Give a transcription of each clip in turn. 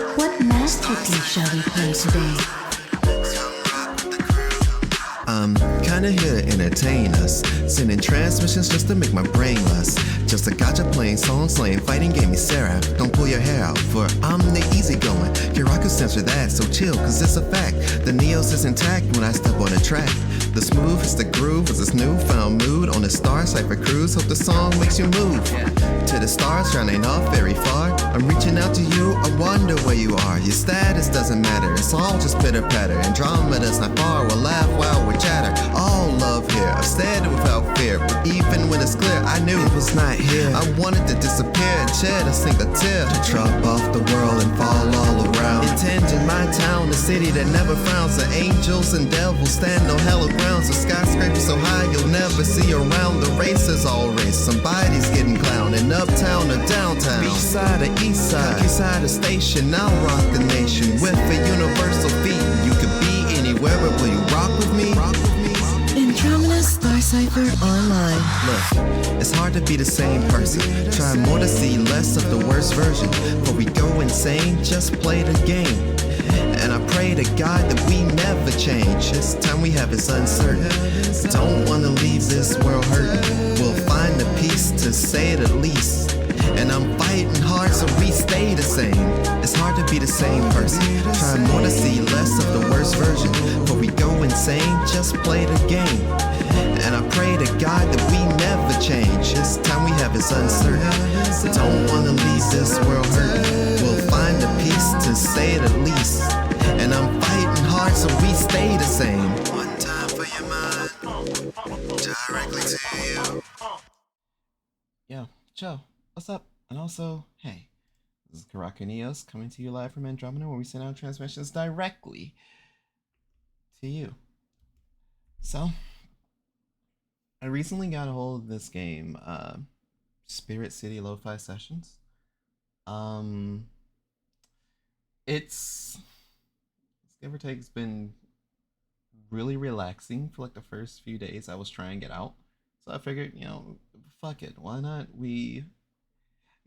What masterpiece shall we play today? I'm kinda here to entertain us, sending transmissions just to make my brain lust. Just a gotcha playing, song slaying, fighting game, Sarah. Don't pull your hair out, for I'm the easygoing. Kiraku censor that, so chill, cause it's a fact. The Neos is intact when I step on the track. The smooth is the groove, is this newfound mood on the Star Cypher cruise. Hope the song makes you move to the stars, shining off very far. I'm reaching out to you, I wonder where you are. Your status doesn't matter, it's all just pitter patter. Andromeda's not far, we'll laugh while we chatter. All love here, I've said it without fear, but even when it's clear, I knew it was not here. I wanted to disappear and shed a single tear, to drop off the world and fall all around. Intending my town, the city that never frowns. The angels and devils stand on hella grounds. The skyscraper so high you'll never see around. The race is all race, somebody's getting clowned. In uptown or downtown, beach side or east side, countryside or station, I'll rock the nation with a universal beat. You could be anywhere, but will you rock with me? Andromeda Star Cipher Online. Look, it's hard to be the same person. Try more to see less of the worst version. Before we go insane, just play the game. And I pray to God that we never change. This time we have is uncertain. Don't wanna leave this world hurting. We'll find the peace to say the least. And I'm fighting hard so we stay the same. It's hard to be the same person. Try more to see less of the worst version. Before we go insane, just play the game. And I pray to God that we never change. This time we have is uncertain. Don't wanna leave this world hurting. We'll find the peace to say the least. And I'm fighting hard so we stay the same. One time for your mind, directly to you. Yo, Joe, what's up? And also, hey, this is Karaku Neos coming to you live from Andromeda, where we send out transmissions directly to you. So, I recently got a hold of this game, Spirit City Lofi Sessions. It's give or take, it's been really relaxing for like the first few days I was trying to get out. So I figured, fuck it, why not we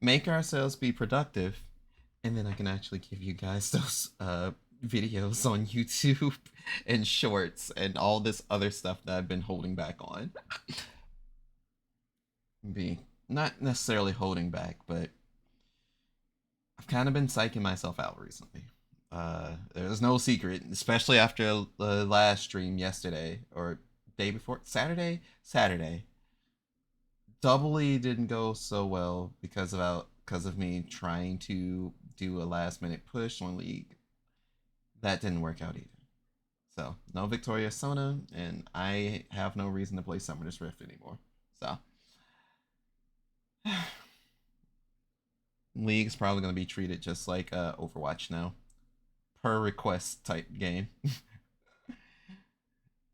make ourselves be productive, and then I can actually give you guys those videos on YouTube and shorts and all this other stuff that I've been holding back on. Be not necessarily holding back, but I've kind of been psyching myself out recently. There's no secret, especially after the last stream yesterday or day before, Saturday. Doubly didn't go so well because of me trying to do a last minute push on League. That didn't work out either. So no Victoria Sona, and I have no reason to play Summoner's Rift anymore. So League's probably going to be treated just like Overwatch now. Per request type game.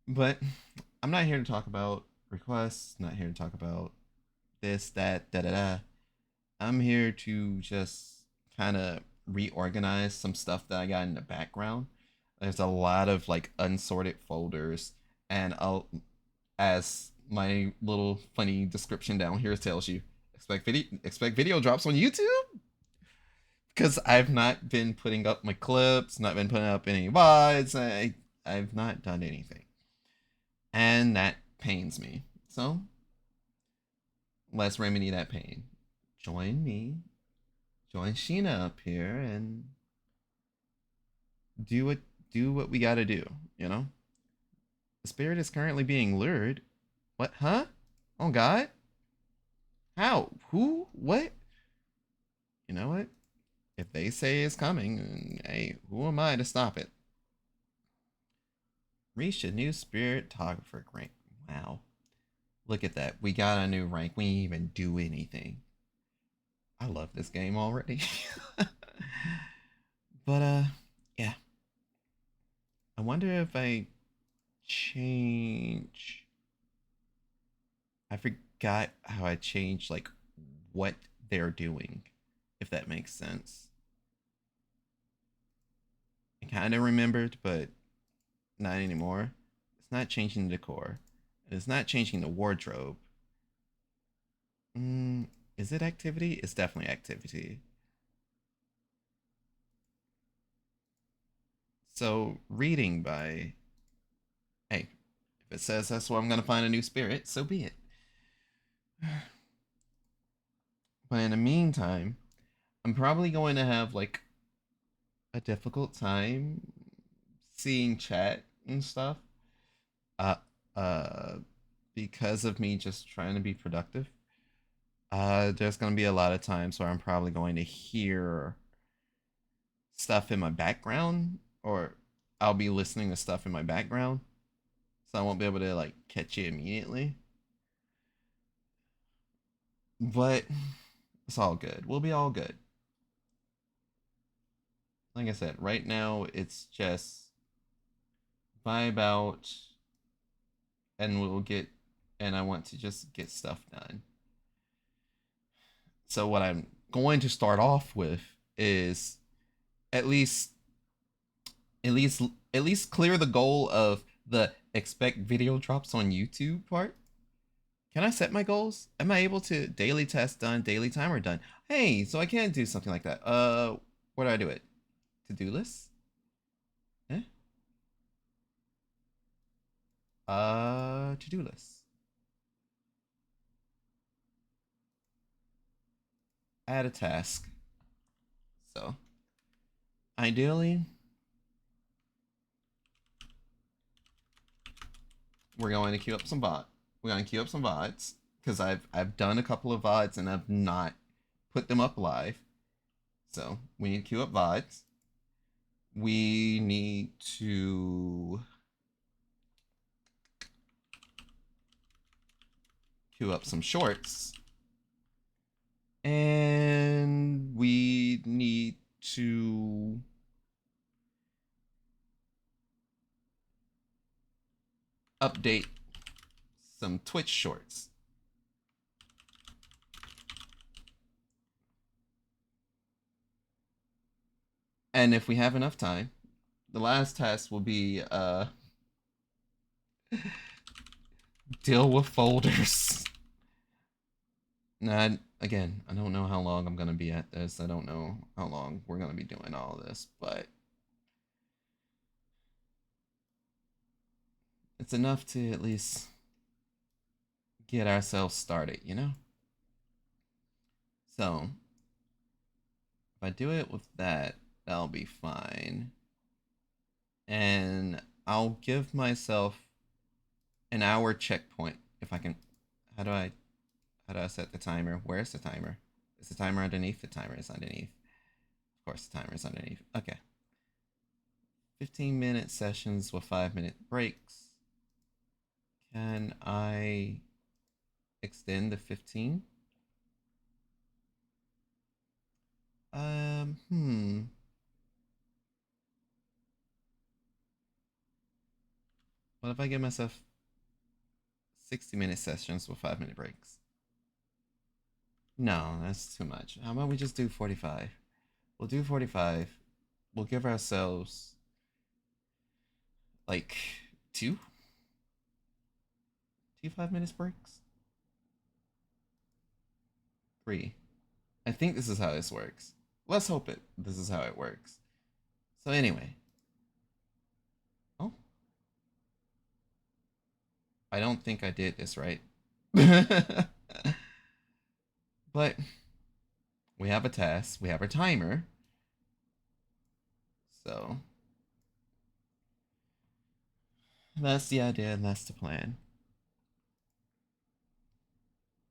But I'm not here to talk about requests, not here to talk about this, that, da. I'm here to just kind of reorganize some stuff that I got in the background. There's a lot of like unsorted folders, and as my little funny description down here tells you, expect video drops on YouTube. Because I've not been putting up my clips, not been putting up any VODs, I've not done anything. And that pains me. So, let's remedy that pain. Join me, join Sheena up here, and do what we gotta do, The spirit is currently being lured. What, huh? Oh God? How? Who? What? You know what? If they say it's coming, hey, who am I to stop it? Reach a new spiritographer rank. Wow. Look at that. We got a new rank. We didn't even do anything. I love this game already. But, yeah. I wonder if I change... I forgot how I changed, like, what they're doing. If that makes sense. I kind of remembered, but not anymore. It's not changing the decor. It's not changing the wardrobe. Is it activity? It's definitely activity. So, reading by. Hey, if it says that's where I'm going to find a new spirit, so be it. But in the meantime, I'm probably going to have like a difficult time seeing chat and stuff. Uh, uh, because of me just trying to be productive. There's going to be a lot of times where I'm probably going to hear stuff in my background, or I'll be listening to stuff in my background, so I won't be able to like catch it immediately. But it's all good. We'll be all good. Like I said, right now it's just vibe out, and we'll get. And I want to just get stuff done. So what I'm going to start off with is at least at least at least clear the goal of the expect video drops on YouTube part. Can I set my goals? Am I able to daily test done, daily timer done? Hey, so I can do something like that. Where do I do it? To-do list? Eh? To-do list. Add a task. So, ideally, we're going to queue up some VOD. We're going to queue up some VODs because I've done a couple of VODs and I've not put them up live. So we need to queue up VODs. We need to queue up some shorts. And we need to update some Twitch shorts. And if we have enough time, the last task will be deal with folders. Now, again, I don't know how long I'm gonna be at this. I don't know how long we're gonna be doing all this, but it's enough to at least get ourselves started, you know? So, if I do it with that, that'll be fine. And I'll give myself an hour checkpoint if I can. How do I set the timer? Where's the timer? Is the timer underneath? The timer is underneath. Of course, the timer is underneath. Okay. 15-minute sessions with 5-minute breaks. Can I extend the 15? What if I give myself 60-minute sessions with 5-minute breaks? No, that's too much. How about we just do 45? We'll do 45. We'll give ourselves like two 5 minutes breaks. 3. I think this is how this works. Let's hope this is how it works. So anyway. Oh. I don't think I did this right. But we have a task. We have our timer. So that's the idea and that's the plan.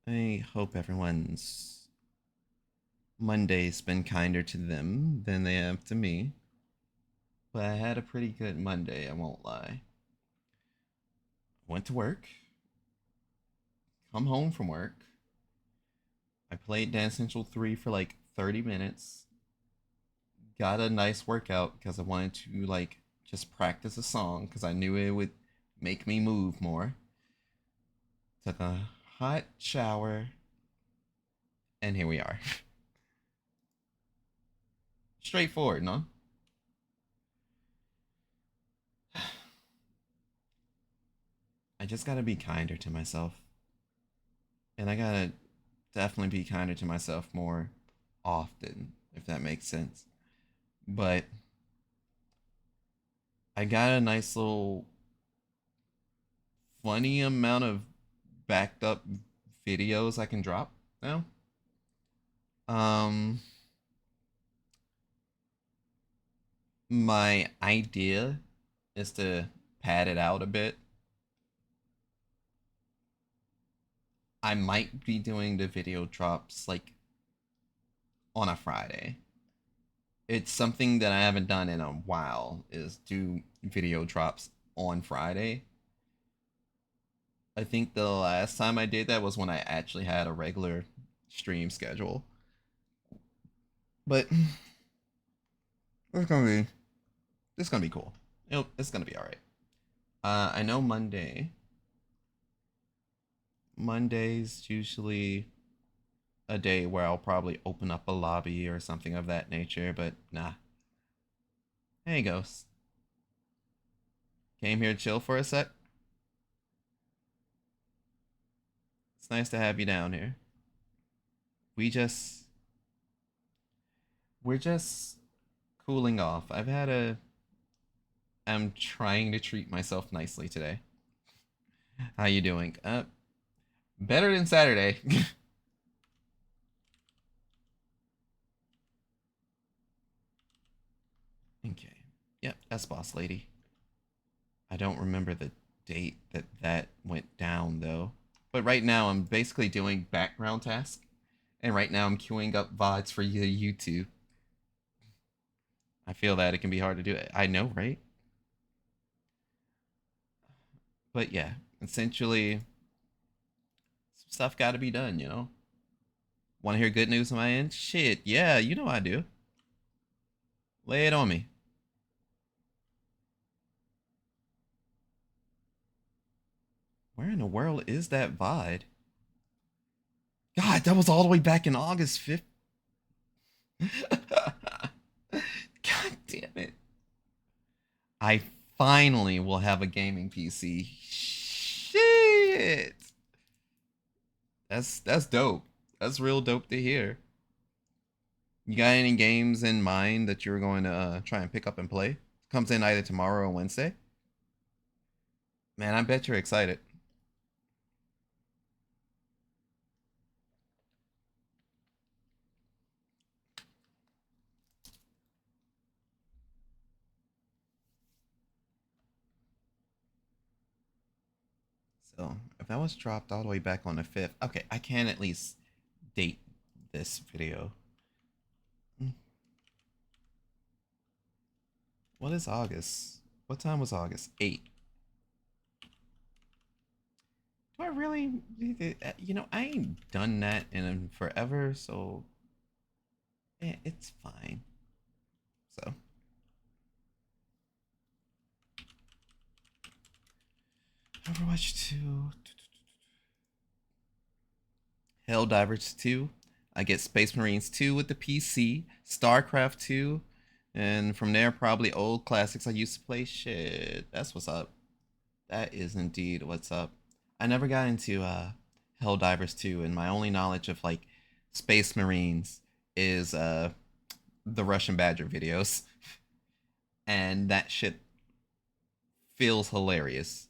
I hope everyone's Monday's been kinder to them than they have to me. But I had a pretty good Monday, I won't lie. Went to work, come home from work. I played Dance Central 3 for like 30 minutes. Got a nice workout because I wanted to like just practice a song because I knew it would make me move more. Took a hot shower, and here we are. Straightforward, no? I just gotta be kinder to myself. And I gotta definitely be kinder to myself more often, if that makes sense. But I got a nice little funny amount of backed up videos I can drop now. Um, my idea is to pad it out a bit. I might be doing the video drops like on a Friday. It's something that I haven't done in a while is do video drops on Friday. I think the last time I did that was when I actually had a regular stream schedule. But it's gonna be it's gonna be cool. It's gonna be all right. I know Monday's usually a day where I'll probably open up a lobby or something of that nature, but nah. Hey, Ghost. Came here to chill for a sec. It's nice to have you down here. We just we're just cooling off. I'm trying to treat myself nicely today. How you doing? Better than Saturday. Okay. Yep, that's boss lady. I don't remember the date that went down though. But right now I'm basically doing background tasks, and right now I'm queuing up VODs for YouTube. I feel that it can be hard to do it. I know, right? But yeah, essentially, some stuff got to be done. Want to hear good news on my end? Shit, yeah, you know I do. Lay it on me. Where in the world is that VOD? God, that was all the way back in August 5th. God damn it. I finally will have a gaming PC. Shit. That's dope. That's real dope to hear. You got any games in mind that you're going to try and pick up and play? Comes in either tomorrow or Wednesday. Man, I bet you're excited. So, if that was dropped all the way back on the 5th, okay, I can at least date this video. What is August? What time was August? 8. Do I really? I ain't done that in forever, so it's fine. So, Overwatch 2. Helldivers 2. I get Space Marines 2 with the PC. StarCraft 2. And from there, probably old classics I used to play. Shit, that's what's up. That is indeed what's up. I never got into Helldivers 2, and my only knowledge of like Space Marines is the Russian Badger videos. And that shit feels hilarious.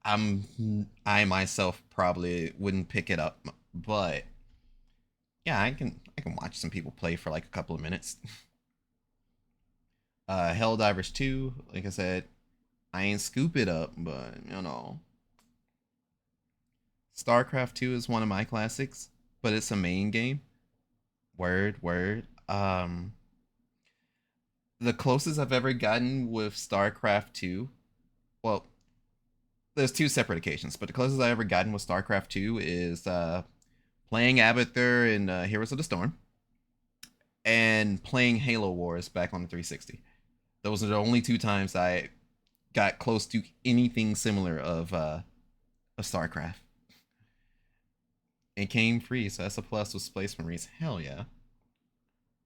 I myself probably wouldn't pick it up, but yeah, I can watch some people play for like a couple of minutes. Helldivers 2, like I said, I ain't scoop it up, but StarCraft 2 is one of my classics, but it's a main game. Word, word. The closest I've ever gotten with StarCraft 2, well, there's two separate occasions, but the closest I've ever gotten with StarCraft 2 is playing Abathur in Heroes of the Storm and playing Halo Wars back on the 360. Those are the only two times I got close to anything similar of StarCraft. It came free, so that's a plus with Space Marines. Hell yeah.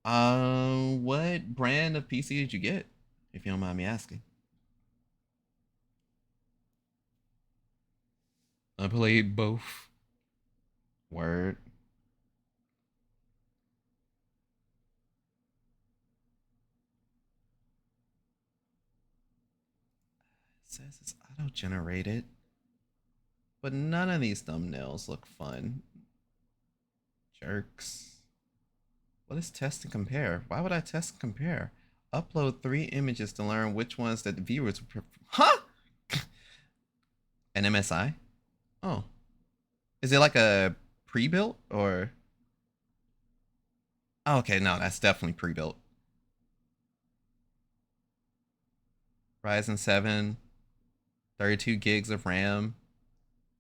What brand of PC did you get, if you don't mind me asking? I played both. Word. says it's auto-generated, but none of these thumbnails look fun. Jerks. What is test and compare? Why would I test and compare? Upload 3 images to learn which ones that the viewers would prefer. Huh? An MSI? Oh. Is it like a pre-built or? Oh, okay, no, that's definitely pre-built. Ryzen 7, 32 gigs of RAM,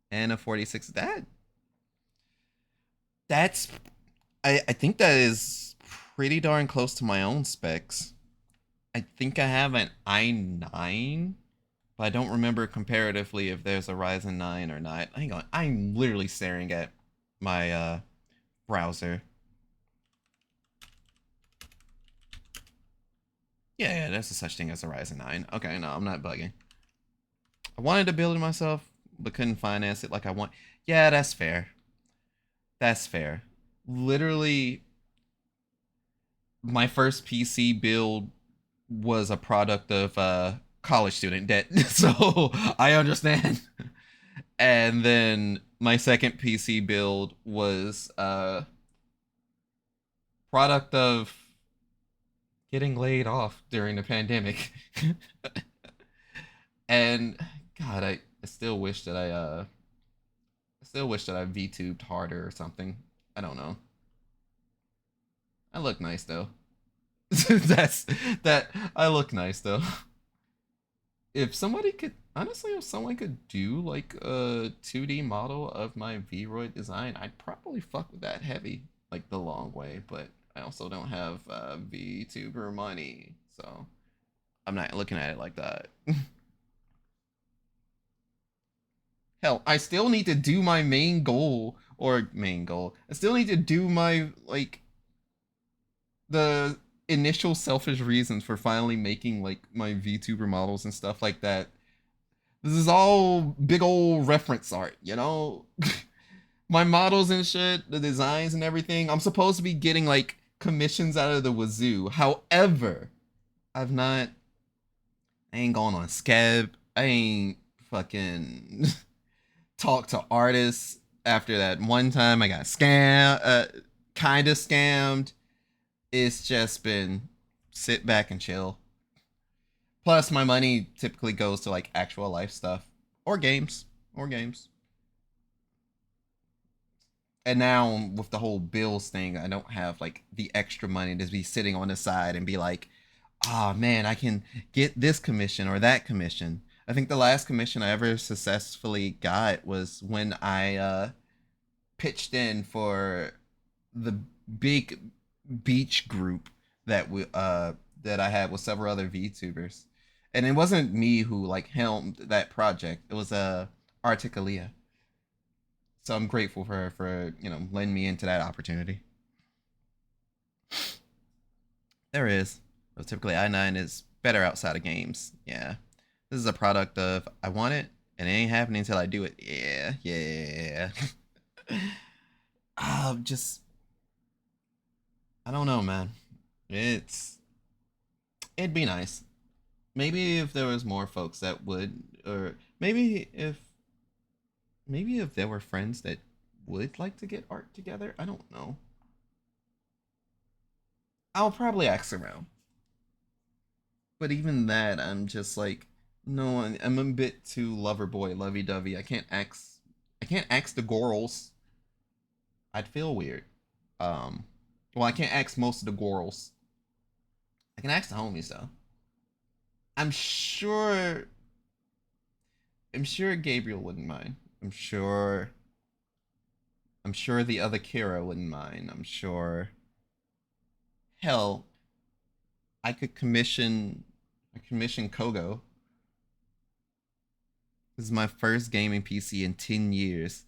and a 46. That's I think that is pretty darn close to my own specs. I think I have an i9, but I don't remember comparatively if there's a Ryzen 9 or not. Hang on, I'm literally staring at my browser. Yeah, there's a such thing as a Ryzen 9. Okay, no, I'm not bugging. I wanted to build it myself, but couldn't finance it like I want. Yeah, that's fair. That's fair. Literally, my first PC build was a product of college student debt, so I understand. And then my second PC build was a product of getting laid off during the pandemic. And God, I still wish that I VTubed harder or something. I don't know. I look nice though. That I look nice though. If somebody could honestly, if someone could do like a 2D model of my Vroid design, I'd probably fuck with that heavy, like the long way. But I also don't have VTuber money, so I'm not looking at it like that. Hell, I still need to do my main goal. I still need to do my like the initial selfish reasons for finally making like my VTuber models and stuff like that. This is all big old reference art, you know? My models and shit, the designs and everything. I'm supposed to be getting like commissions out of the wazoo. However, I ain't going on Scab. I ain't fucking talked to artists after that one time I got kind of scammed. It's just been sit back and chill. Plus, my money typically goes to like actual life stuff or games. And now with the whole bills thing, I don't have like the extra money to be sitting on the side and be like, oh man, I can get this commission or that commission. I think the last commission I ever successfully got was when I pitched in for the big beach group that that I had with several other VTubers, and it wasn't me who like helmed that project. It was Articalia. So I'm grateful for her for letting me into that opportunity. There is. But typically i9 is better outside of games. Yeah. This is a product of I want it and it ain't happening until I do it. Yeah. Just I don't know, man. It'd be nice. Maybe if there was more folks that would, or maybe if there were friends that would like to get art together. I don't know. I'll probably ask around. But even that, I'm just like, no, I'm a bit too lover boy, lovey dovey. I can't ask the girls. I'd feel weird. Well, I can't ask most of the girls. I can ask the homies though. I'm sure. I'm sure Gabriel wouldn't mind. I'm sure the other Kira wouldn't mind. I'm sure. Hell, I commission Kogo. This is my first gaming PC in 10 years.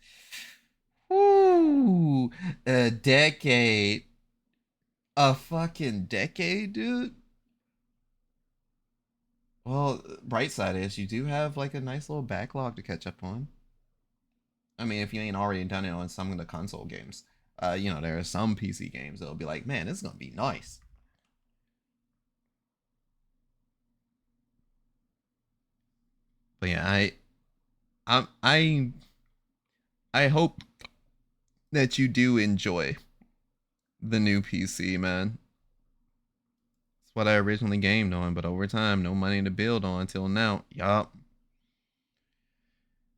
Woo! A decade. A fucking decade, dude. Well, bright side is you do have like a nice little backlog to catch up on. I mean, if you ain't already done it on some of the console games, there are some PC games that'll be like, man, this is gonna be nice. But But yeah, I I hope that you do enjoy the new PC, man. It's what I originally gamed on, but over time, no money to build on until now. Yup.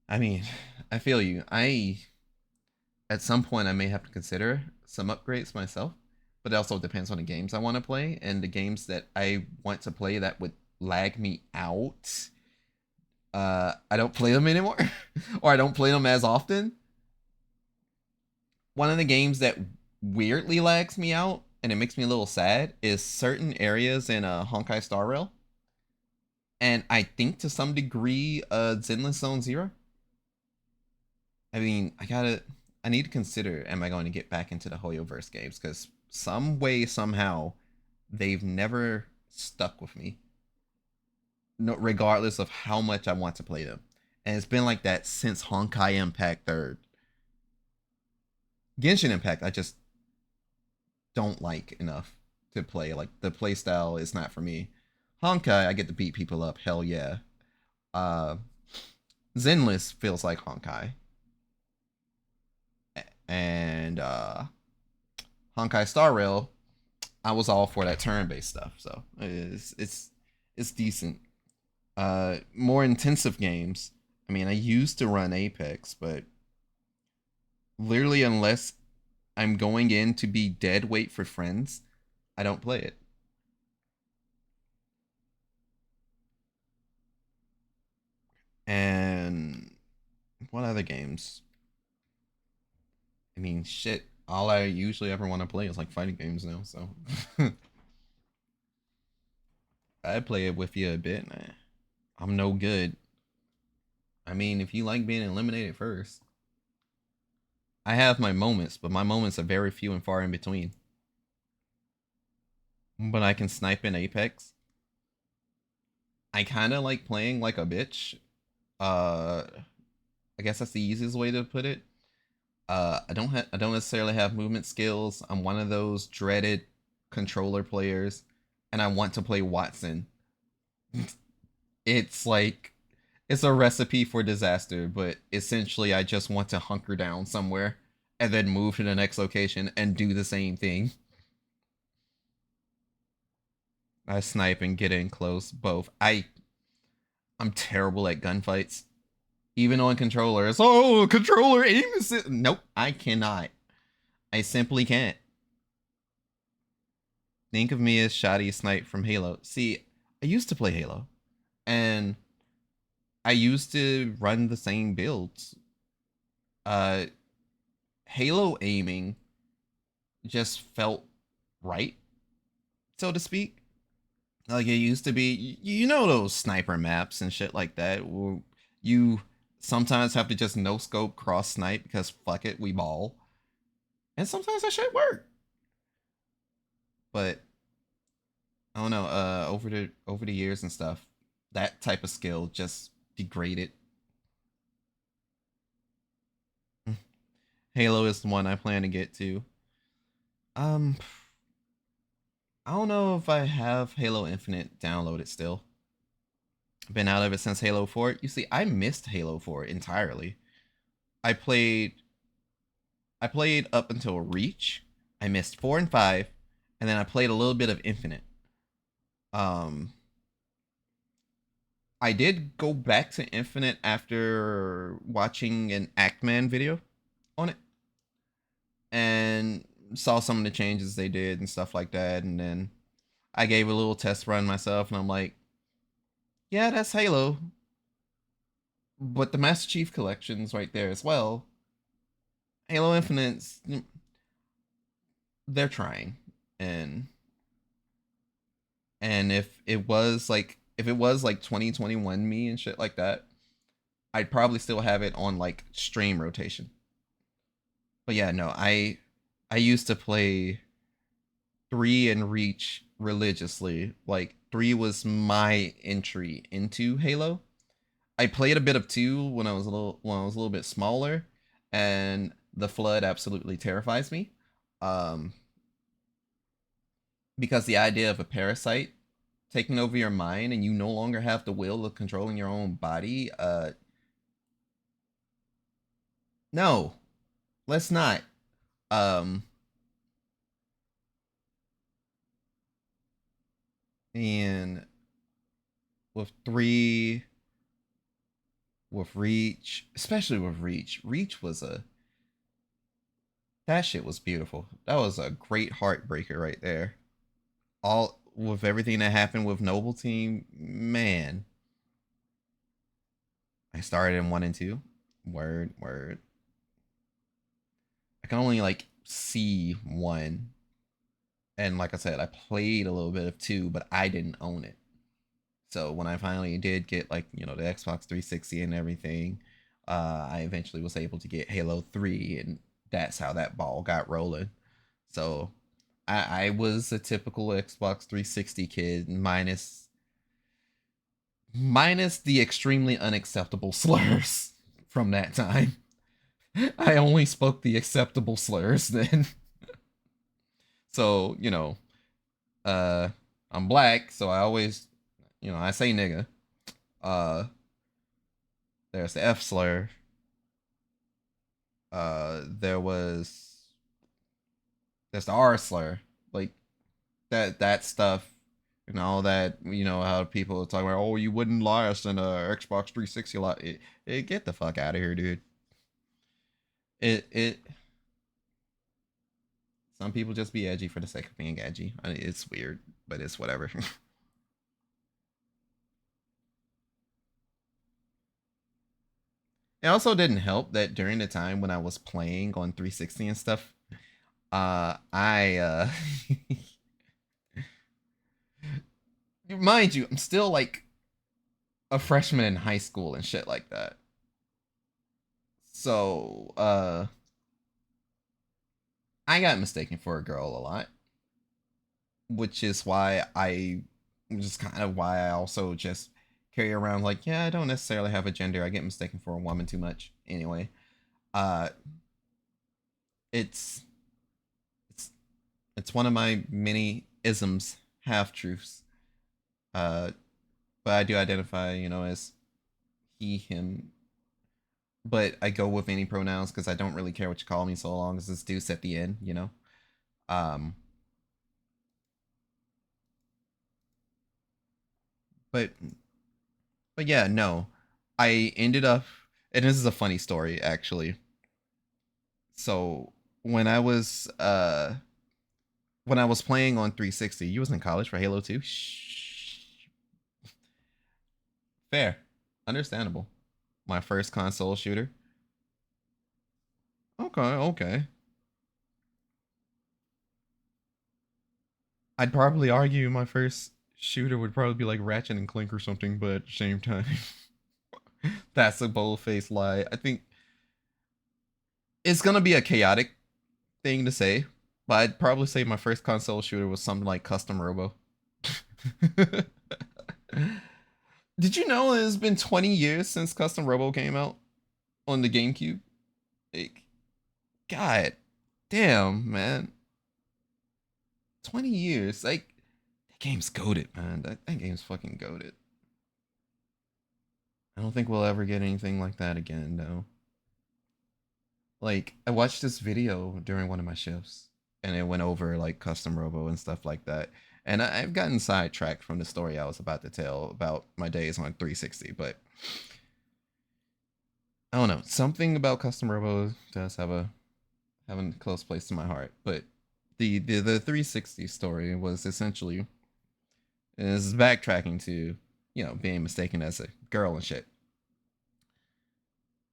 I mean, I feel you. At some point I may have to consider some upgrades myself, but it also depends on the games I want to play, and the games that I want to play that would lag me out. I don't play them anymore, or I don't play them as often. One of the games that weirdly lags me out and it makes me a little sad is certain areas in Honkai Star Rail, and I think to some degree Zenless Zone Zero. I mean, I need to consider, am I going to get back into the Hoyoverse games? Because some way, somehow, they've never stuck with me. No, regardless of how much I want to play them. And it's been like that since Honkai Impact 3rd. Genshin Impact, I just don't like enough to play. Like, the playstyle is not for me. Honkai, I get to beat people up. Hell yeah. Zenless feels like Honkai. And Honkai Star Rail, I was all for that turn-based stuff, so it's decent. More intensive games. I mean, I used to run Apex, but literally, unless I'm going in to be dead weight for friends, I don't play it. And what other games? I mean, shit. All I usually ever want to play is like fighting games now, so I play it with you a bit. Nah, I'm no good. I mean, if you like being eliminated first, I have my moments, but my moments are very few and far in between. But I can snipe in Apex. I kind of like playing like a bitch. I guess that's the easiest way to put it. I don't necessarily have movement skills. I'm one of those dreaded controller players, and I want to play Watson. It's like it's a recipe for disaster, but essentially I just want to hunker down somewhere and then move to the next location and do the same thing. I snipe and get in close both. I'm terrible at gunfights. Even on controllers. Oh, controller aim assist. Nope, I cannot. I simply can't. Think of me as shoddy snipe from Halo. See, I used to play Halo, and I used to run the same builds. Uh, Halo aiming just felt right, so to speak. Like it used to be, you know, those sniper maps and shit like that, where you sometimes have to just no scope cross snipe because fuck it, we ball. And sometimes that shit work. But I don't know, over the years and stuff, that type of skill just degraded. Halo is the one I plan to get to. Um I don't know if I have Halo Infinite downloaded still. Been out of it since Halo 4. You see, I missed Halo 4 entirely. I played up until Reach. I missed 4 and 5, and then I played a little bit of Infinite. I did go back to Infinite after watching an Actman video on it and saw some of the changes they did and stuff like that, and then I gave a little test run myself and I'm like, yeah, that's Halo. But the Master Chief Collection's right there as well. Halo Infinite's, they're trying, and if it was like 2021 me and shit like that, I'd probably still have it on like stream rotation. But yeah, no, I used to play 3 and Reach religiously. Like 3 was my entry into Halo. I played a bit of 2 when I was a little bit smaller, and the Flood absolutely terrifies me. Because the idea of a parasite taking over your mind and you no longer have the will of controlling your own body, no, let's not. Um, and with three, with Reach, especially with Reach, Reach was a that shit was beautiful. That was a great heartbreaker right there. All with everything that happened with Noble Team, man. I started in 1 and 2. Word, word. I can only like see 1. And like I said, I played a little bit of 2, but I didn't own it. So when I finally did get like, the Xbox 360 and everything, I eventually was able to get Halo 3, and that's how that ball got rolling. So I was a typical Xbox 360 kid, minus the extremely unacceptable slurs from that time. I only spoke the acceptable slurs then. So, uh I'm black, so I always, I say nigga. Uh there's the F slur. There's the R slur. Like that stuff and all that, how people talk about, oh, you wouldn't last in a Xbox 360 a lot. Get the fuck out of here, dude. It Some people just be edgy for the sake of being edgy. I mean, it's weird, but it's whatever. It also didn't help that during the time when I was playing on 360 and stuff, I mind you, I'm still like a freshman in high school and shit like that. So, I got mistaken for a girl a lot, which is why I also just carry around like, yeah, I don't necessarily have a gender. I get mistaken for a woman too much anyway. Uh, it's it's it's one of my many isms, half truths. Uh, but I do identify, as he, him. But I go with any pronouns because I don't really care what you call me so long as it's deuce at the end. Um, but but yeah, no. I ended up, and this is a funny story actually. So when I was uh when I was playing on 360, you was in college for Halo 2. Shh. Fair. Understandable. My first console shooter. Okay, okay. I'd probably argue my first shooter would probably be like Ratchet and Clank or something, but at the same time, that's a bold-faced lie. I think it's gonna be a chaotic thing to say, but I'd probably say my first console shooter was something like Custom Robo. Did you know it's been 20 years since Custom Robo came out on the GameCube? Like, God damn, man. 20 years. Like, that game's goated, man. That game's fucking goated. I don't think we'll ever get anything like that again, though. Like, I watched this video during one of my shifts, and it went over like Custom Robo and stuff like that. And I've gotten sidetracked from the story I was about to tell about my days on 360, but I don't know. Something about Custom Robo does have a close place to my heart. But the 360 story was essentially is backtracking to being mistaken as a girl and shit.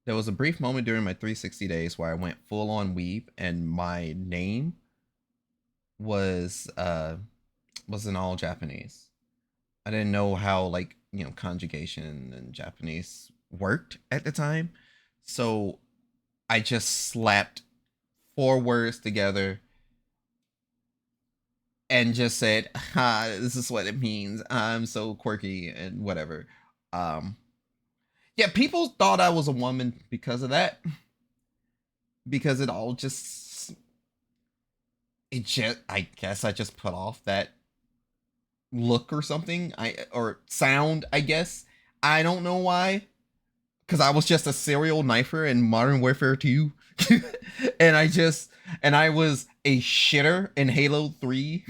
There was a brief moment during my 360 days where I went full on weeb, and my name was in all Japanese. I didn't know how like conjugation and Japanese worked at the time, so I just slapped 4 words together and just said, this is what it means. I'm so quirky and whatever. Yeah, people thought I was a woman because of that. Because I guess I just put off that look or something. Or sound, I guess. I don't know why. Because I was just a serial knifer in Modern Warfare 2. and I was a shitter in Halo 3.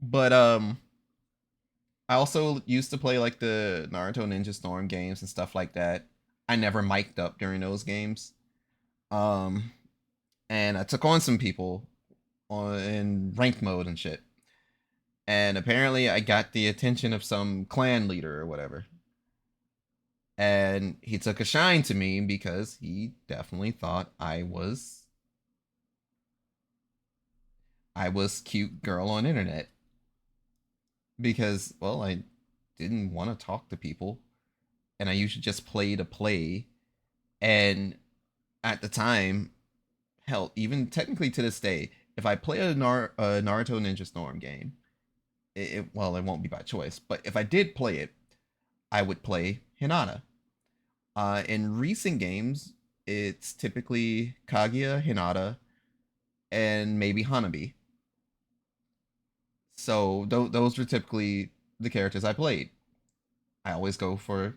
But I also used to play like the Naruto Ninja Storm games and stuff like that. I never mic'd up during those games. Um and I took on some people on in ranked mode and shit. And apparently I got the attention of some clan leader or whatever. And he took a shine to me because he definitely thought I was cute girl on internet. Because, well, I didn't want to talk to people and I usually just play to play. And at the time, hell, even technically to this day, if I play a Naruto Ninja Storm game, well, it won't be by choice, but if I did play it, I would play Hinata. In recent games, it's typically Kaguya, Hinata, and maybe Hanabi. So those were typically the characters I played. I always go for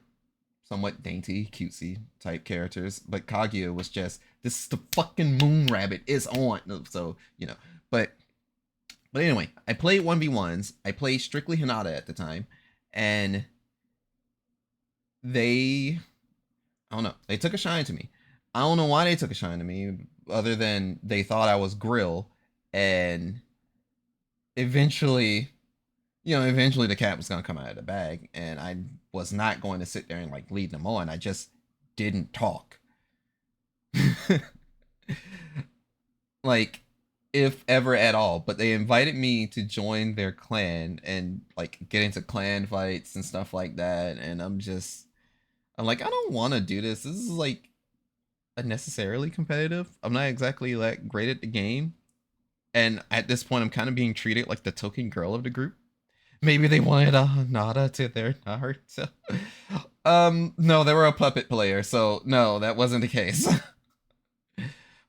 somewhat dainty, cutesy type characters, but Kaguya was just, this is the fucking moon rabbit is on. So, but anyway, I played 1v1s. I played strictly Hinata at the time, and they, I don't know, they took a shine to me. I don't know why they took a shine to me, other than they thought I was Grill, and eventually, eventually the cat was gonna come out of the bag, and I was not going to sit there and like lead them on. I just didn't talk. Like, if ever at all. But they invited me to join their clan and like get into clan fights and stuff like that, and I'm like, I don't want to do this. This is like unnecessarily competitive. I'm not exactly like great at the game, and at this point I'm kind of being treated like the token girl of the group. Maybe they wanted a Nada to their Naruto. No, they were a puppet player, so no, that wasn't the case.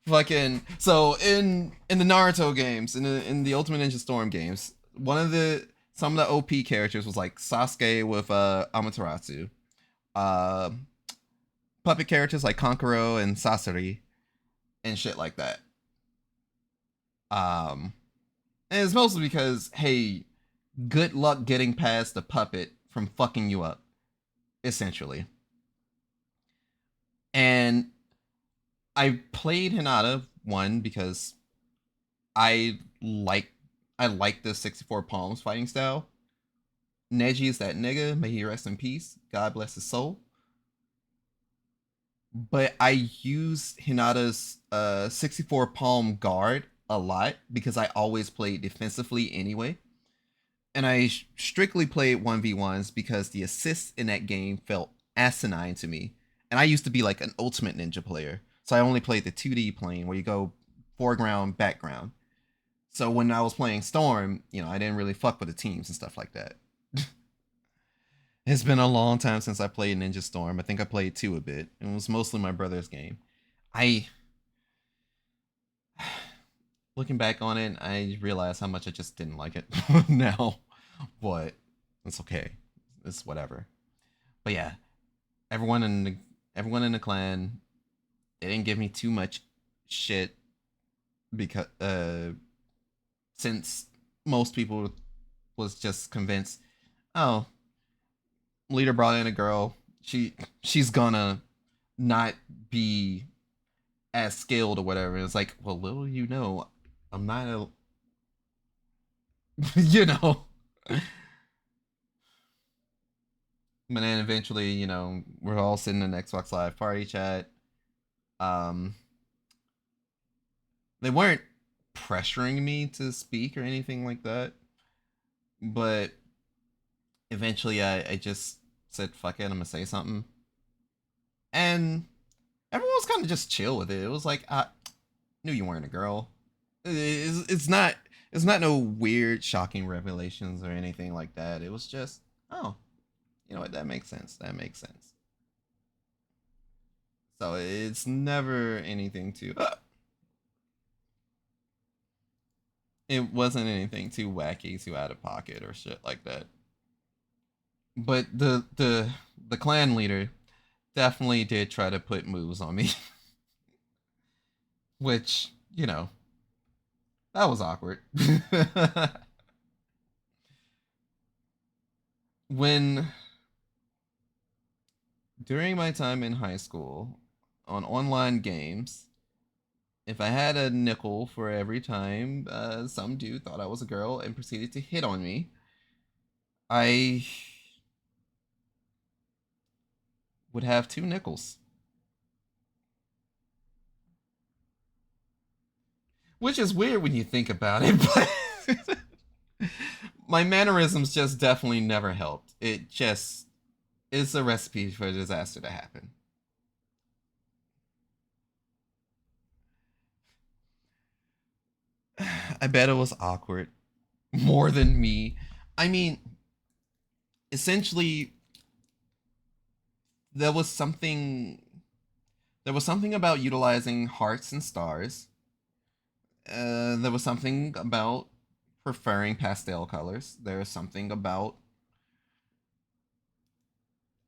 Fucking, so in the Naruto games, in the Ultimate Ninja Storm games, some of the OP characters was like Sasuke with Amaterasu, uh, puppet characters like Kankuro and Sasori, and shit like that. Um, and it's mostly because, hey, good luck getting past the puppet from fucking you up, essentially. And I played Hinata one because I like I like the 64 palms fighting style. Neji is that nigga, may he rest in peace. God bless his soul. But I use Hinata's 64 palm guard a lot because I always played defensively anyway. And I strictly played 1v1s because the assists in that game felt asinine to me. And I used to be like an ultimate ninja player. So I only played the 2D plane where you go foreground, background. So when I was playing Storm, I didn't really fuck with the teams and stuff like that. It's been a long time since I played Ninja Storm. I think I played 2 a bit. It was mostly my brother's game. I Looking back on it, I realized how much I just didn't like it now. But it's okay. It's whatever. But yeah, everyone in the clan, they didn't give me too much shit because since most people was just convinced, oh, leader brought in a girl, she's gonna not be as skilled or whatever. And it's like, well, little you know, I'm not a you know. But then eventually, we're all sitting in Xbox Live party chat. Um, they weren't pressuring me to speak or anything like that, but eventually I just said, fuck it, I'm gonna say something. And everyone was kind of just chill with it. It was like, I knew you weren't a girl. It's not no weird, shocking revelations or anything like that. It was just, oh, you know what, that makes sense. That makes sense. So it's never anything to It wasn't anything too wacky, too out of pocket or shit like that. But the clan leader definitely did try to put moves on me, which, you know, that was awkward. When during my time in high school on online games, if I had a nickel for every time some dude thought I was a girl and proceeded to hit on me, I would have two nickels. Which is weird when you think about it, but my mannerisms just definitely never helped. It just is a recipe for a disaster to happen. I bet it was awkward. More than me. I mean, essentially, there was something there was something about utilizing hearts and stars. There was something about preferring pastel colors. There was something about,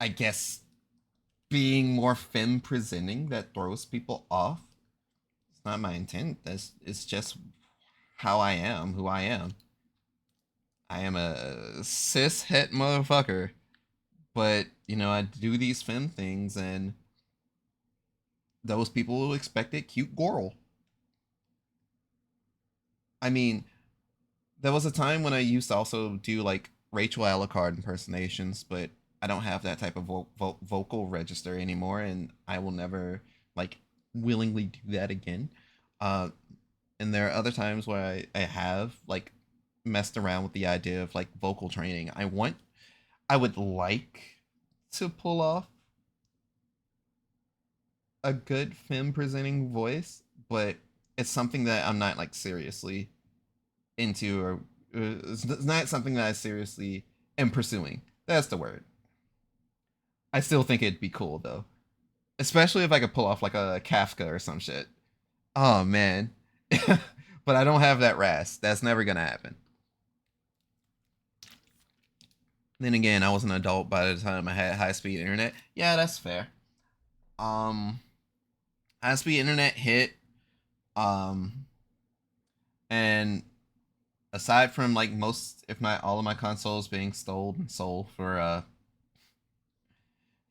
I guess, being more femme presenting that throws people off. It's not my intent. It's just how I am, who I am. I am a cis het motherfucker, but you know I do these femme things, and those people will expect it cute girl. I mean, there was a time when I used to also do like Rachel Alucard impersonations, but I don't have that type of vocal register anymore, and I will never like willingly do that again. Uh, and there are other times where I have like messed around with the idea of like vocal training. I would like to pull off a good femme presenting voice, but it's something that I'm not like seriously into, or it's not something that I seriously am pursuing. That's the word. I still think it'd be cool though, especially if I could pull off like a Kafka or some shit. Oh man, but I don't have that rasp. That's never gonna happen. Then again, I was an adult by the time I had high speed internet. Yeah, that's fair. Um, High speed internet hit. Um, and aside from like most, if not all of my consoles being stolen and sold for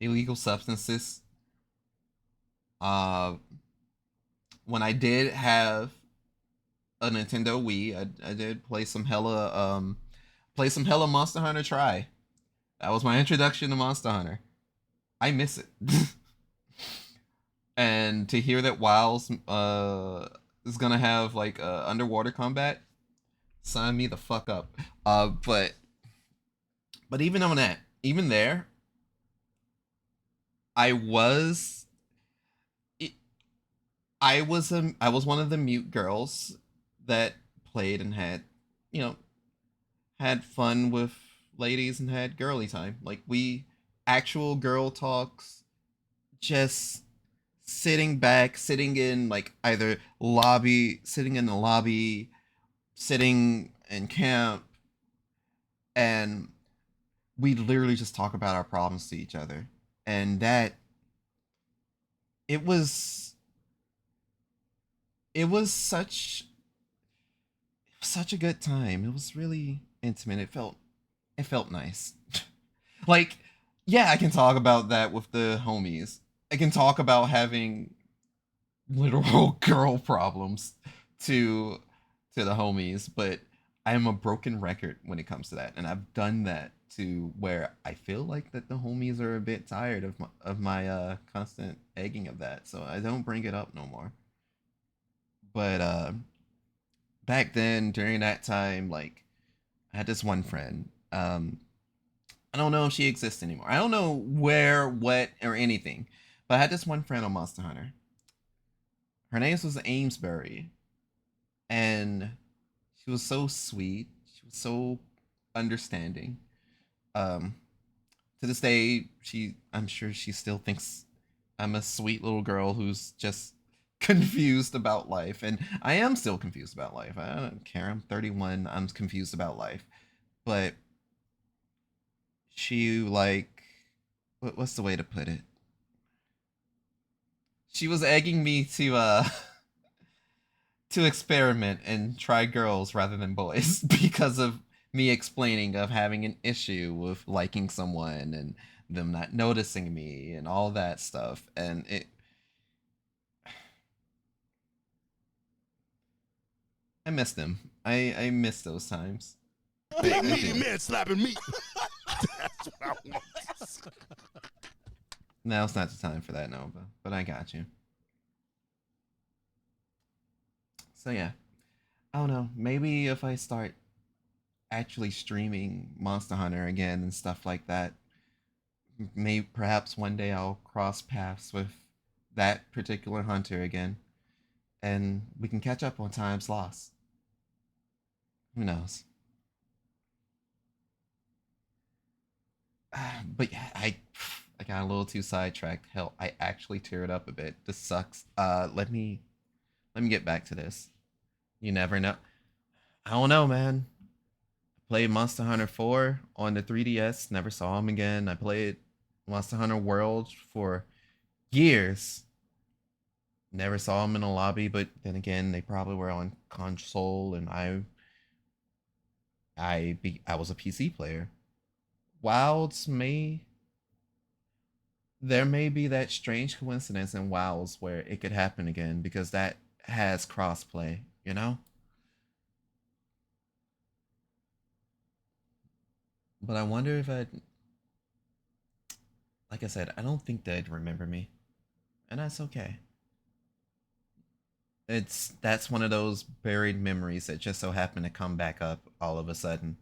illegal substances, uh, when I did have a Nintendo Wii, I did play some hella Monster Hunter Try. That was my introduction to Monster Hunter. I miss it. And to hear that WoW's is gonna have like underwater combat, sign me the fuck up. But even on that, even there, I was it, I was one of the mute girls that played and had, you know, had fun with ladies and had girly time. Like we actual girl talks, just sitting back, sitting in like either lobby, sitting in the lobby, sitting in camp, and we literally just talk about our problems to each other. And that it was it was such a good time. It was really intimate. It felt nice. Like, yeah, I can talk about that with the homies. I can talk about having literal girl problems to the homies, but I am a broken record when it comes to that, and I've done that to where I feel like that the homies are a bit tired of my constant egging of that, so I don't bring it up no more. But back then during that time, like I had this one friend. I don't know if she exists anymore. I don't know where, what, or anything. But I had this one friend on Monster Hunter. Her name was Amesbury, and she was so sweet. She was so understanding. Um, to this day, I'm sure she still thinks I'm a sweet little girl who's just confused about life, and I am still confused about life. I don't care. I'm 31. I'm confused about life, but she like, what's the way to put it? She was egging me to experiment and try girls rather than boys because of me explaining of having an issue with liking someone and them not noticing me and all that stuff. And I miss them. I miss those times. Big I meaty do. man slapping me. That's what I want. Now's not the time for that, Nova, but I got you. So yeah, I don't know. Maybe if I start actually streaming Monster Hunter again and stuff like that, maybe perhaps one day I'll cross paths with that particular hunter again, and we can catch up on times lost. Who knows? But yeah, I got a little too sidetracked. Hell, I actually teared up a bit. This sucks. Let me get back to this. You never know. I don't know, man. I played Monster Hunter 4 on the 3DS. Never saw him again. I played Monster Hunter World for years. Never saw him in a lobby, but then again, they probably were on console, and I was a PC player. Wilds may There may be that strange coincidence in Wilds where it could happen again because that has crossplay, you know? But I wonder if like I said, I don't think they'd remember me. And that's okay. That's one of those buried memories that just so happen to come back up all of a sudden.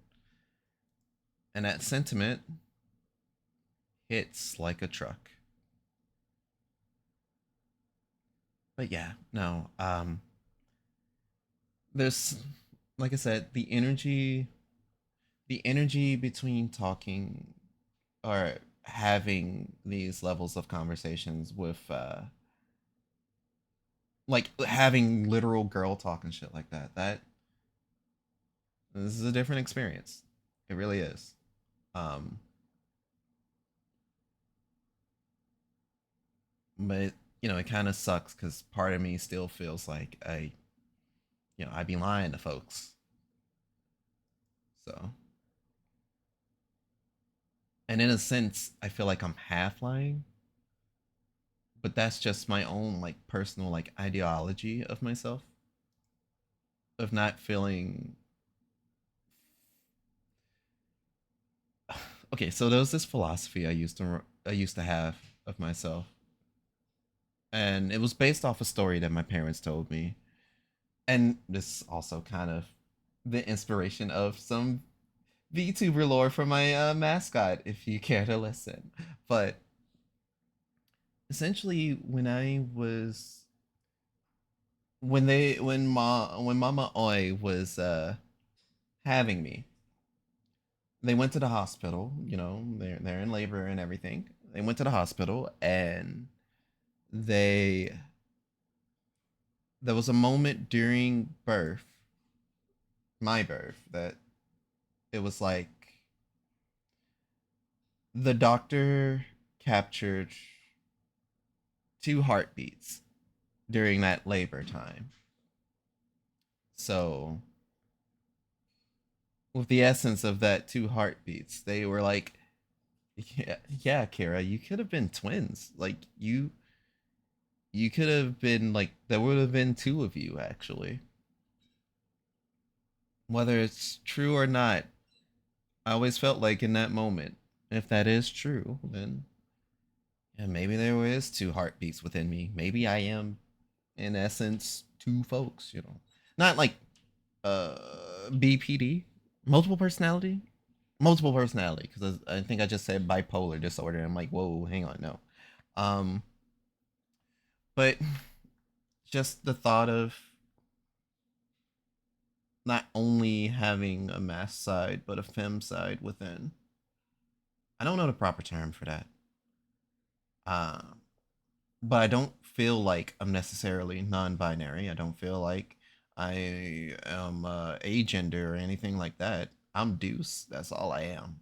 And that sentiment hits like a truck. But yeah, no. There's, like I said, the energy between talking or having these levels of conversations with like having literal girl talk and shit like that, this is a different experience. It really is. um but it kind of sucks because part of me still feels like I'd be lying to folks. So, and in a sense I feel like I'm half lying, but that's just my own like personal like ideology of myself, of not feeling. Okay, so there was this philosophy I used to have of myself, and it was based off a story that my parents told me, and this also kind of the inspiration of some VTuber lore for my mascot, if you care to listen. But essentially, when Mama Oi was having me, they went to the hospital. They're in labor and everything. They went to the hospital, and they there was a moment during my birth, that it was like the doctor captured two heartbeats during that labor time. So, with the essence of that two heartbeats, they were like, yeah, yeah, Kara, you could have been twins. Like you could have been like, there would have been two of you actually. Whether it's true or not, I always felt like in that moment, if that is true, then yeah, maybe there is two heartbeats within me. Maybe I am, in essence, two folks. Not like uh BPD, multiple personality, because I think I just said bipolar disorder. I'm like, whoa, hang on, no. Um, but just the thought of not only having a mass side but a fem side within. I don't know the proper term for that. Uh, but I don't feel like I'm necessarily non-binary. I don't feel like I am agender or anything like that. I'm Deuce. That's all I am.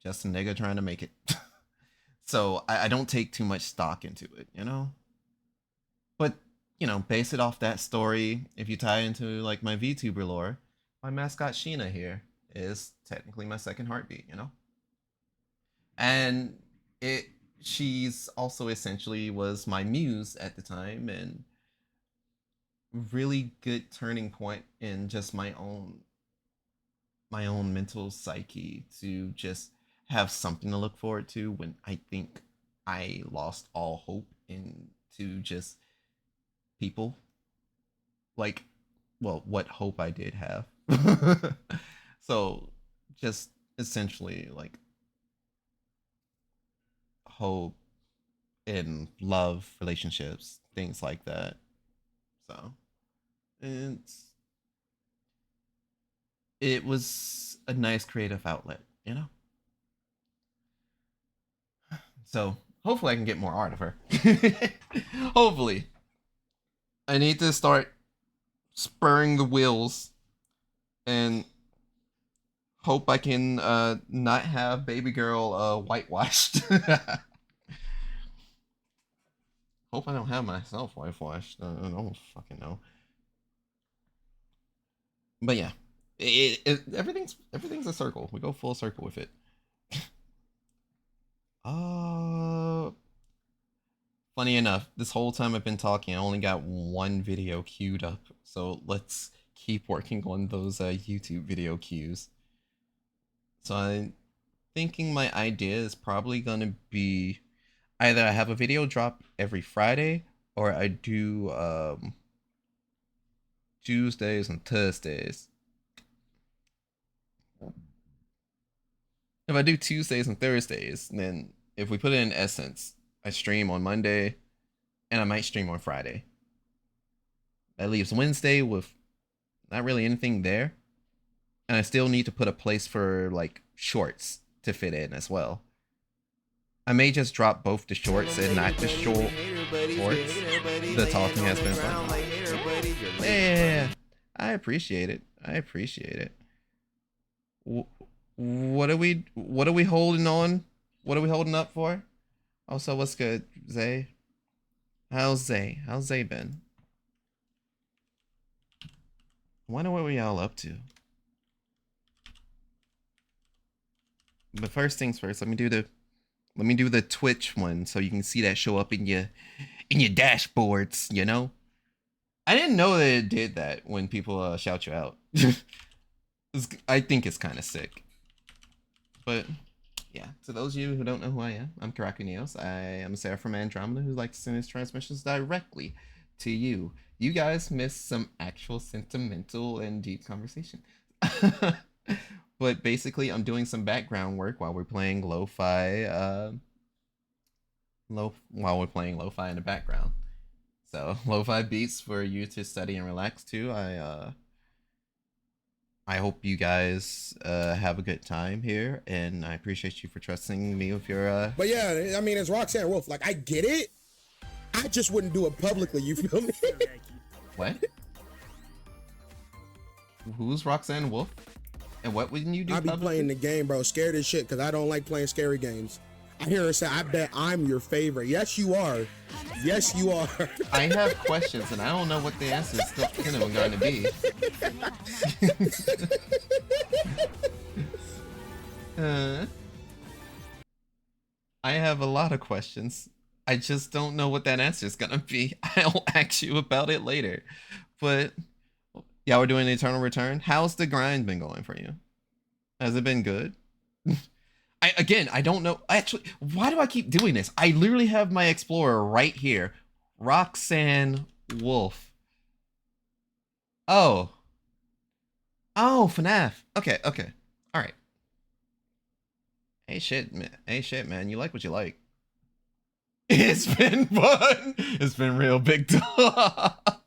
Just a nigga trying to make it. So I don't take too much stock into it, you know? But, you know, base it off that story. If you tie into like my VTuber lore, my mascot Sheena here is technically my second heartbeat, you know? And she's also essentially was my muse at the time, and really good turning point in just my own mental psyche to just have something to look forward to when I think I lost all hope into just people. Like, well, what hope I did have. So, just essentially, like, hope in love, relationships, things like that. So, it was a nice creative outlet, you know? So, hopefully I can get more art of her. Hopefully. I need to start spurring the wheels and hope I can not have baby girl whitewashed. Hope I don't have myself whitewashed. I don't fucking know. But yeah, everything's a circle. We go full circle with it. Funny enough, this whole time I've been talking, I only got one video queued up. So let's keep working on those YouTube video queues. So I'm thinking my idea is probably gonna be either I have a video drop every Friday, or I do Tuesdays and Thursdays. If I do Tuesdays and Thursdays, then if we put it in essence, I stream on Monday and I might stream on Friday. That leaves Wednesday with not really anything there. And I still need to put a place for like shorts to fit in as well. I may just drop both the shorts and not the shorts. The talking has been fun. Yeah, I appreciate it. I appreciate it. What are we holding on? What are we holding up for? Also, what's good, Zay? How's Zay been? Wonder what we all up to. But first things first, let me do the Twitch one so you can see that show up in your dashboards, you know? I didn't know that it did that when people shout you out. I think it's kind of sick. But yeah, to those of you who don't know who I am, I'm Karakuneos. I am a Seraph from Andromeda who likes to send his transmissions directly to you. You guys missed some actual sentimental and deep conversation. But basically, I'm doing some background work while we're playing lo-fi. While we're playing lo-fi in the background. So lo-fi beats for you to study and relax to. I hope you guys have a good time here, and I appreciate you for trusting me with your. But yeah, I mean, it's Roxanne Wolf. Like, I get it. I just wouldn't do it publicly. You feel me? What? Who's Roxanne Wolf? And what wouldn't you do? I be playing the game, bro. Scared as shit because I don't like playing scary games. I hear her say, "I bet I'm your favorite." Yes, you are. Yes, you are. I have questions, and I don't know what the answer is still going to be. I have a lot of questions. I just don't know what that answer is going to be. I'll ask you about it later. But yeah, we're doing the Eternal Return. How's the grind been going for you? Has it been good? I don't know. Actually, why do I keep doing this? I literally have my Explorer right here. Roxanne Wolf. Oh, FNAF. Okay. All right. Hey, shit, man. You like what you like. It's been fun. It's been real big talk.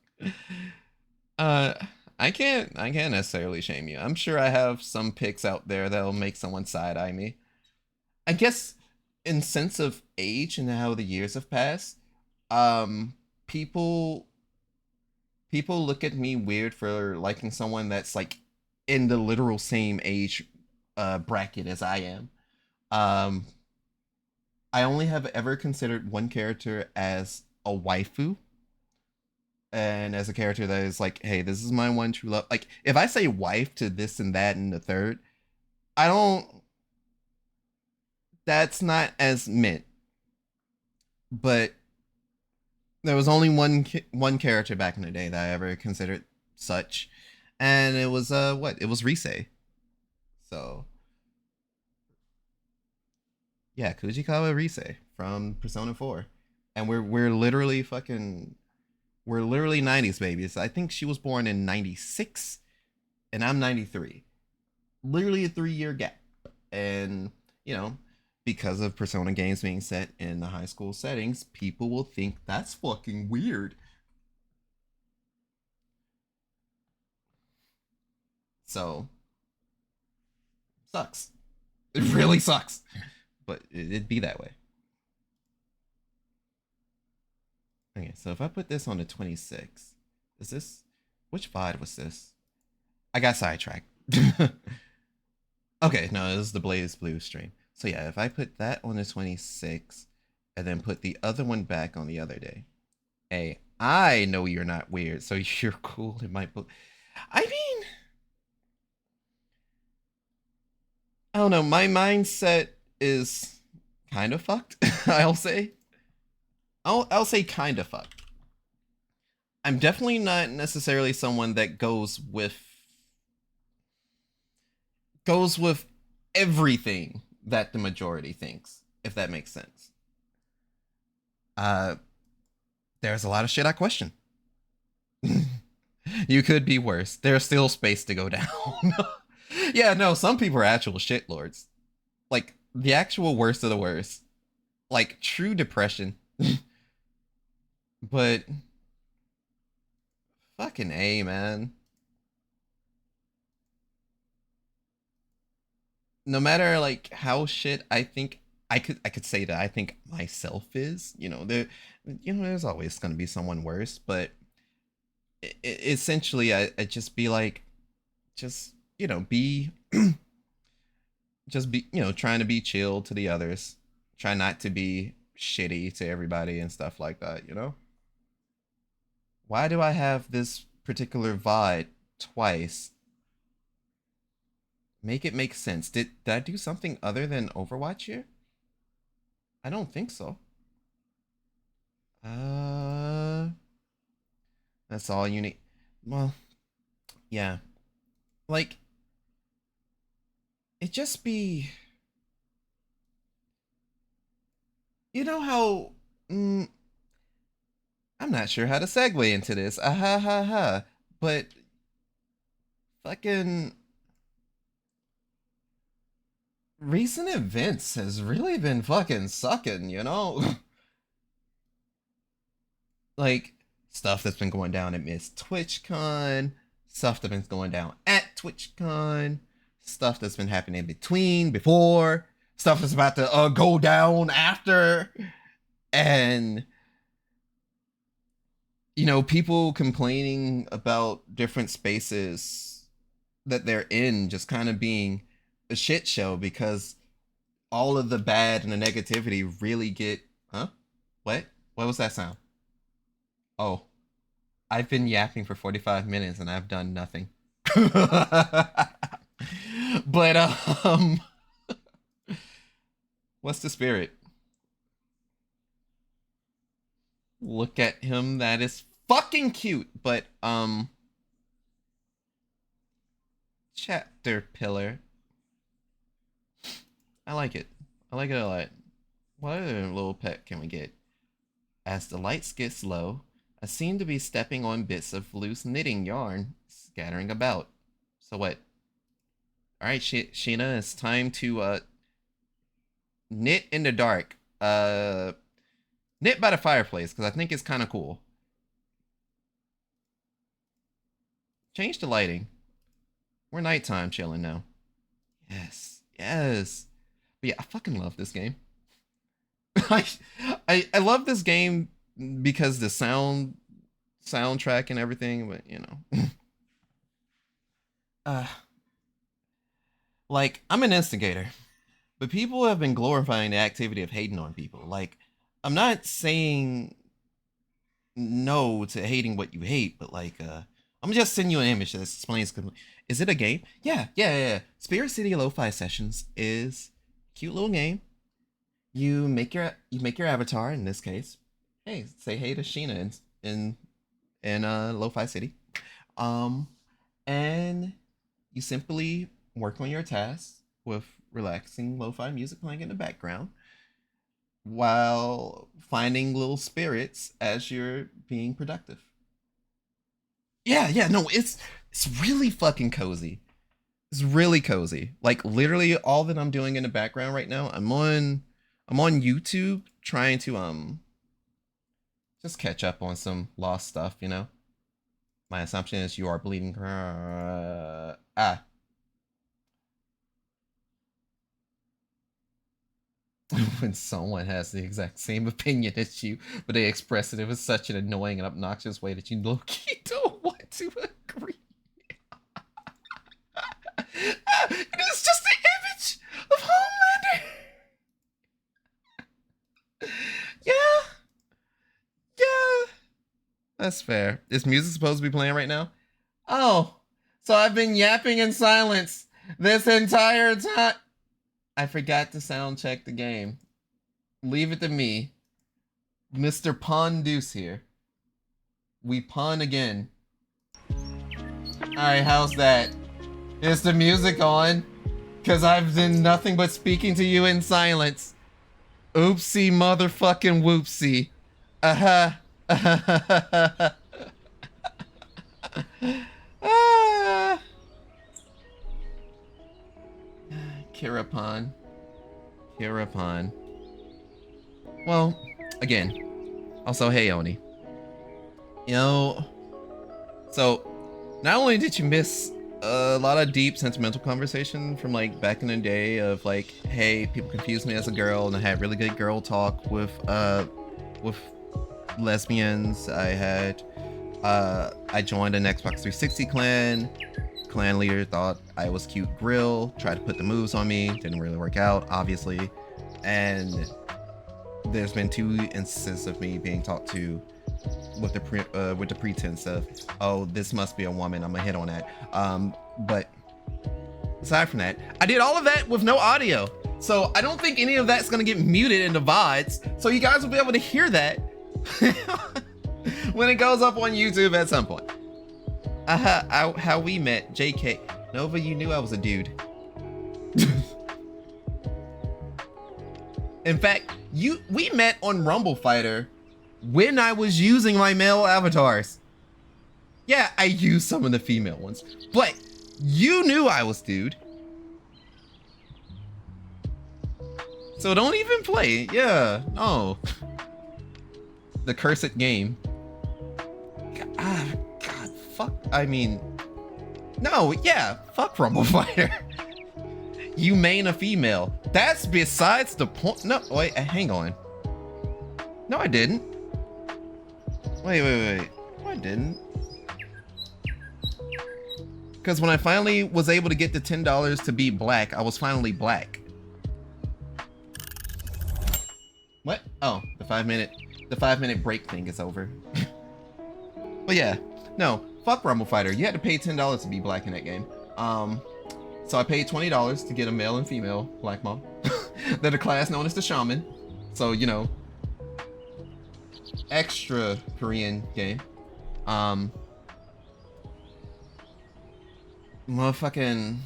I can't necessarily shame you. I'm sure I have some pics out there that'll make someone side-eye me. I guess in sense of age and how the years have passed, um, people people look at me weird for liking someone that's like in the literal same age bracket as I am. Um, I only have ever considered one character as a waifu, and as a character that is like, hey, this is my one true love. Like, if I say wife to this and that and the third, I don't. That's not as meant. But there was only one character back in the day that I ever considered such, and it was what? It was Rise. So yeah, Kujikawa Rise from Persona 4. And we're literally fucking we're literally 90s babies. I think she was born in 96 and I'm 93. Literally a 3-year gap. And, you know, because of Persona games being set in the high school settings, people will think that's fucking weird. So, sucks. It really sucks. But it'd be that way. Okay, so if I put this on the 26, is this, which VOD was this? I got sidetracked. Okay, no, it was the Blaze Blue stream. So yeah, if I put that on the 26 and then put the other one back on the other day. Hey, I know you're not weird, so you're cool in my book. I mean, I don't know, my mindset is kind of fucked, I'll say. I'll say kind of fucked. I'm definitely not necessarily someone that goes with everything that the majority thinks, if that makes sense. There's a lot of shit I question. You could be worse. There's still space to go down. Yeah, no, some people are actual shitlords. Like, the actual worst of the worst. Like, true depression. But fucking A, man. No matter like how shit I think I could say that I think myself is, there's always going to be someone worse, but essentially I just be like, just, be just be, trying to be chill to the others, try not to be shitty to everybody and stuff like that, Why do I have this particular VOD twice? Make it make sense. Did I do something other than Overwatch here? I don't think so. Uh, that's all you need. Well, yeah. Like, it just be. You know how. I'm not sure how to segue into this. Ah ha ha ha. But. Fucking. Recent events has really been fucking sucking, Like, stuff that's been going down at Miss TwitchCon, stuff that's been going down at TwitchCon, stuff that's been happening between, before, stuff that's about to go down after, and people complaining about different spaces that they're in just kind of being a shit show because all of the bad and the negativity really get. Huh? What was that sound? Oh, I've been yapping for 45 minutes and I've done nothing. But what's the spirit? Look at him, that is fucking cute, but chapter pillar. I like it. I like it a lot. What other little pet can we get? As the lights get low, I seem to be stepping on bits of loose knitting yarn scattering about. So what? Alright, Shina, it's time to knit in the dark. Knit by the fireplace, because I think it's kind of cool. Change the lighting. We're nighttime chilling now. Yes. But yeah, I fucking love this game. I love this game because the soundtrack and everything, but you know. Like, I'm an instigator, but people have been glorifying the activity of hating on people. Like, I'm not saying no to hating what you hate, but like, I'm gonna just send you an image that explains. Is it a game? Yeah. Spirit City Lofi Sessions is a cute little game. You make your avatar, in this case. Hey, say hey to Sheena in Lofi City. And you simply work on your tasks with relaxing lo-fi music playing in the background while finding little spirits as you're being productive. No, it's really fucking cozy. It's really cozy. Like, literally all that I'm doing in the background right now, I'm on YouTube trying to just catch up on some lost stuff, you know. My assumption is you are bleeding. When someone has the exact same opinion as you, but they express it in such an annoying and obnoxious way that you low-key don't want to agree. It is just the image of Homelander. Yeah. That's fair. Is music supposed to be playing right now? Oh, so I've been yapping in silence this entire time. I forgot to sound check the game. Leave it to me. Mr. Pun Deuce here. We pun again. Alright, how's that? Is the music on? Cause I've been nothing but speaking to you in silence. Oopsie motherfucking whoopsie. Kirapon. Well, again. Also, hey Oni. You know, so not only did you miss a lot of deep sentimental conversation from like back in the day of like, hey, people confused me as a girl, and I had really good girl talk with lesbians. I joined an Xbox 360 clan. Clan leader thought I was cute grill, tried to put the moves on me, didn't really work out, obviously. And there's been 2 instances of me being talked to with the pretense of, oh, this must be a woman, I'm gonna hit on that. But aside from that, I did all of that with no audio, so I don't think any of that's gonna get muted in the VODs, so you guys will be able to hear that when it goes up on YouTube at some point. How we met, JK. Nova, you knew I was a dude. In fact, we met on Rumble Fighter when I was using my male avatars. Yeah, I used some of the female ones, but you knew I was dude. So don't even play. Yeah, no. The cursed game. God, fuck. I mean, no, yeah, fuck Rumble Fighter. You main a female. That's besides the point. No, wait, hang on. No, I didn't. Wait. No, I didn't. Because when I finally was able to get the $10 to be black, I was finally black. What? Oh, the 5 minute break thing is over. But yeah, no, fuck Rumble Fighter. You had to pay $10 to be black in that game. So I paid $20 to get a male and female black mom. They're the class known as the Shaman. So, you know, extra Korean game. Motherfucking,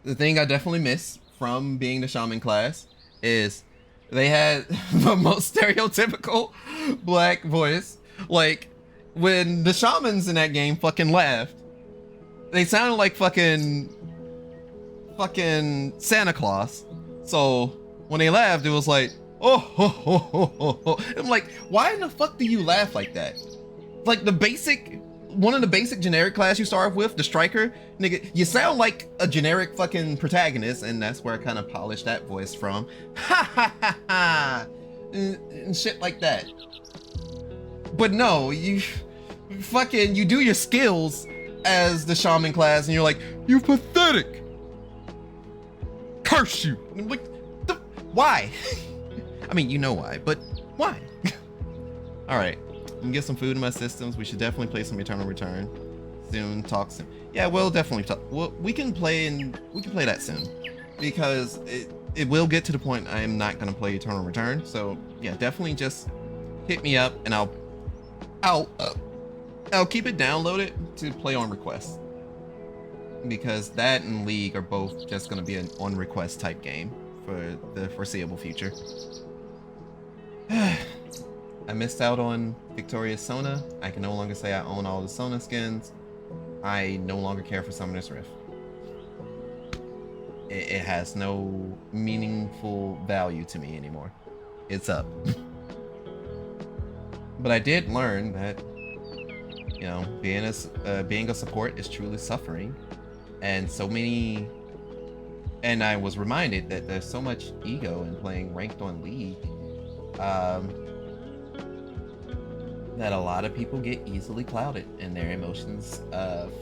the thing I definitely miss from being the Shaman class is they had the most stereotypical black voice. Like, when the shamans in that game fucking laughed, they sounded like fucking Santa Claus. So when they laughed, it was like, oh, ho, ho, ho, ho, ho. I'm like, why in the fuck do you laugh like that? Like one of the basic generic class you start with, the striker, nigga, you sound like a generic fucking protagonist, and that's where I kind of polished that voice from. Ha ha ha ha. and shit like that. But no, you do your skills as the shaman class, and you're like, you pathetic. Curse you. And I'm like, why? I mean, you know why, but why? All right, I'm gonna get some food in my systems. We should definitely play some Eternal Return soon. Talk soon. Yeah, we'll definitely talk. Well, we can play that soon, because it will get to the point I am not gonna play Eternal Return. So yeah, definitely just hit me up, and I'll keep it downloaded to play on request, because that and League are both just gonna be an on request type game for the foreseeable future. I missed out on Victoria's Sona. I can no longer say I own all the Sona skins. I no longer care for Summoner's Rift. It has no meaningful value to me anymore. It's up. But I did learn that, you know, being a support is truly suffering, and I was reminded that there's so much ego in playing ranked on League, that a lot of people get easily clouded, and their emotions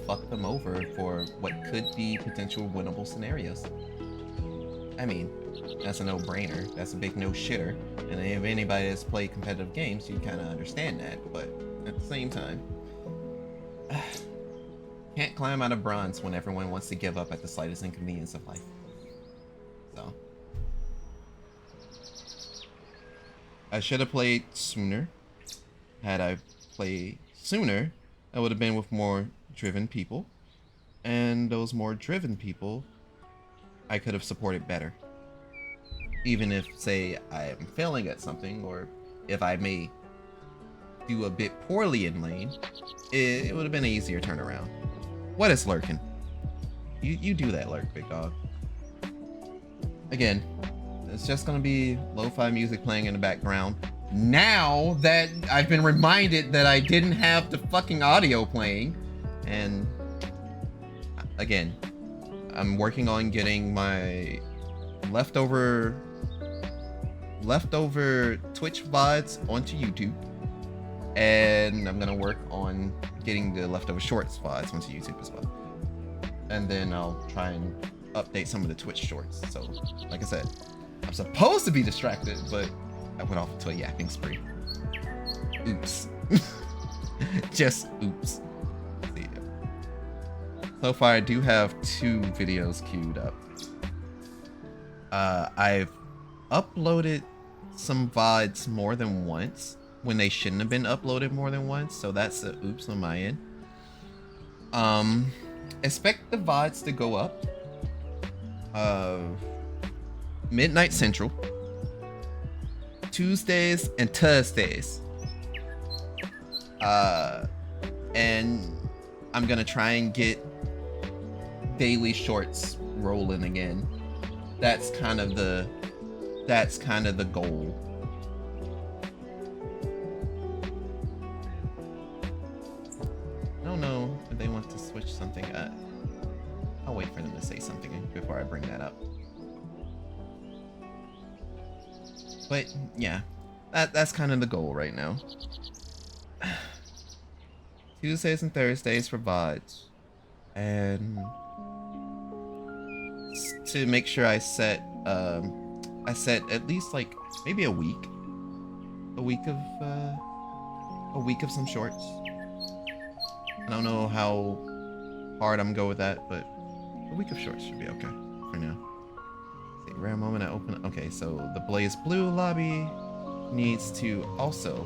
fuck them over for what could be potential winnable scenarios. I mean, that's a no-brainer. That's a big no-shitter. And if anybody has played competitive games, you kind of understand that. But at the same time, can't climb out of bronze when everyone wants to give up at the slightest inconvenience of life. So I should have played sooner. Had I played sooner, I would have been with more driven people, and those more driven people I could have supported better. Even if, say, I am failing at something, or if I may do a bit poorly in lane, it would have been an easier turnaround. What is lurking? You do that, lurk, big dog. Again, it's just gonna be lo-fi music playing in the background. Now that I've been reminded that I didn't have the fucking audio playing, and again, I'm working on getting my leftover Twitch VODs onto YouTube, and I'm gonna work on getting the leftover shorts VODs onto YouTube as well, and then I'll try and update some of the Twitch shorts. So like I said, I'm supposed to be distracted, but I went off into a yapping spree. Oops. Just oops. See ya. So far, I do have 2 videos queued up. I've uploaded some VODs more than once when they shouldn't have been uploaded more than once, so that's a oops on my end. Expect the VODs to go up midnight central, Tuesdays and Thursdays, and I'm gonna try and get daily shorts rolling again. That's kind of the goal. I don't know if they want to switch something up. I'll wait for them to say something before I bring that up. But yeah, that's kind of the goal right now. Tuesdays and Thursdays for VODs, and to make sure I set at least like maybe a week of some shorts. I don't know how hard I'm going with that, but a week of shorts should be okay for now. See, rare moment I open. Okay, so the Blaze Blue lobby needs to also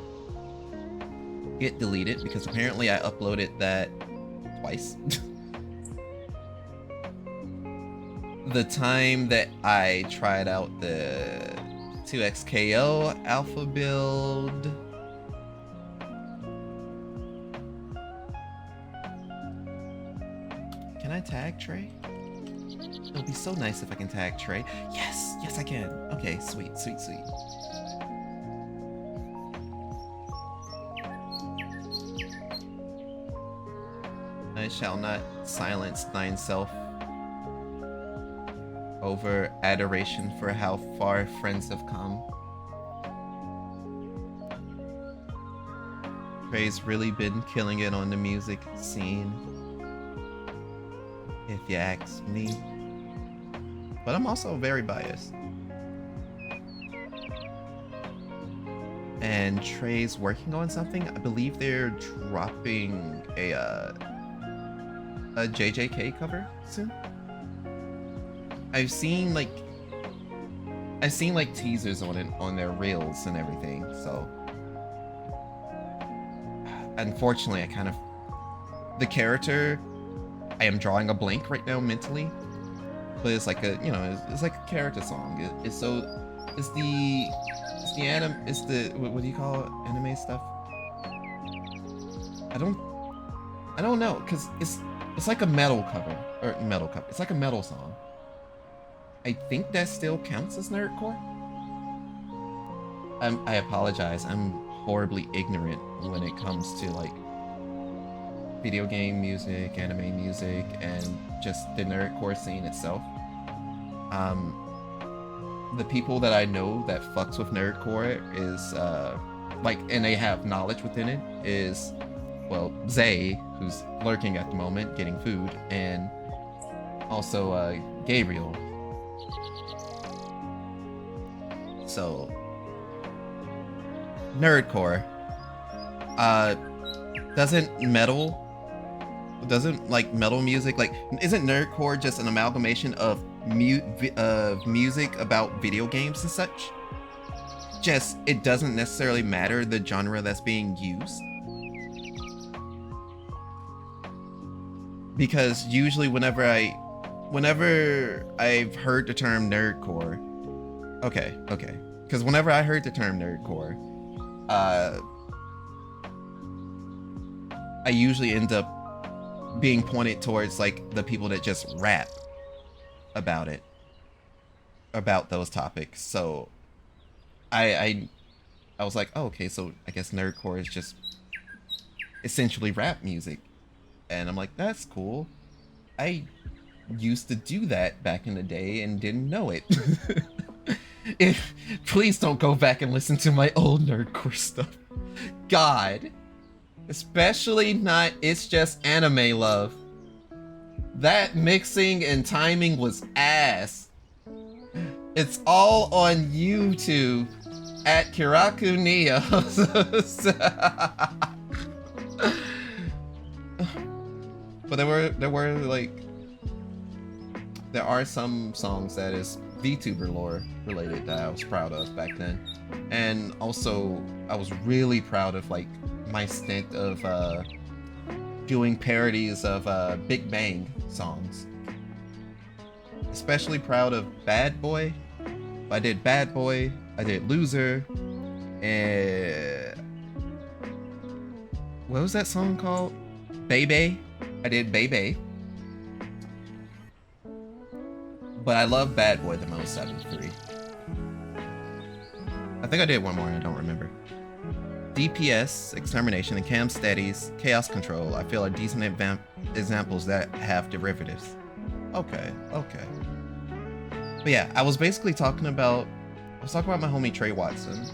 get deleted because apparently I uploaded that twice. The time that I tried out the 2xKO alpha build, can I tag Trey? It'll be so nice if I can tag Trey. Yes, yes I can. Okay, sweet, sweet, sweet. I shall not silence thine self over adoration for how far friends have come. Trey's really been killing it on the music scene, if you ask me. But I'm also very biased. And Trey's working on something. I believe they're dropping a JJK cover soon. I've seen like teasers on it on their reels and everything. So unfortunately, the character, I am drawing a blank right now mentally, but it's like a, it's like a character song. It's the what do you call it? Anime stuff? I don't know, cause it's like a metal cover, it's like a metal song. I think that still counts as nerdcore. I apologize. I'm horribly ignorant when it comes to like video game music, anime music, and just the nerdcore scene itself. The people that I know that fucks with nerdcore is and they have knowledge within it is, well, Zay, who's lurking at the moment getting food, and also Gabriel. So nerdcore doesn't metal music, like, isn't nerdcore just an amalgamation of music about video games and such? Just, it doesn't necessarily matter the genre that's being used. Because usually whenever I've heard the term nerdcore, okay, because whenever I heard the term nerdcore, I usually end up being pointed towards like the people that just rap about those topics. So I was like, oh, okay, so I guess nerdcore is just essentially rap music. And I'm like, that's cool. I used to do that back in the day and didn't know it. Please don't go back and listen to my old nerdcore stuff. God. Especially not It's Just Anime Love. That mixing and timing was ass. It's all on YouTube at Kiraku Neo. But there are some songs that is VTuber lore related that I was proud of back then. And also I was really proud of like my stint of doing parodies of Big Bang songs. Especially proud of Bad Boy. I did Bad Boy, I did Loser, and what was that song called? Baby. I did Baby. But I love Bad Boy the most out of the three. I think I did one more, I don't remember. DPS, Extermination, and Cam Steady's Chaos Control, I feel are decent examples that have derivatives. Okay. But yeah, I was basically talking about my homie Trey Watson.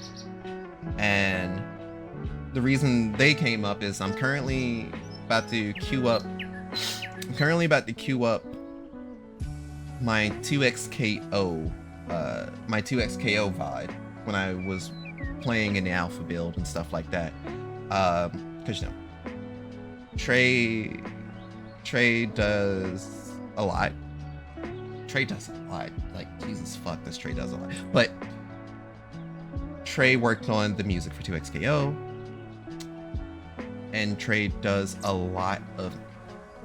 And the reason they came up is I'm currently about to queue up my 2XKO VOD when I was playing in the alpha build and stuff like that. Cause Trey does a lot. Like, Jesus fuck, this Trey does a lot. But Trey worked on the music for 2XKO. And Trey does a lot of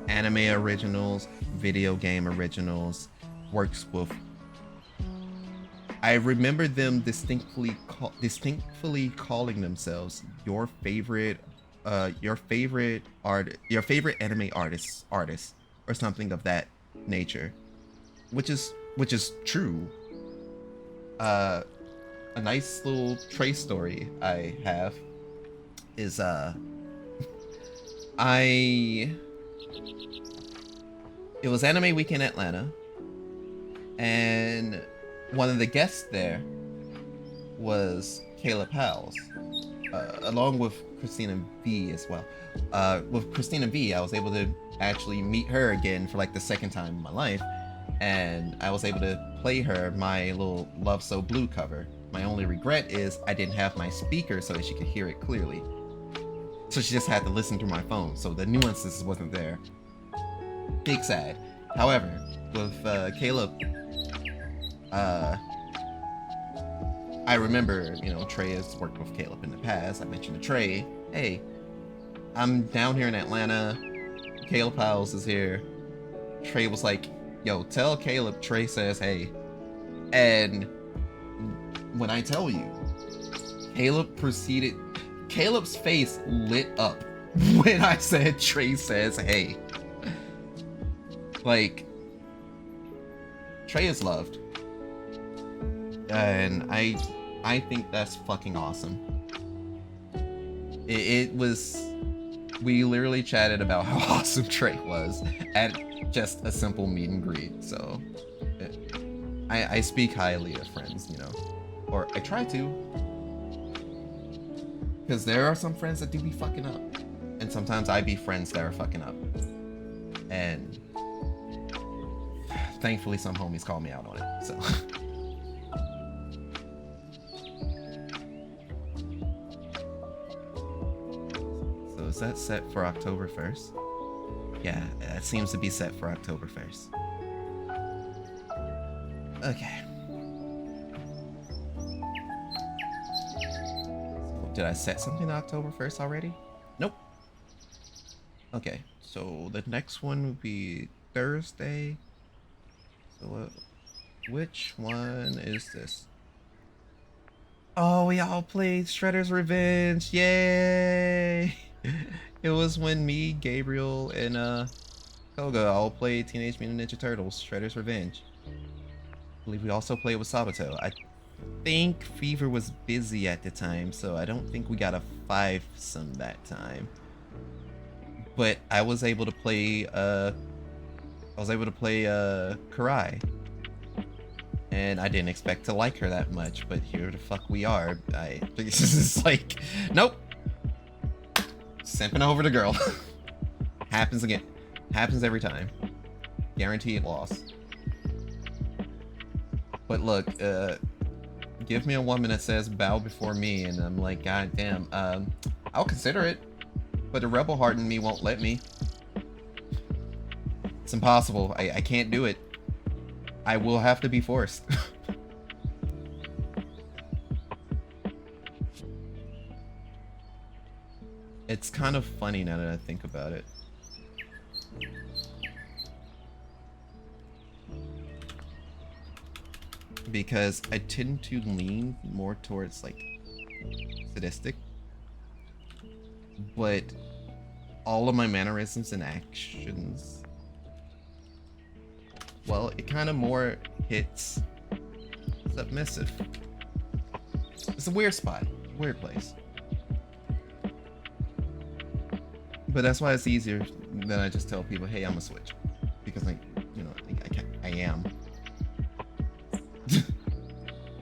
anime originals, video game originals, works with, I remember them distinctly calling themselves your favorite anime artist or something of that nature, which is true. A nice little Trey story I have is it was Anime Week in Atlanta, and one of the guests there was Caleb Howells. along with Christina V as well. With Christina V, I was able to actually meet her again for like the second time in my life, and I was able to play her my little Love So Blue cover. My only regret is I didn't have my speaker so that she could hear it clearly. So she just had to listen through my phone, so the nuances wasn't there. Big sad. However, with Caleb, I remember, you know, Trey has worked with Caleb in the past. I mentioned to Trey, hey, I'm down here in Atlanta. Caleb Howells is here. Trey was like, yo, tell Caleb Trey says hey. And when I tell you, Caleb's face lit up when I said Trey says hey. Like, Trey is loved. And I think that's fucking awesome. It was, we literally chatted about how awesome Trey was at just a simple meet and greet. So I speak highly of friends, you know, or I try to, because there are some friends that do be fucking up, and sometimes I be friends that are fucking up, and thankfully some homies call me out on it. So is that set for October 1st? Yeah, that seems to be set for October 1st. Okay. So did I set something to October 1st already? Nope. Okay, so the next one would be Thursday. So which one is this? Oh, we all played Shredder's Revenge. Yay! It was when me, Gabriel, and Koga all played Teenage Mutant Ninja Turtles Shredder's Revenge. I believe we also played with Sabato. I think Fever was busy at the time, so I don't think we got a 5-some that time. But I was able to play Karai. And I didn't expect to like her that much, but here the fuck we are. This is like, nope. Simping over the girl. Happens again. Happens every time. Guaranteed loss. But look, give me a woman that says bow before me, and I'm like, god damn, I'll consider it, but the rebel heart in me won't let me. It's impossible. I can't do it. I will have to be forced. It's kind of funny now that I think about it. Because I tend to lean more towards like sadistic, but all of my mannerisms and actions, well, it kind of more hits submissive. It's a weird spot, weird place. But that's why it's easier than I just tell people, hey, I'm a switch, because like, you know, I am.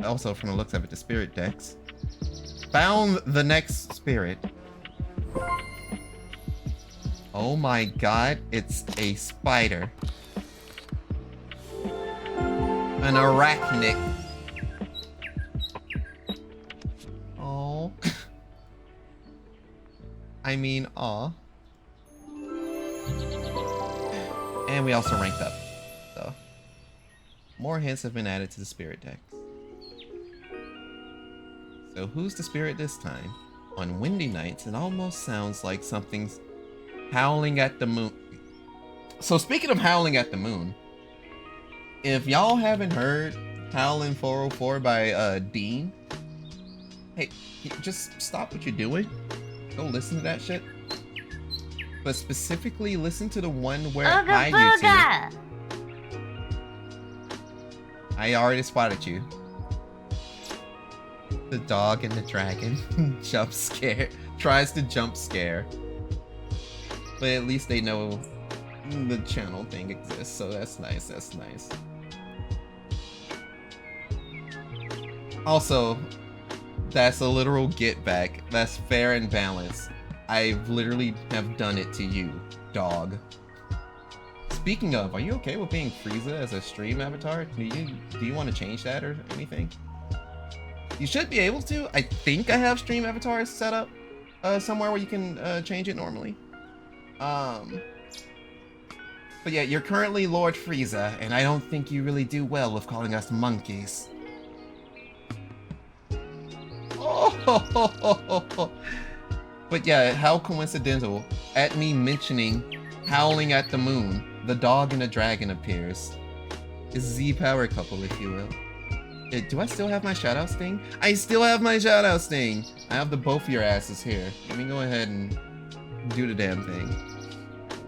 Also, from the looks of it, the spirit decks found the next spirit. Oh my god, it's a spider. An arachnid. Oh. I mean, aw. And we also ranked up, so more hints have been added to the spirit decks. So who's the spirit this time? On windy nights, it almost sounds like something's howling at the moon. So speaking of howling at the moon, if y'all haven't heard Howlin' 404 by Dean, hey, just stop what you're doing. Go listen to that shit. But specifically listen to the one where I you to. I already spotted you. The dog and the dragon jump scare, tries to jump scare. But at least they know the channel thing exists, so that's nice, that's nice. Also, That's a literal get back. That's fair and balanced. I literally have done it to you, dog. Speaking of, are you okay with being Frieza as a stream avatar? Do you want to change that or anything? You should be able to. I think I have stream avatars set up somewhere where you can change it normally. But yeah, you're currently Lord Frieza, and I don't think you really do well with calling us monkeys. Oh, but yeah, how coincidental. At me mentioning howling at the moon, the dog and a dragon appears. It's the power couple, if you will. Do I still have my shoutout sting? I still have my shoutout sting! I have the both of your asses here. Let me go ahead and do the damn thing.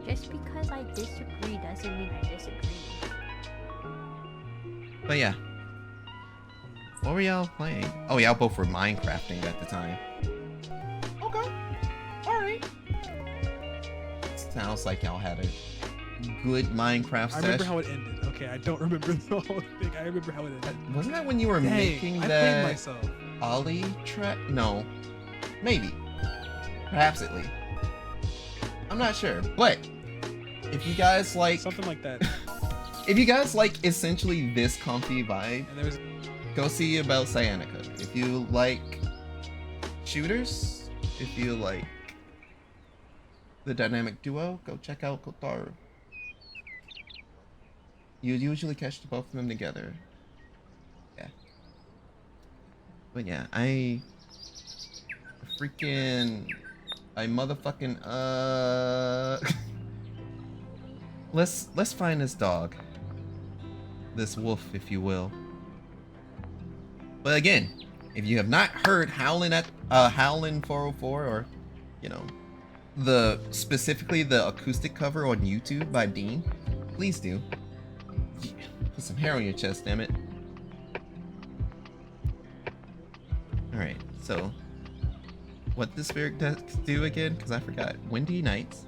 Just because I disagree doesn't mean I disagree. But yeah. What were y'all playing? Oh, y'all both were Minecrafting at the time. Okay. Alright. Sounds like y'all had a good Minecraft session. I remember how it ended. Okay, I don't remember the whole thing. I remember how it ended. Wasn't that when you were making I that played myself. Ollie track? No. Maybe. Perhaps at least. I'm not sure. But if you guys like Something like that. if you guys like essentially this comfy vibe, And there was go see about Cyanica. If you like shooters, if you like the dynamic duo, go check out Kotaru. You usually catch the both of them together. Yeah. But yeah, I motherfucking let's find this dog. This wolf, if you will. But again, if you have not heard Howlin' 404, or you know, specifically the acoustic cover on YouTube by Dean, please do. Put some hair on your chest, damn it. Alright, so what the spirit does do again? Because I forgot. Windy nights.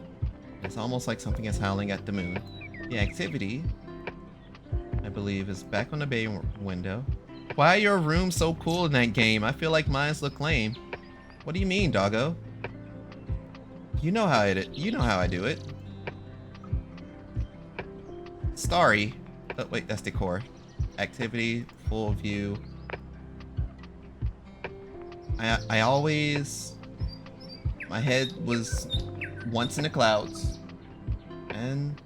It's almost like something is howling at the moon. The activity, I believe, is back on the bay window. Why are your rooms so cool in that game? I feel like mine's look lame. What do you mean, doggo? You know how I do it. Starry. Oh wait, that's decor. Activity, full view. I always, my head was once in the clouds, and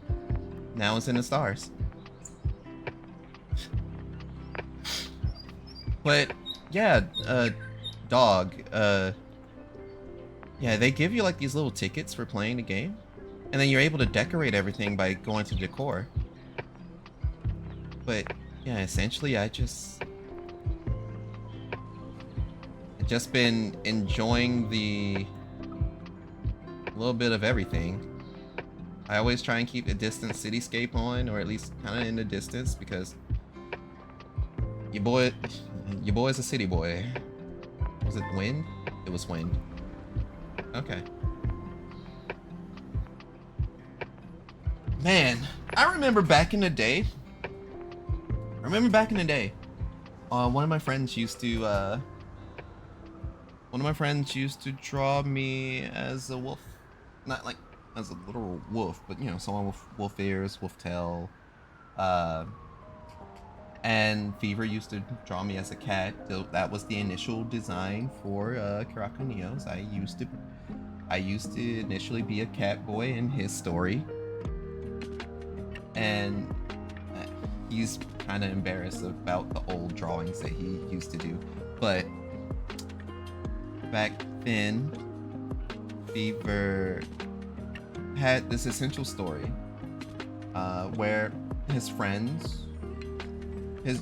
now it's in the stars. But yeah, dog. Yeah, they give you like these little tickets for playing the game, and then you're able to decorate everything by going to decor. But yeah, essentially, I just been enjoying the little bit of everything. I always try and keep a distant cityscape on, or at least kind of in the distance, because your boy's a city boy. Was it wind? It was wind. Okay. Man, I remember back in the day. One of my friends used to draw me as a wolf. Not like as a literal wolf, but you know, someone with wolf ears, wolf tail. And Fever used to draw me as a cat. So that was the initial design for Kiraku Neos. I used to initially be a cat boy in his story. And he's kind of embarrassed about the old drawings that he used to do. But back then, Fever had this essential story where his friends, the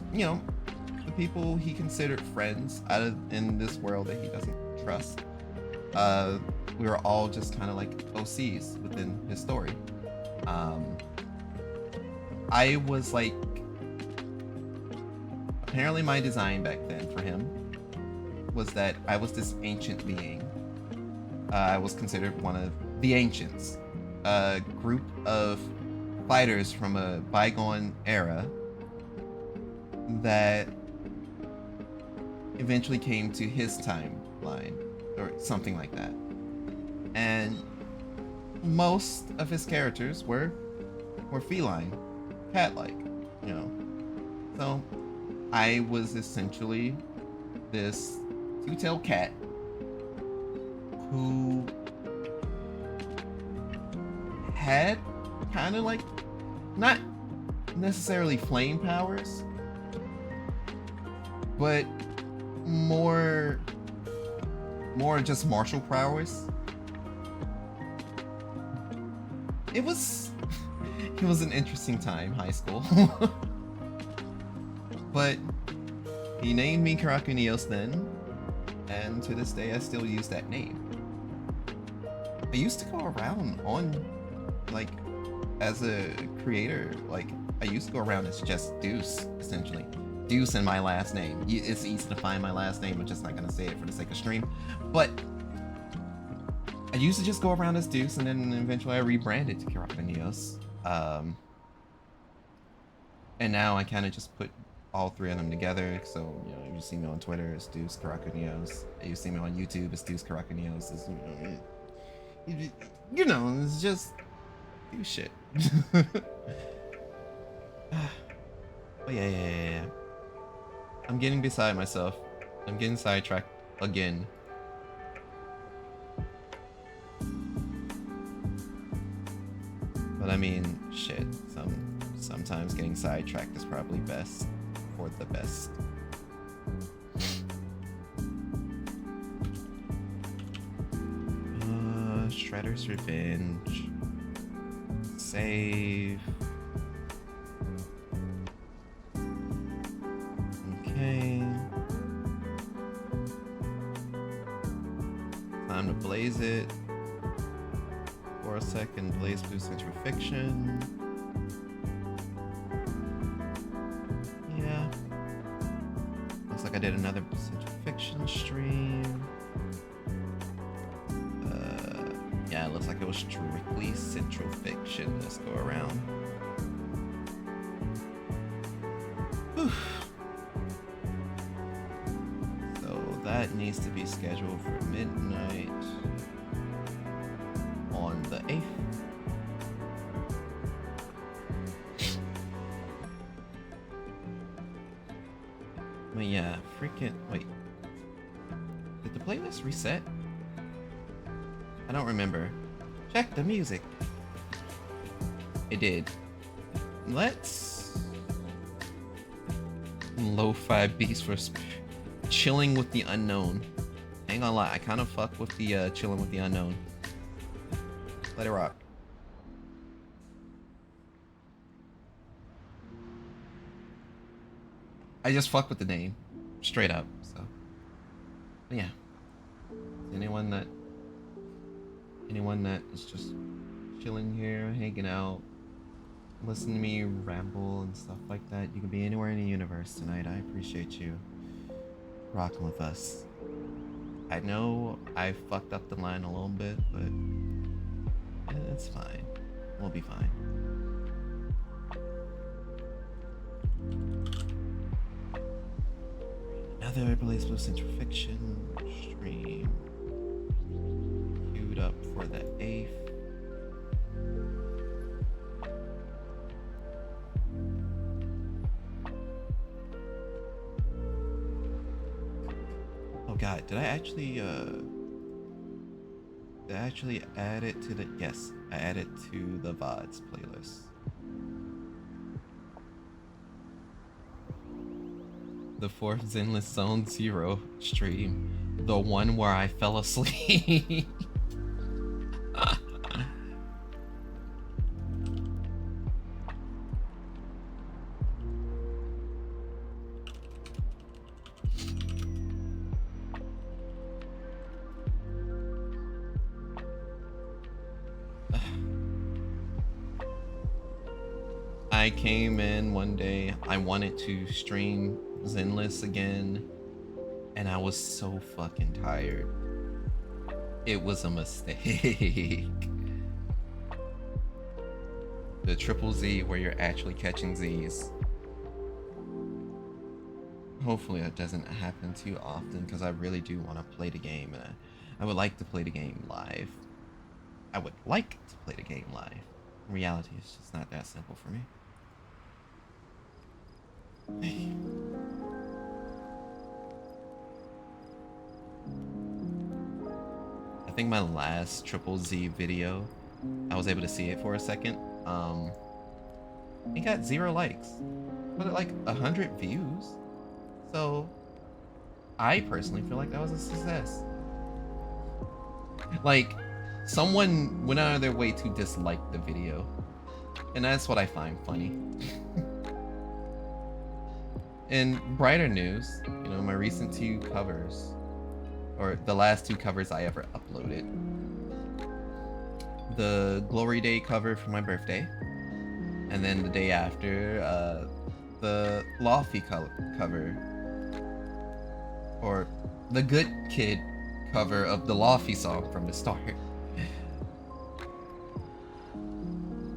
people he considered friends in this world that he doesn't trust, we were all just kind of like OCs within his story. I was like, apparently my design back then for him was that I was this ancient being. I was considered one of the ancients, a group of fighters from a bygone era that eventually came to his timeline or something like that. And most of his characters were feline, cat-like, you know. So I was essentially this two-tailed cat who had kind of like, not necessarily flame powers, but more just martial prowess. It was an interesting time, high school. But he named me Karakunios then, and to this day I still use that name. I used to go around on, like, as a creator, like, I used to go around as just Deuce, essentially. Deuce and my last name. It's easy to find my last name, I'm just not gonna say it for the sake of stream. But I used to just go around as Deuce, and then eventually I rebranded to Karakunios. And now I kind of just put all three of them together. So, you know, you see me on Twitter, it's Deuce Karakunios. You see me on YouTube, it's Deuce Karakunios. It's, you know, it's just do shit. Oh yeah. I'm getting beside myself. I'm getting sidetracked again. But I mean, shit. Sometimes getting sidetracked is probably best for the best. Shredder's Revenge. Save. Okay. Time to blaze it. For a second, Blaze Blue Central Fiction. Yeah. Looks like I did another Central Fiction stream. Yeah, it looks like it was strictly Central Fiction this go around. Whew. So that needs to be scheduled for midnight on the 8th. But yeah, freaking wait. Did the playlist reset? I don't remember. Check the music. It did. Let's Lo-fi beats for chilling with the unknown. Ain't gonna lie, I kind of fuck with the chilling with the unknown. Let it rock. I just fuck with the name, straight up. So, but yeah. Anyone that is just chilling here, hanging out, listening to me ramble and stuff like that, you can be anywhere in the universe tonight. I appreciate you rocking with us. I know I fucked up the line a little bit, but it's fine. We'll be fine. Another Blaze Blue Central Fiction stream queued up for the 8th. Oh god, did I actually add it to the, yes, I added to the VODs playlist. The 4th Zenless Zone Zero stream. The one where I fell asleep. I came in one day, I wanted to stream Zenless again, and I was so fucking tired. It was a mistake. The triple Z where you're actually catching Z's. hopefully that doesn't happen too often, because I really do want to play the game, and I would like to play the game live. I would like to play the game live. In reality, it's just not that simple for me. I think my last Triple Z video, I was able to see it for a second. It got 0 likes, but like 100 views. So I personally feel like that was a success. Like, someone went out of their way to dislike the video, and that's what I find funny. In brighter news, you know, my recent 2 covers, or the last 2 covers I ever uploaded. The Glory Day cover for my birthday, and then the day after, the Lofi cover, or the Good Kid cover of the Lofi song from the start.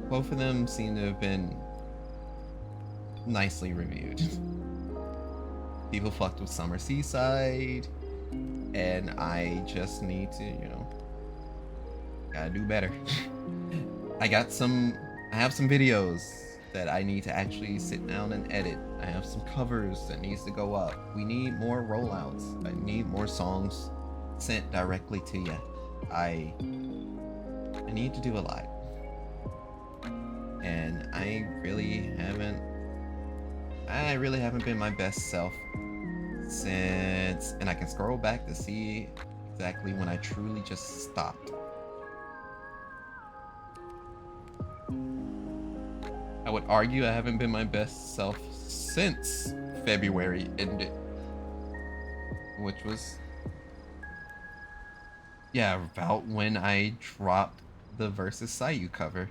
Both of them seem to have been nicely reviewed. People fucked with Summer Seaside, and I just need to, you know, gotta do better. I have some videos that I need to actually sit down and edit. I have some covers that needs to go up. We need more rollouts. I need more songs sent directly to you. I need to do a lot. And I really haven't been my best self since, and I can scroll back to see exactly when I truly just stopped. I would argue I haven't been my best self since February ended, which was, yeah, about when I dropped the Versus Sayu cover,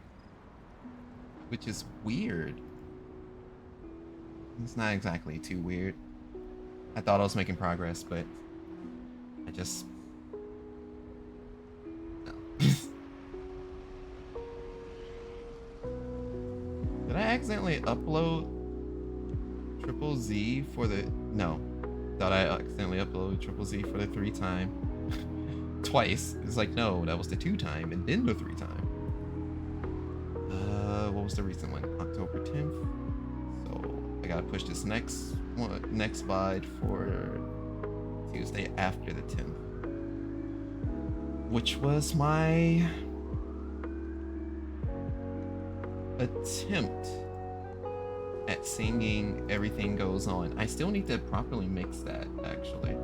which is weird. It's not exactly too weird. I thought I was making progress, but I just, no. Did I accidentally upload Triple Z for the, no. Thought I accidentally uploaded Triple Z for the 3 time. Twice. It's like, no, that was the 2 time and then the 3 time. What was the recent one? October 10th. So I gotta push this next VOD for Tuesday after the 10th, which was my attempt at singing Everything Goes On. I still need to properly mix that, actually.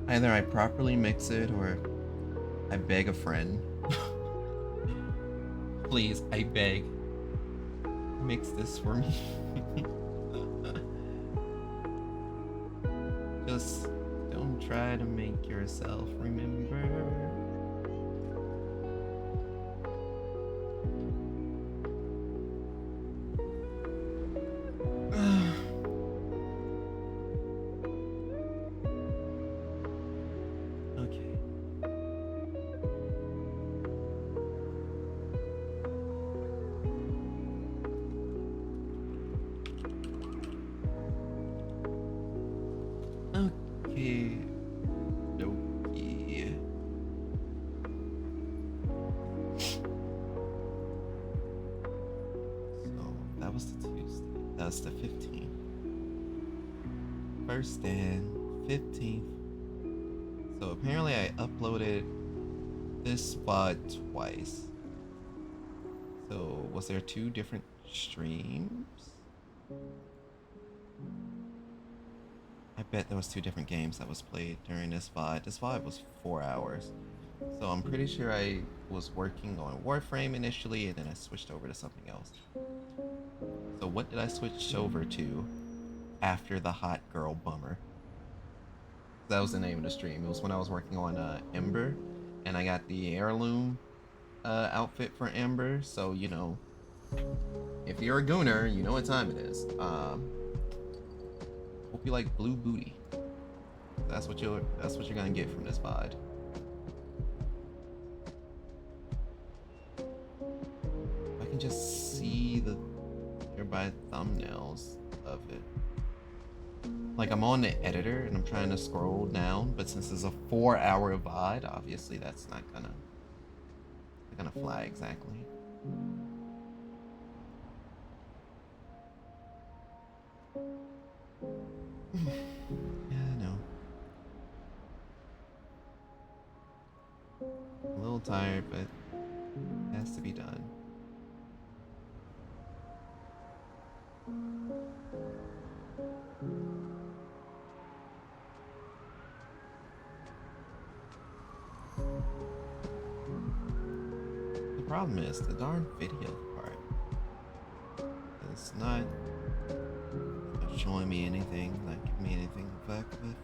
Either I properly mix it or I beg a friend. Please, I beg. Mix this for me. Just don't try to make yourself remember. That's the 15th. First and 15th. So apparently I uploaded this VOD twice. So was there 2 different streams? I bet there was 2 different games that was played during this VOD. This VOD was 4 hours. So I'm pretty sure I was working on Warframe initially, and then I switched over to something else. So what did I switch over to after the Hot Girl Bummer? That was the name of the stream. It was when I was working on Ember, and I got the heirloom outfit for Ember. So, you know, if you're a gooner, you know what time it is. Hope you like blue booty. That's what you're gonna get from this VOD. can just see the nearby thumbnails of it. Like, I'm on the editor and I'm trying to scroll down, but since it's a 4-hour VOD, obviously that's not gonna fly exactly. Yeah, I know. A little tired, but it has to be done. The problem is the darn video part. It's not showing me anything, like giving me anything to fuck with.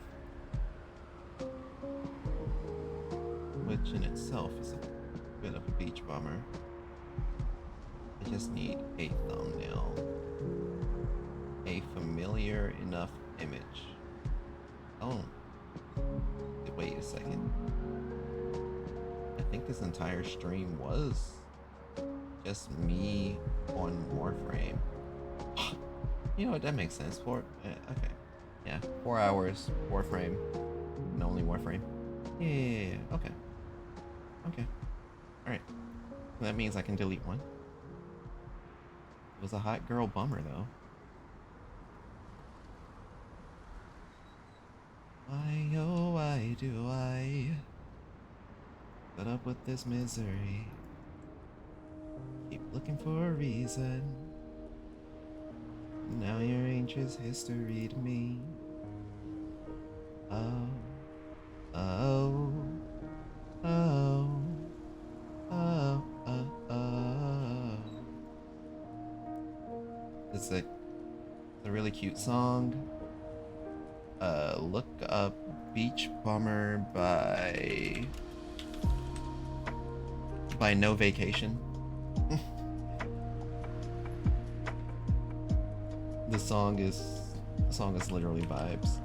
Which in itself is a bit of a beach bummer. I just need a thumbnail. A familiar enough image. Oh. Wait a second. I think this entire stream was just me on Warframe. You know what, that makes sense. Okay. Yeah, 4 hours, Warframe, and only Warframe. Yeah, okay. Okay. Alright. That means I can delete one. It was a hot girl bummer, though. Why, oh, why do I put up with this misery? Keep looking for a reason. Now you're ancient history to me. Oh, oh, oh, oh, oh, oh. It's a really cute song. Look up Beach Bummer by No Vacation. The song is literally vibes.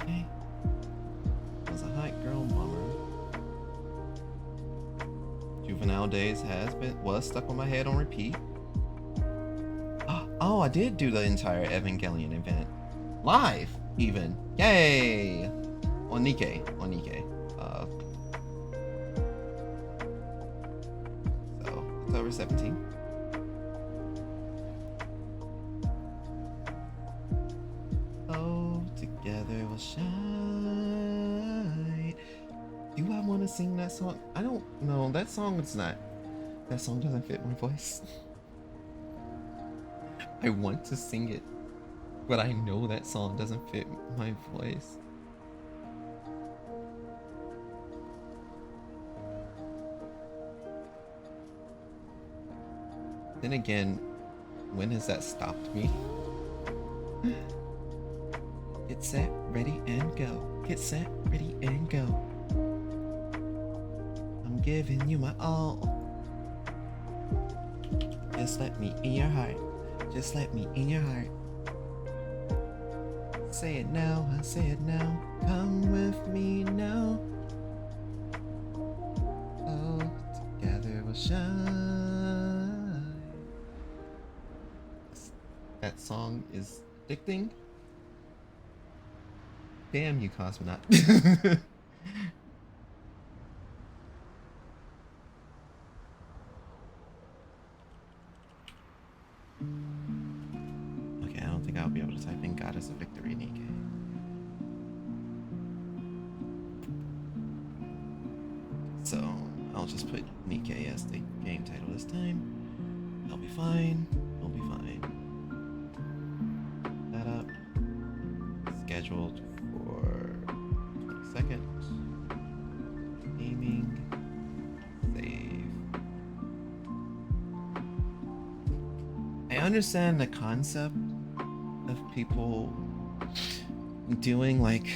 Okay. It was a hot girl bummer. Juvenile Days was stuck on my head on repeat. Oh, I did do the entire Evangelion event. Live, even. Yay! On Nikkei. So, October 17th. Oh, together we'll shine. Do I want to sing that song? I don't know. That song doesn't fit my voice. I want to sing it, but I know that song doesn't fit my voice. Then again, when has that stopped me? Get set, ready, and go. Get set, ready, and go. I'm giving you my all. Just let me in your heart. Just let me in your heart. Say it now, I say it now. Come with me now. Oh, together we'll shine. That song is addicting. Damn you, Cosmonaut. Okay, I don't think I'll be able to type in Goddess of Victory, Nikkei. So, I'll just put Nikkei as the game title this time. I'll be fine. I'll be fine. That up. Scheduled for 22nd. Gaming. Save. I understand the concept of people doing like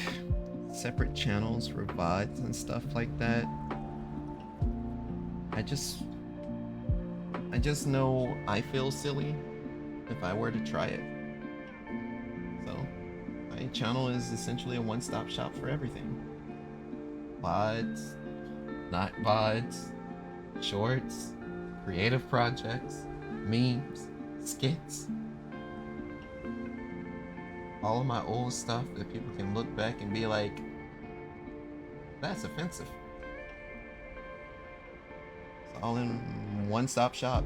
separate channels for VODs and stuff like that. I just know I feel silly if I were to try it. So, my channel is essentially a one-stop shop for everything. VODs, not VODs, shorts, creative projects, memes, skits. All of my old stuff that people can look back and be like, that's offensive. It's all in one-stop shop.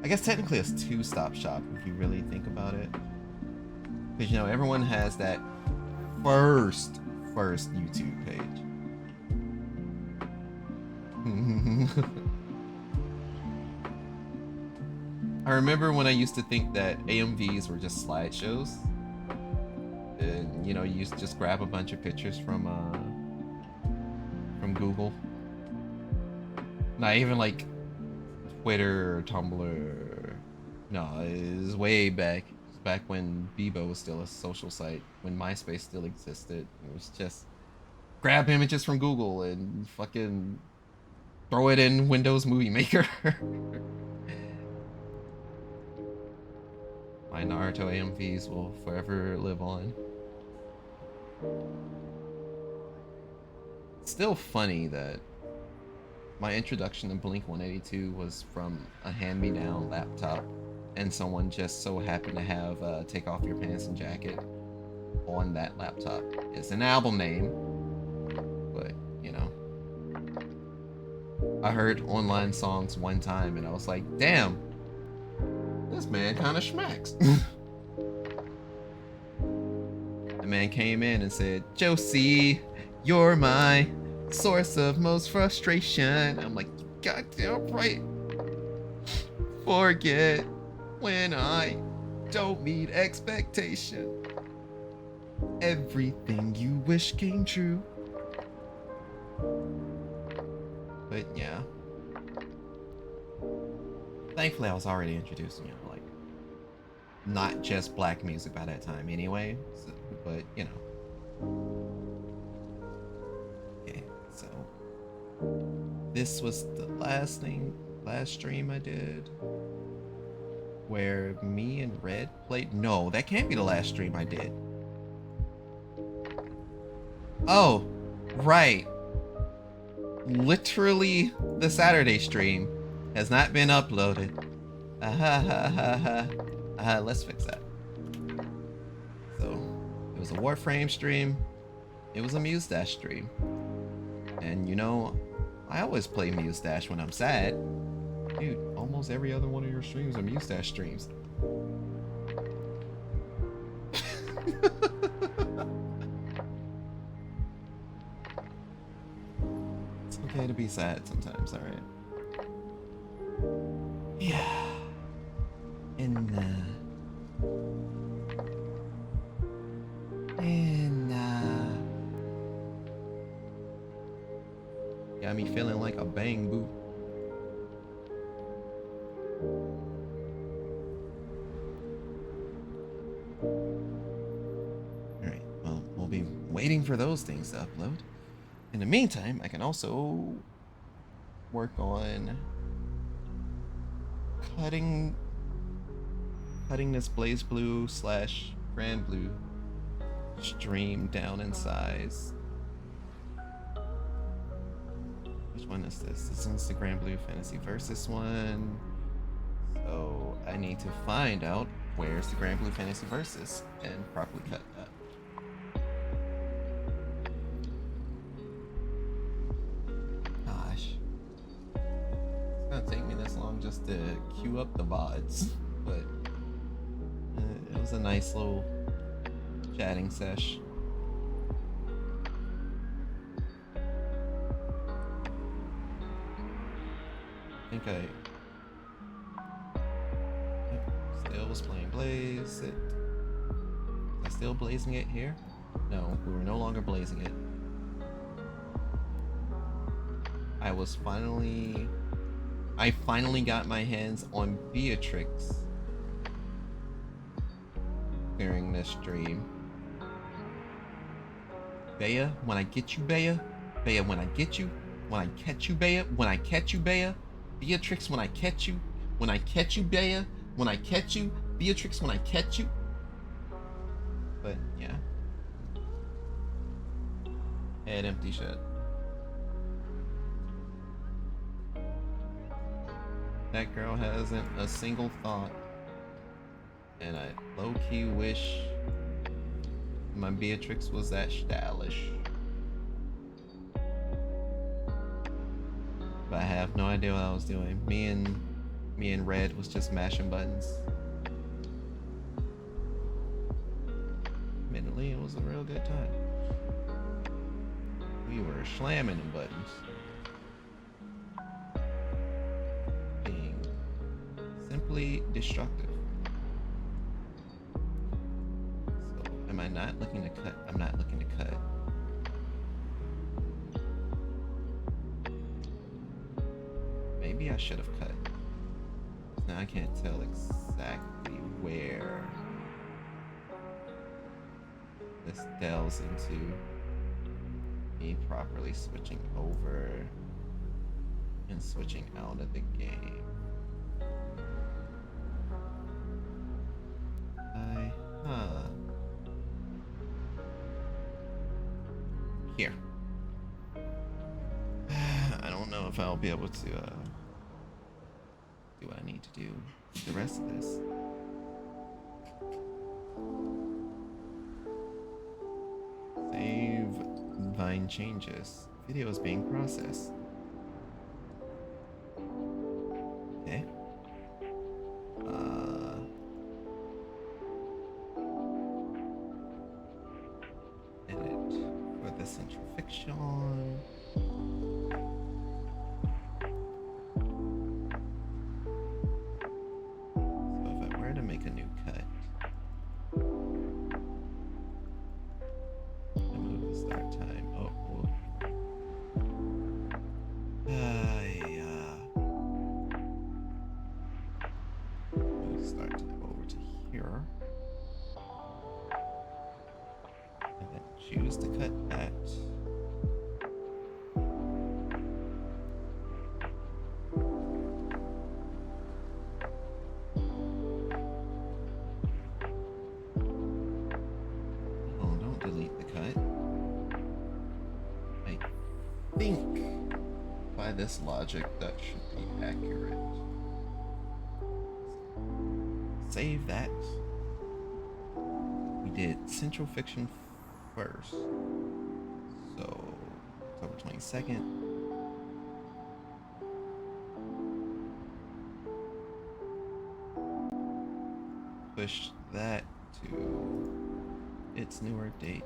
I guess technically it's two-stop shop if you really think about it. Because, you know, everyone has that first YouTube page. I remember when I used to think that AMVs were just slideshows. And, you know, you used to just grab a bunch of pictures from Google. Not even like Twitter or Tumblr. No, it was way back. It was back when Bebo was still a social site, when MySpace still existed. It was just grab images from Google and fucking throw it in Windows Movie Maker. My Naruto AMVs will forever live on. It's still funny that my introduction to Blink 182 was from a hand-me-down laptop, and someone just so happened to have Take Off Your Pants and Jacket on that laptop. It's an album name, but, you know. I heard online songs one time, and I was like, damn, this man kind of schmacks. The man came in and said, Josie, you're my source of most frustration. I'm like, goddamn right. Forget when I don't meet expectation. Everything you wish came true. But yeah. Thankfully, I was already introducing you to, like, not just black music by that time anyway. So, but, you know. Okay, so. This was the last stream I did. Where me and Red played. No, that can't be the last stream I did. Oh, right. Literally, the Saturday stream has not been uploaded. Let's fix that. So, it was a Warframe stream. It was a Muse Dash stream. And you know, I always play Muse Dash when I'm sad. Dude, almost every other one of your streams are Muse Dash streams. It's okay to be sad sometimes, alright? Yeah. Got me feeling like a bang boo. Alright, well, we'll be waiting for those things to upload. In the meantime, I can also work on cutting this Blaze Blue / Grand Blue stream down in size. Which one is this? This one's the Grand Blue Fantasy Versus one. So I need to find out where's the Grand Blue Fantasy Versus and properly cut that. Gosh. It's gonna take me this long just to queue up the VODs, but it was a nice little chatting sesh. I think still was playing Blaze it. Am I still blazing it here? No, we were no longer blazing it. I finally got my hands on Beatrix during this stream. Bea, when I get you, Bea. Bea, when I get you. When I catch you, Bea. When I catch you, Bea. Beatrix, when I catch you. When I catch you, Bea. when I catch you. Beatrix, when I catch you. But yeah. Head empty shit. That girl hasn't a single thought. And I low-key wish my Beatrix was that stylish. But I have no idea what I was doing. Me and Red was just mashing buttons. Admittedly, it was a real good time. We were slamming the buttons. Being simply destructive. So, am I not looking to cut? I'm not looking to cut. Maybe I should have cut. Now I can't tell exactly where this delves into me properly switching over and switching out of the game. Here. I don't know if I'll be able to do what I need to do with the rest of this. Save Vine changes. Video is being processed. Okay. Edit for the central fiction. Make a new cut. I move the start time. Oh, move the start time over to here, and then choose to cut that. This logic, that should be accurate. Save that. We did Central Fiction first. So, October 22nd. Push that to its newer date.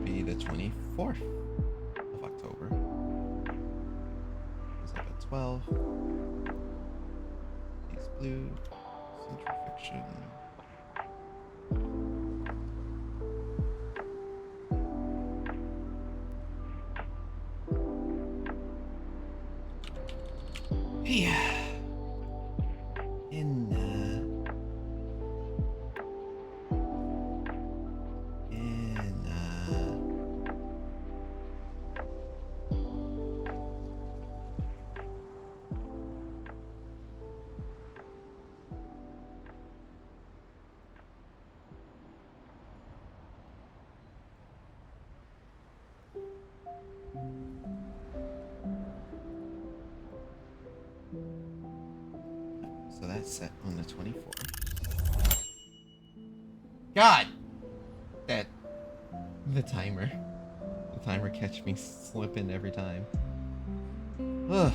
Be the 24th of October. It's up at 12. These blue, Central Fiction. Yeah. So that's set on the 24th. God! The timer catch me slipping every time. Ugh.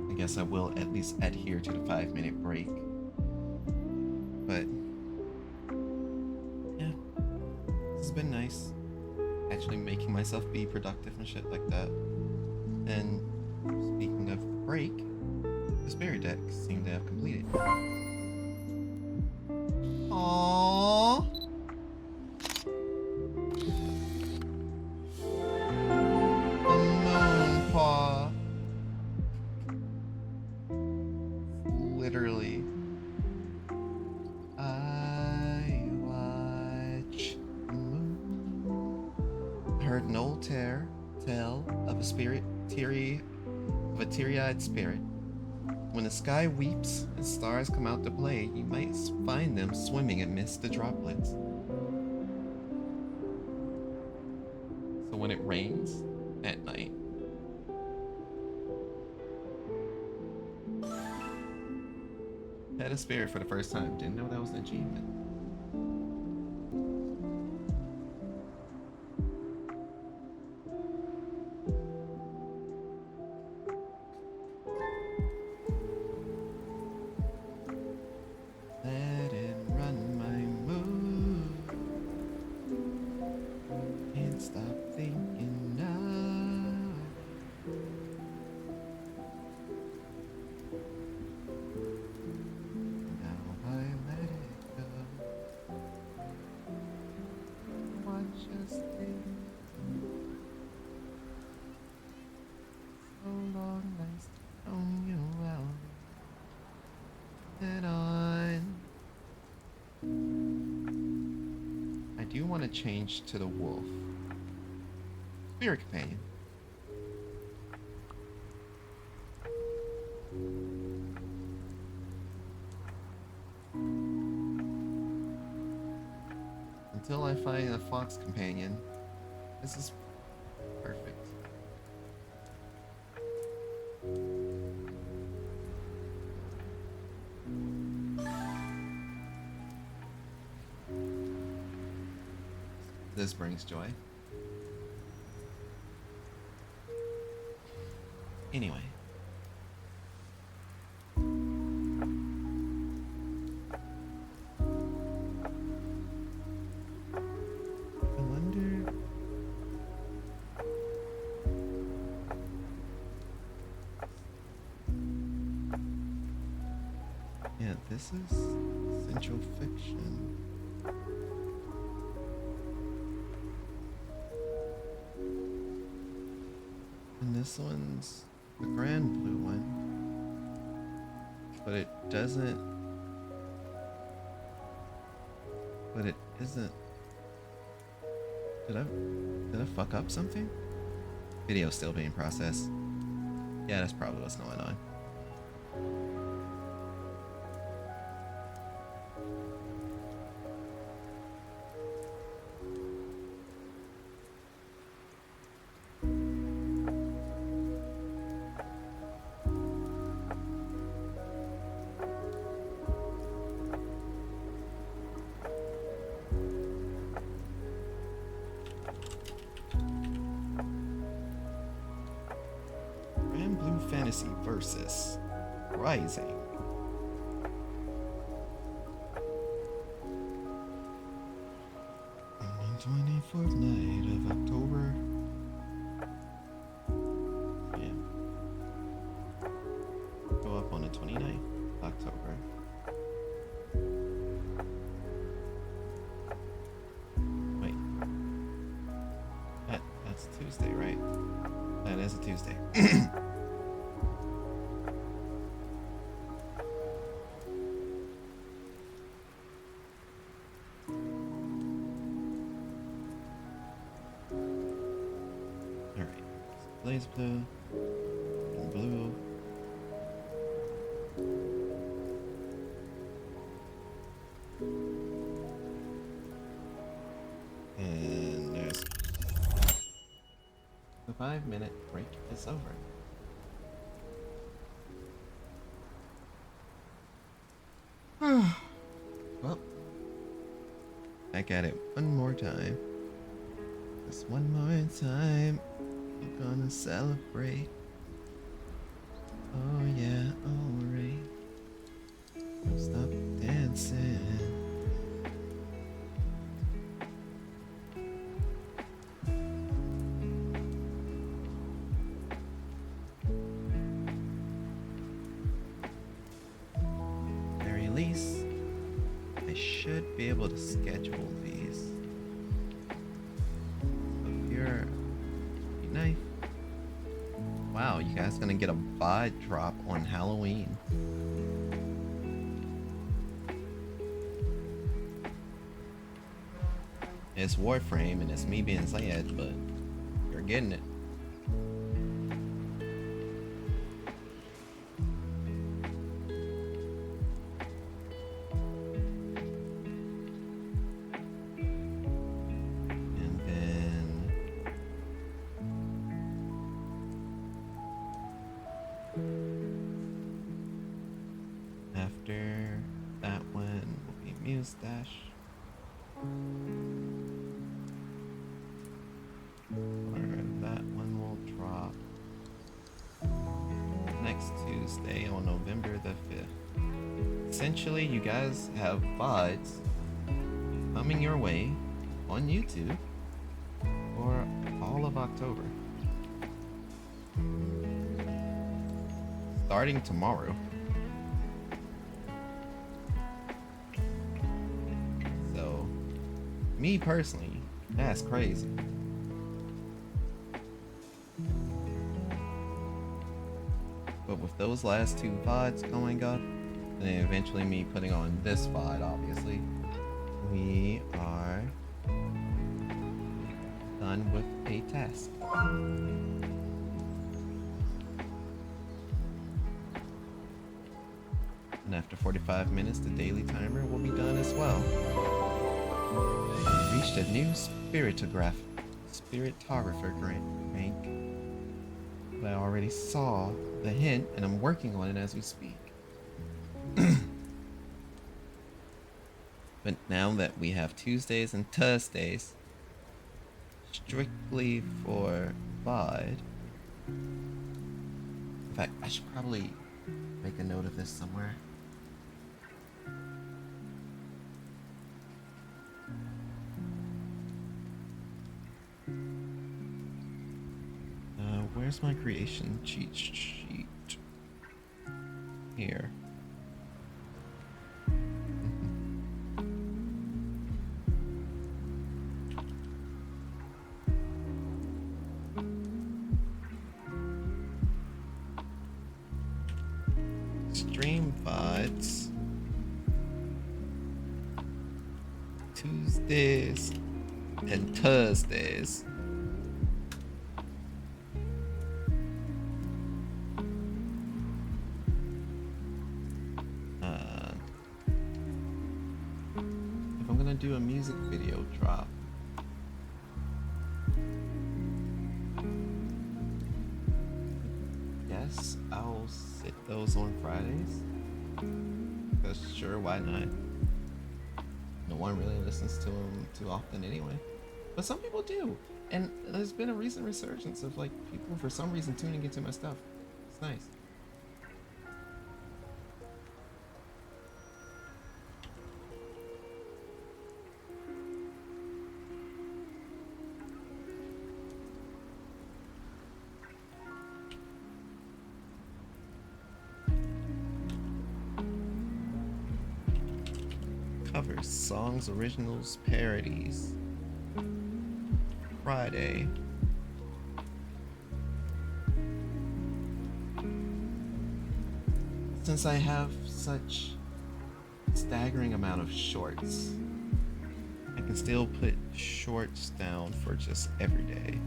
I guess I will at least adhere to the 5-minute break. But yeah, this has been nice. Actually making myself be productive and shit like that. And speaking of break, the spirit deck seemed to have completed. Aww. The moon paw. Literally. I heard an old tale of a teary-eyed spirit. When the sky weeps and stars come out to play, you might find them swimming amidst the droplets. So when it rains at night, had a spirit for the first time. Didn't know that was an achievement. Let it run my mood. Can't stop thinking now. Now I let it go. Watch us stay. So long, nice to know you well. Head on. I do want to change to the wolf. Spirit companion. Until I find a fox companion, this is perfect. This brings joy. Anyway. I wonder... Yeah, this is Central Fiction. And this one's the grand blue one. But it doesn't... But it isn't... Did I fuck up something? Video's still being processed. Yeah, that's probably what's going on. Fantasy versus Rising. On the 24th night of October. Yeah. Go up on the 29th October. Wait. That's Tuesday, right? That is a Tuesday. Blaze blue, and blue. And there's the 5-minute break is over. Well, back at it one more time. Just one more time. We're gonna celebrate. Oh yeah, alright. Don't stop dancing. Very least, I should be able to schedule these. So here. Knife. Wow, you guys gonna get a VOD drop on Halloween. It's Warframe and it's me being Zayed, but getting it. And then after that one will be Mustache. Or that one will drop next Tuesday on November the 5th. Essentially, you guys have VODs coming your way on YouTube for all of October. Starting tomorrow. So, me personally, that's crazy. But with those last two VODs going up, and then eventually me putting on this VOD, obviously, we are done with a task. And after 45 minutes, the daily timer will be done as well. We reached a new spiritographer rank. But I already saw the hint, and I'm working on it as we speak. But now that we have Tuesdays and Thursdays strictly for VOD, in fact, I should probably make a note of this somewhere. Where's my creation cheat sheet? Here. Stream VODs. Tuesdays and Thursdays. Do a music video drop. Yes, I'll sit those on Fridays. Because sure, why not? No one really listens to them too often anyway. But some people do. And there's been a recent resurgence of like people for some reason tuning into my stuff. It's nice. Covers, songs, originals, parodies. Friday. Since I have such staggering amount of shorts, I can still put shorts down for just every day.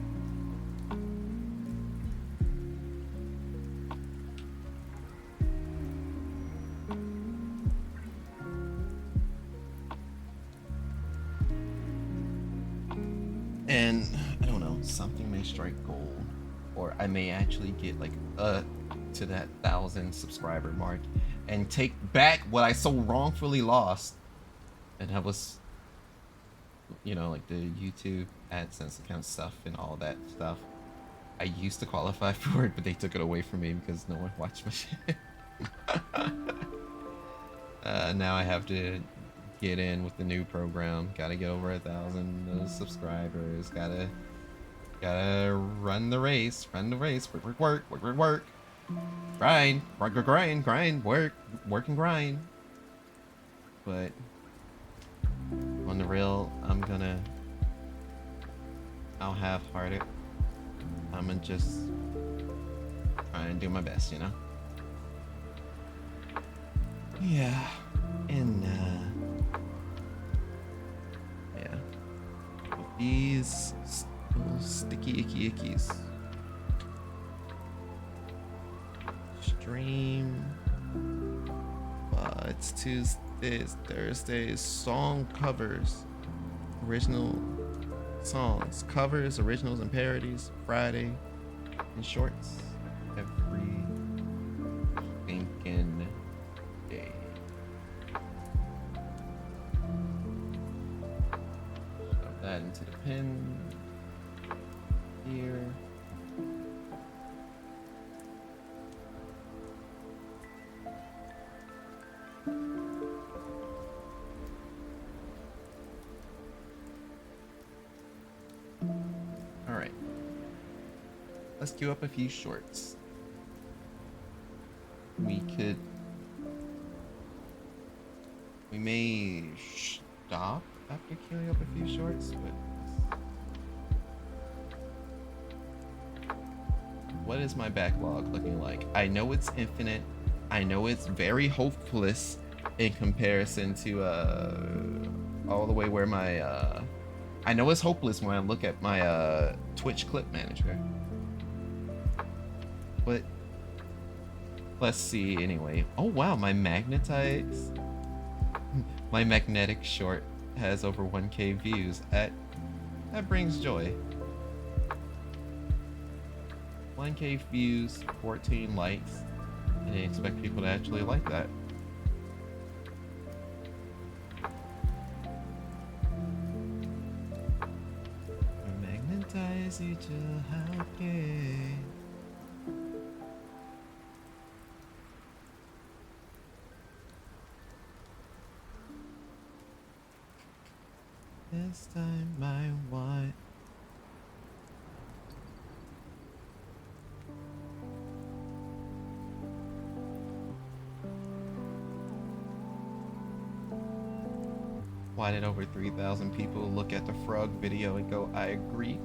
And I don't know, something may strike gold, or I may actually get like to that 1,000 subscriber mark and take back what I so wrongfully lost. And that was, you know, like the YouTube AdSense account stuff and all that stuff. I used to qualify for it, but they took it away from me because no one watched my shit. Now I have to get in with the new program. Gotta get over 1,000 subscribers. Gotta run the race. Work. Grind, work and grind. But on the real, I'll half-heart it. I'm gonna just try and do my best, you know? Yeah, and yeah. With these Little sticky icky ickies. Stream. It's Tuesdays, Thursdays. Song covers. Original songs. Covers, originals, and parodies. Friday. And shorts. Every thinking day. Shove that into the pin. Here. All right. Let's queue up a few shorts. We may stop after queuing up a few shorts, but what is my backlog looking like? I know it's infinite. I know it's very hopeless in comparison to all the way where my I know it's hopeless when I look at my Twitch clip manager. But let's see anyway. Oh wow, my magnetized my magnetic short has over 1K views. That brings joy. 1K views, 14 likes. I didn't expect people to actually like that. Magnetize each other. This time I want why did over 3,000 people look at the Frog video and go, I agree?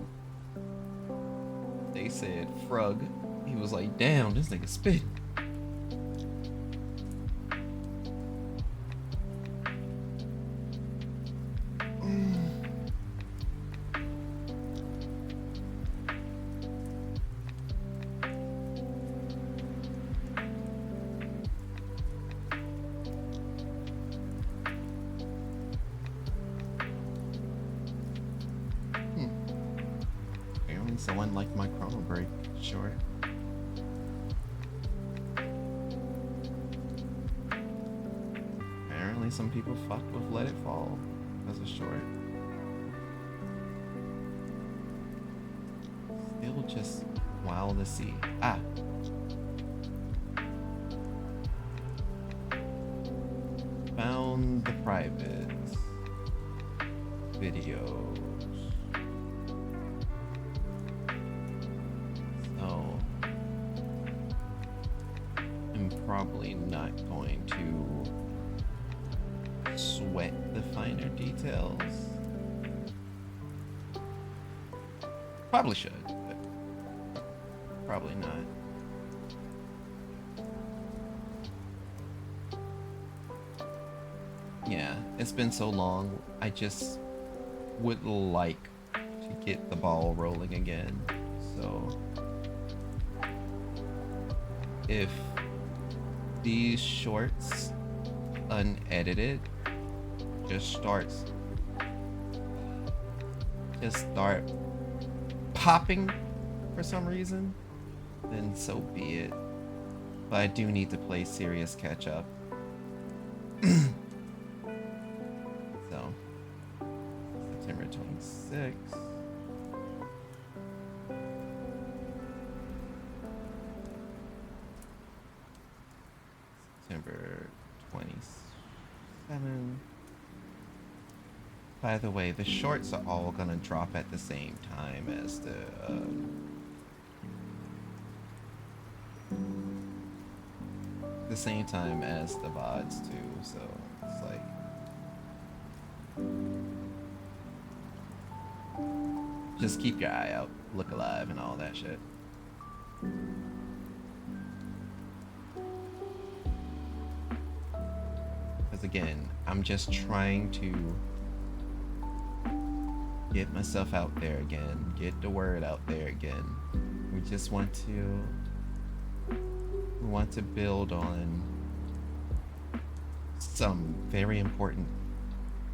They said Frog. He was like, damn, this nigga spit. Someone liked my Chrono Break short. Apparently some people fucked with Let It Fall as a short. Still just wild to see. Ah. Found the private videos. Probably not going to sweat the finer details. Probably should, but probably not. Yeah, it's been so long. I just would like to get the ball rolling again. So if these shorts unedited just start popping for some reason, then so be it. But I do need to play serious catch up. So September 26th. September 27. By the way, the shorts are all gonna drop at the same time as the same time as the VODs too, so it's like just keep your eye out, look alive and all that shit. Because again, I'm just trying to get myself out there again, get the word out there again. We just want to build on some very important,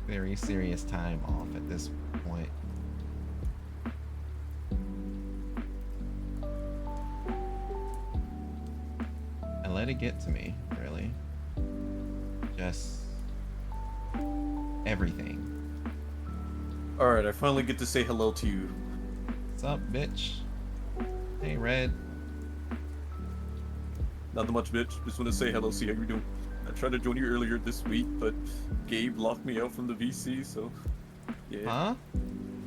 very serious time off at this point. And let it get to me, really. Just everything. Alright, I finally get to say hello to you. What's up, bitch? Hey, Red. Not that much, bitch. Just want to say hello, see how you're doing. I tried to join you earlier this week, but Gabe locked me out from the VC, so yeah. Huh?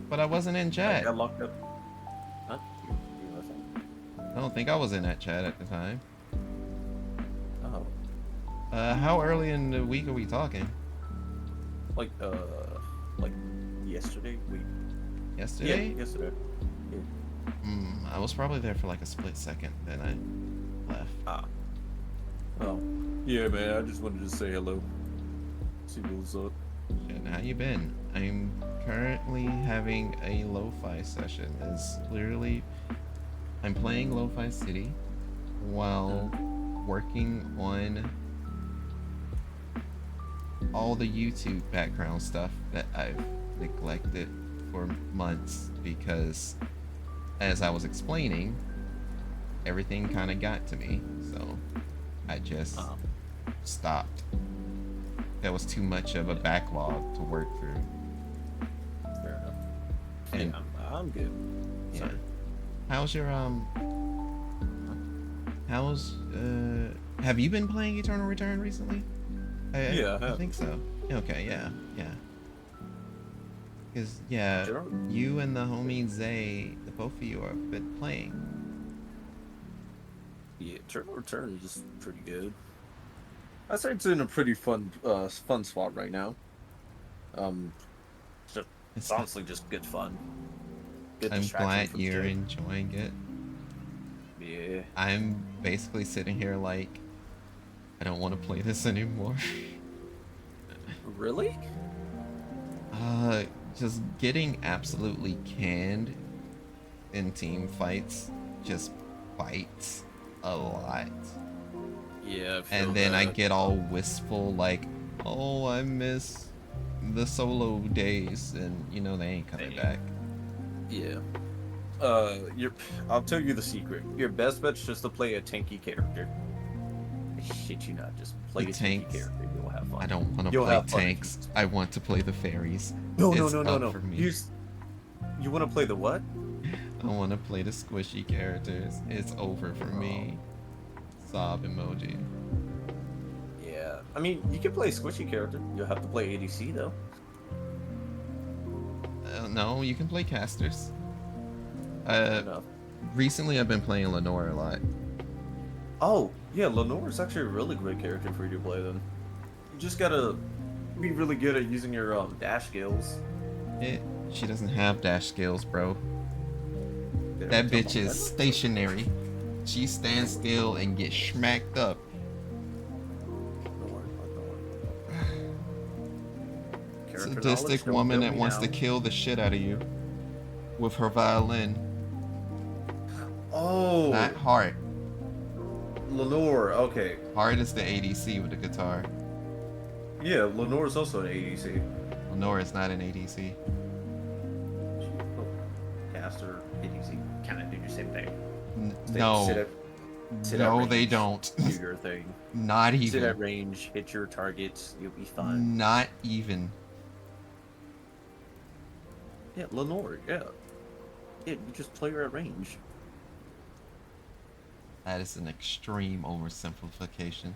But I wasn't in I chat. got locked up. Huh? You wasn't? I don't think I was in that chat at the time. Oh. How early in the week are we talking? Like yesterday week. Yesterday? Yeah, yesterday. Yeah. I was probably there for like a split second, then I left. Ah. Oh. Yeah, man, I just wanted to say hello. See what's up. Shit, how you been? I'm currently having a Lofi session. It's literally, I'm playing Lofi City while working on all the YouTube background stuff that I've neglected for months because, as I was explaining, everything kind of got to me, so I just stopped. That was too much of a backlog to work through. Fair enough. And Yeah, I'm good. yeah. Sorry. How's your have you been playing Eternal Return recently? Yeah, I I have. think so. Okay, yeah. Cause yeah, Sure. you and the homie Zay, the both of you have been playing. Yeah, Eternal Return is just pretty good. I'd say it's in a pretty fun spot right now. It's honestly just good fun. Good I'm distraction glad from you're shit. enjoying it. Yeah. I'm basically sitting here like, I don't want to play this anymore. Really? Just getting absolutely canned in team fights just bites a lot. Yeah. I feel And then I that. get all wistful like, oh, I miss the solo days, and you know they ain't coming back. Yeah. I'll tell you the secret. Your best bet's just to play a tanky character. I shit you not, just play The a tanky tanks? character. You'll have fun. I don't want to You'll play have fun if you tanks. just- I want to play the fairies. No, It's up no. for me. You want to play the what? I want to play the squishy characters. It's over for me. Sob emoji. Yeah. I mean, you can play a squishy character. You'll have to play ADC though. No, you can play casters. Fair enough. Recently I've been playing Lenore a lot. Oh, yeah, Lenore is actually a really great character for you to play then. You just gotta be really good at using your dash skills. She doesn't have dash skills, bro. Yeah, That come bitch on, is man. stationary. She stands still and gets smacked up. Don't worry about it. Character knowledge, Sadistic don't woman kill that me wants now. to kill the shit out of you with her violin. Oh, Not Heart. Lenore. Okay, Heart is the ADC with the guitar. yeah, Lenore is also an ADC. Lenore is not an ADC. Caster, ADC, kind of do the same thing. No. Sit at No, range, they don't. Do your thing. Not Sit at even. range, hit your targets, you'll be fine. Not even. Yeah, Lenore. Yeah, you just play her at range. That is an extreme oversimplification.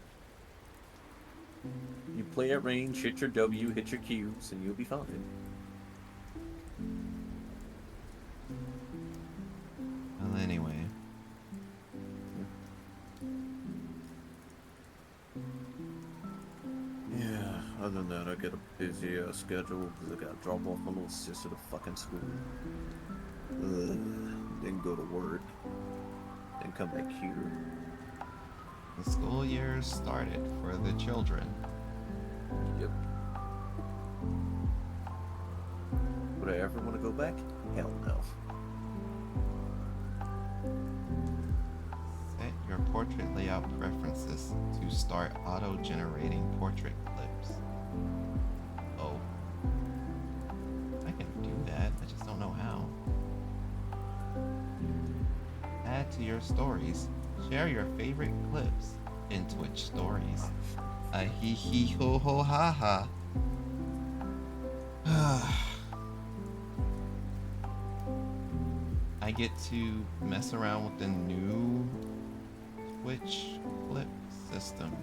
You play at range, hit your W, hit your Qs, and you'll be fine. Well, anyway. Yeah, other than that, I get a busy schedule because I got to drop off my little sister to fucking school. Then go to work. Then come back here. The school year started for the children. Yep. But I ever want to go back? Hell no. Set your portrait layout preferences to start auto-generating portrait clips. Oh. I can do that, I just don't know how. Add to your stories. Share your favorite clips in Twitch stories. A hee hee ho ho ha ha. I get to mess around with the new Twitch clip system.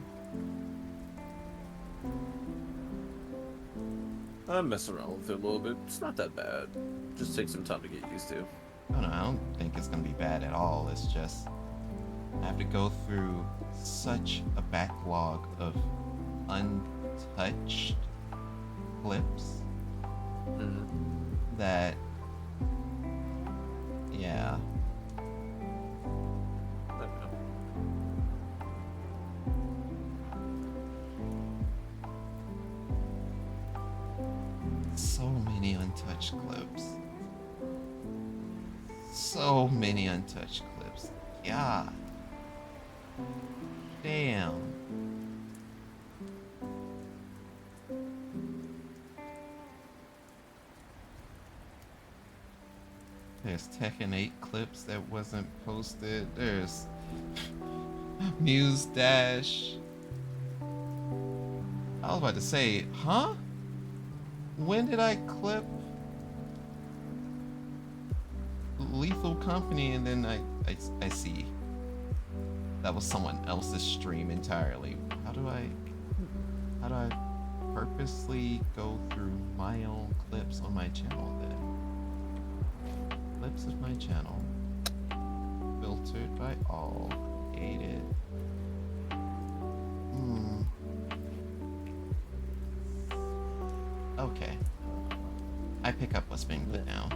I mess around with it a little bit. It's not that bad. Just take some time to get used to. I don't think it's gonna be bad at all. It's just I have to go through such a backlog of untouched clips that yeah. So many untouched clips. So many untouched clips. God. Damn. There's Tekken 8 clips that wasn't posted. There's Muse Dash. I was about to say, huh? When did I clip Lethal Company and then I see that was someone else's stream entirely. How do I purposely go through my own clips on my channel then? Clips of my channel. Filtered by all. Created. Okay. I pick up what's being put down.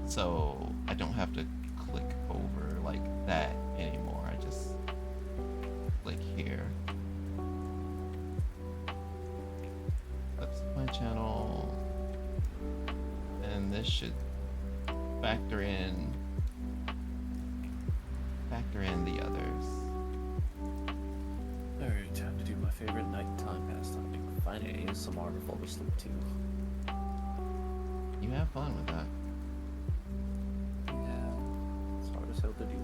So I don't have to click over like that anymore. I just click here. Clips of my channel. And this should factor in the others. Alright, time to do my favorite nighttime pastime. Find an ASMR to fall asleep to. You have fun with that. Yeah, it's hard as hell to do.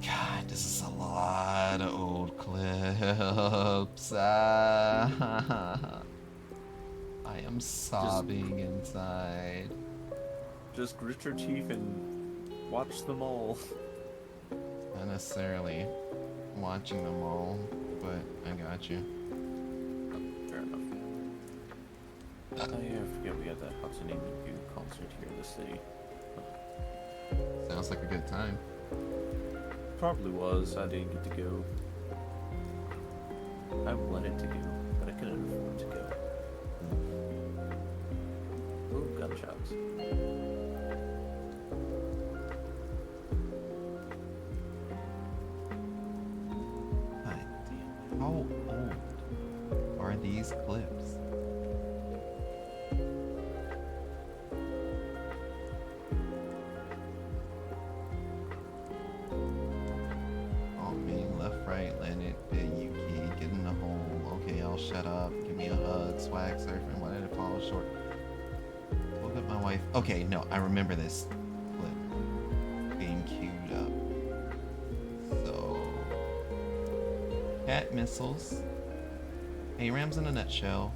God, this is a lot of old clips. I am sobbing inside. Just grit your teeth and watch them all. Not necessarily watching them all, but I got you. Fair enough. Oh yeah, I forget we got that Hatsune Miku concert here in the city. Sounds like a good time. Probably was. I didn't get to go. I wanted to go, but I couldn't afford to go. Oh, gunshots. God damn. How old are these clips? Oh, being left, right, landed, Yuki, get in the hole. Okay, I'll shut up. Give me a hug. Swag surfing. Why did it fall short? Woke up my wife. Okay, no, I remember this clip being queued up. So, cat missiles. ARAMs in a nutshell.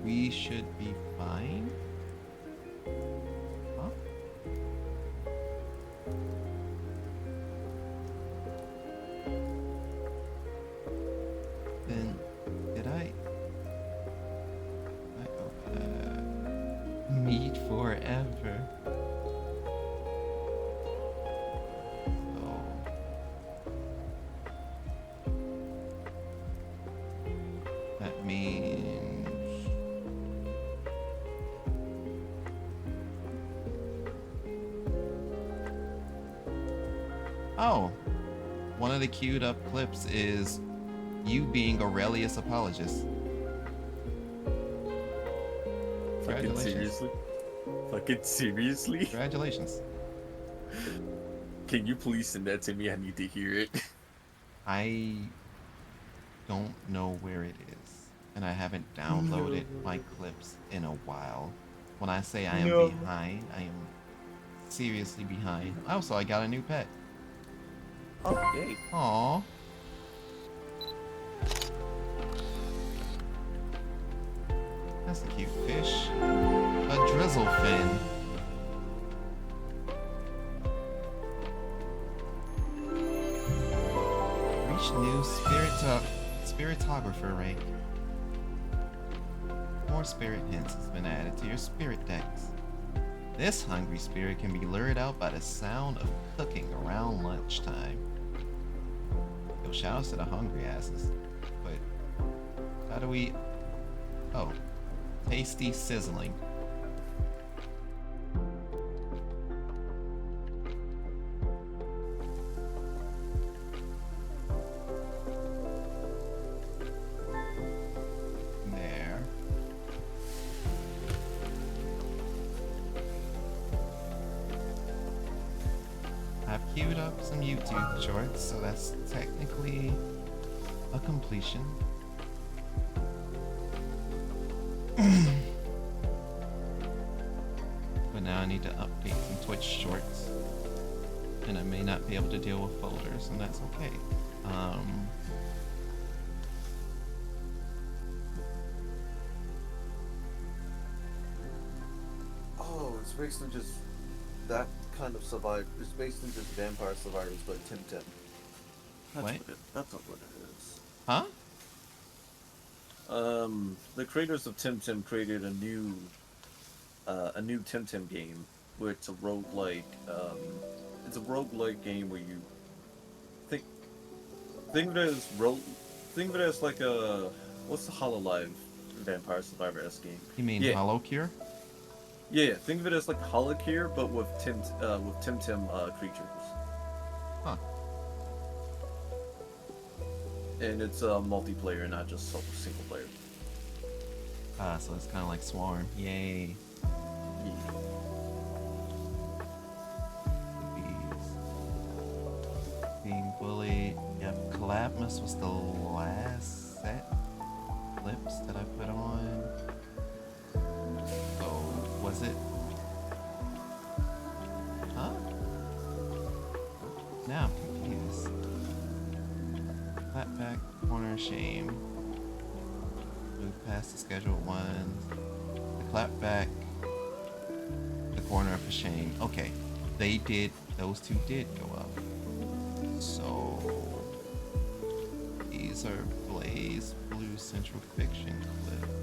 We should be fine. Huh? Then, did I meet forever? So, that means Oh, one of the queued up clips is you being Aurelius Apologist. Fucking Congratulations. seriously? Fucking seriously? Congratulations. Can you please send that to me? I need to hear it. I don't know where it is, and I haven't downloaded my clips in a while. When I say I am behind, I am seriously behind. Also, I got a new pet. Oh, yay. Aww. That's a cute fish. A drizzle fin. Reach new spiritographer rank. More spirit hints has been added to your spirit decks. This hungry spirit can be lured out by the sound of cooking around lunchtime. Yo, shoutouts to the hungry asses. But how do we... Oh. Tasty sizzling. There. I've queued up some YouTube shorts, so that's technically a completion. But now I need to update some Twitch shorts, and I may not be able to deal with folders, and that's okay. Oh, it's based on just that kind of survival. It's based on just Vampire Survivors, but Tim Tim. What? That's not what it is. Huh? The creators of Tim Tim created a new Tim Tim game where it's a roguelike. It's a roguelike game where you think of it as like a what's the Hololive Vampire Survivor-esque game? You mean Yeah. Hollow Cure? Yeah, think of it as like Holocure, but with Tim Tim creatures. Huh. And it's multiplayer, not just single player. So it's kind of like Swarm. Yay. Bees. Being bullied. Yep, Collapmus was the last set clips that I put on. So, was it? Huh? Now I'm confused. Clapback, corner of shame. Move past the scheduled ones. The clapback, the corner of a shame. Okay, those two did go up. So, these are Blaze Blue Central Fiction clips.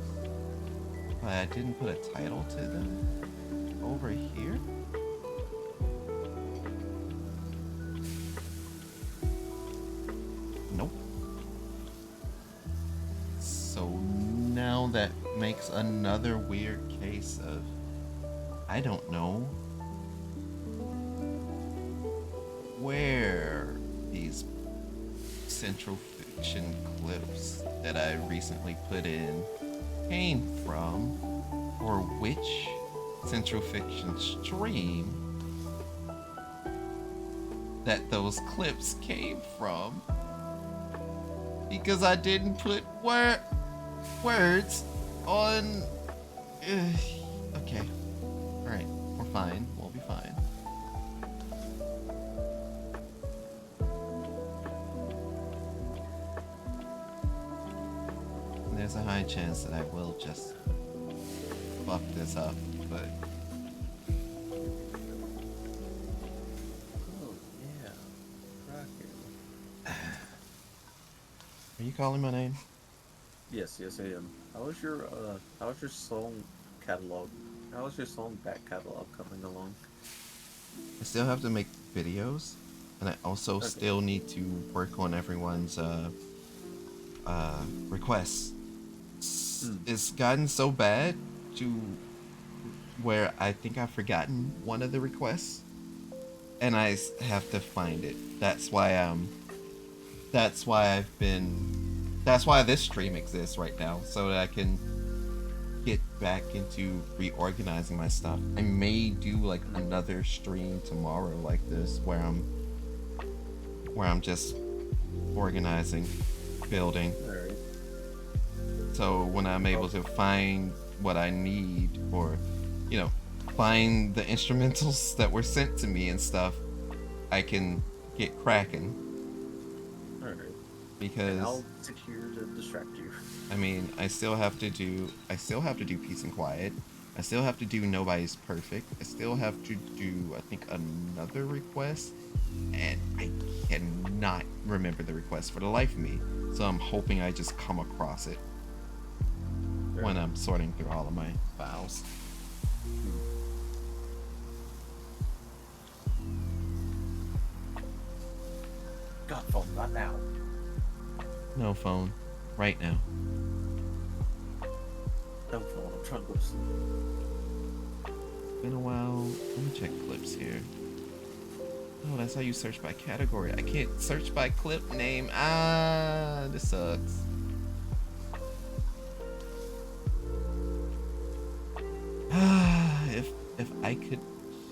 But I didn't put a title to them over here. Nope. So now that makes another weird case of, I don't know where these Central Fiction clips that I recently put in came from, or which Central Fiction stream that those clips came from, because I didn't put words on. Okay, all right, we're fine. We'll be fine. There's a high chance that I will just fuck this up, but Oh yeah, Kraken. are you calling my name? Yes, I am. How is your song catalog? How is your song back catalog coming along? I still have to make videos, and I also still need to work on everyone's requests. It's gotten so bad to where I think I've forgotten one of the requests, and have to find it. That's why this stream exists right now, so that I can get back into reorganizing my stuff. I may do like another stream tomorrow like this where I'm just organizing, building. Alright. So when I'm able to find what I need, or find the instrumentals that were sent to me and stuff, I can get cracking. Alright. Because And I'll sit here to distract you. I mean, I still have to do Peace and Quiet. I still have to do Nobody's Perfect. I still have to do, I think, another request, and I cannot remember the request for the life of me. So I'm hoping I just come across it when I'm sorting through all of my files. God, phone, not now. No phone, right now. No phone, I'm trying to go to sleep. Been a while. Let me check clips here. Oh, that's how you search by category. I can't search by clip name. Ah, this sucks. Ah, if I could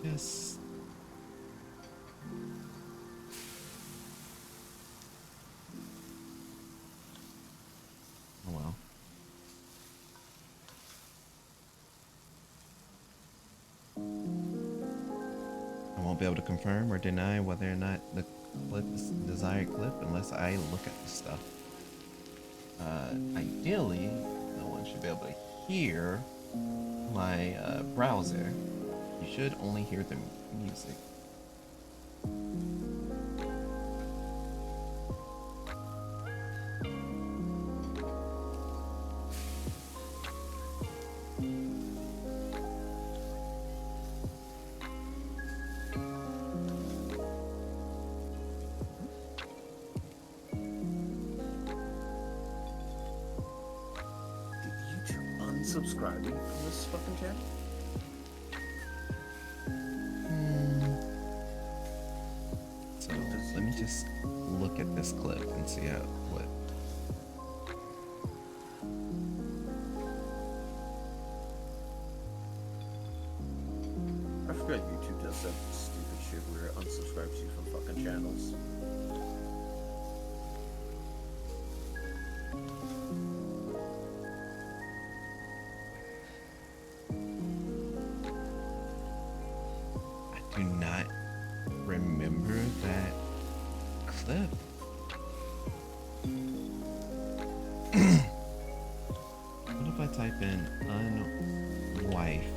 just. Oh well. I won't be able to confirm or deny whether or not the clip is the desired clip unless I look at the stuff. Ideally, no one should be able to hear my browser. You should only hear the music. Unsubscribing from this fucking channel? So let me just look at this clip and see what. I forgot YouTube does that stupid shit where it unsubscribes you from fucking channels. I do not remember that clip. What if I type in unwife?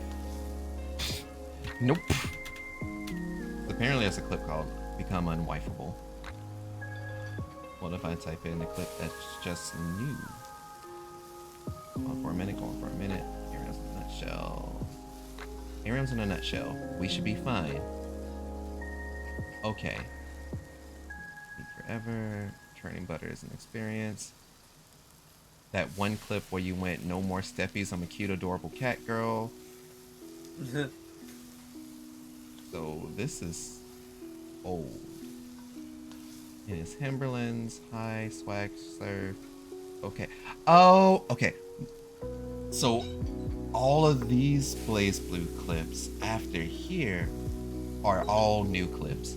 Nope. Apparently there's a clip called Become Unwifeable. What if I type in a clip that's just new? Going for a minute. Areas in a nutshell. Areas in a nutshell. We should be fine. Okay. Eat forever. Turning butter is an experience. That one clip where you went, no more steppies, I'm a cute, adorable cat girl. So this is old. It is Timberlands, high, swag, surf. Okay. Oh, okay. So all of these Blaze Blue clips after here are all new clips.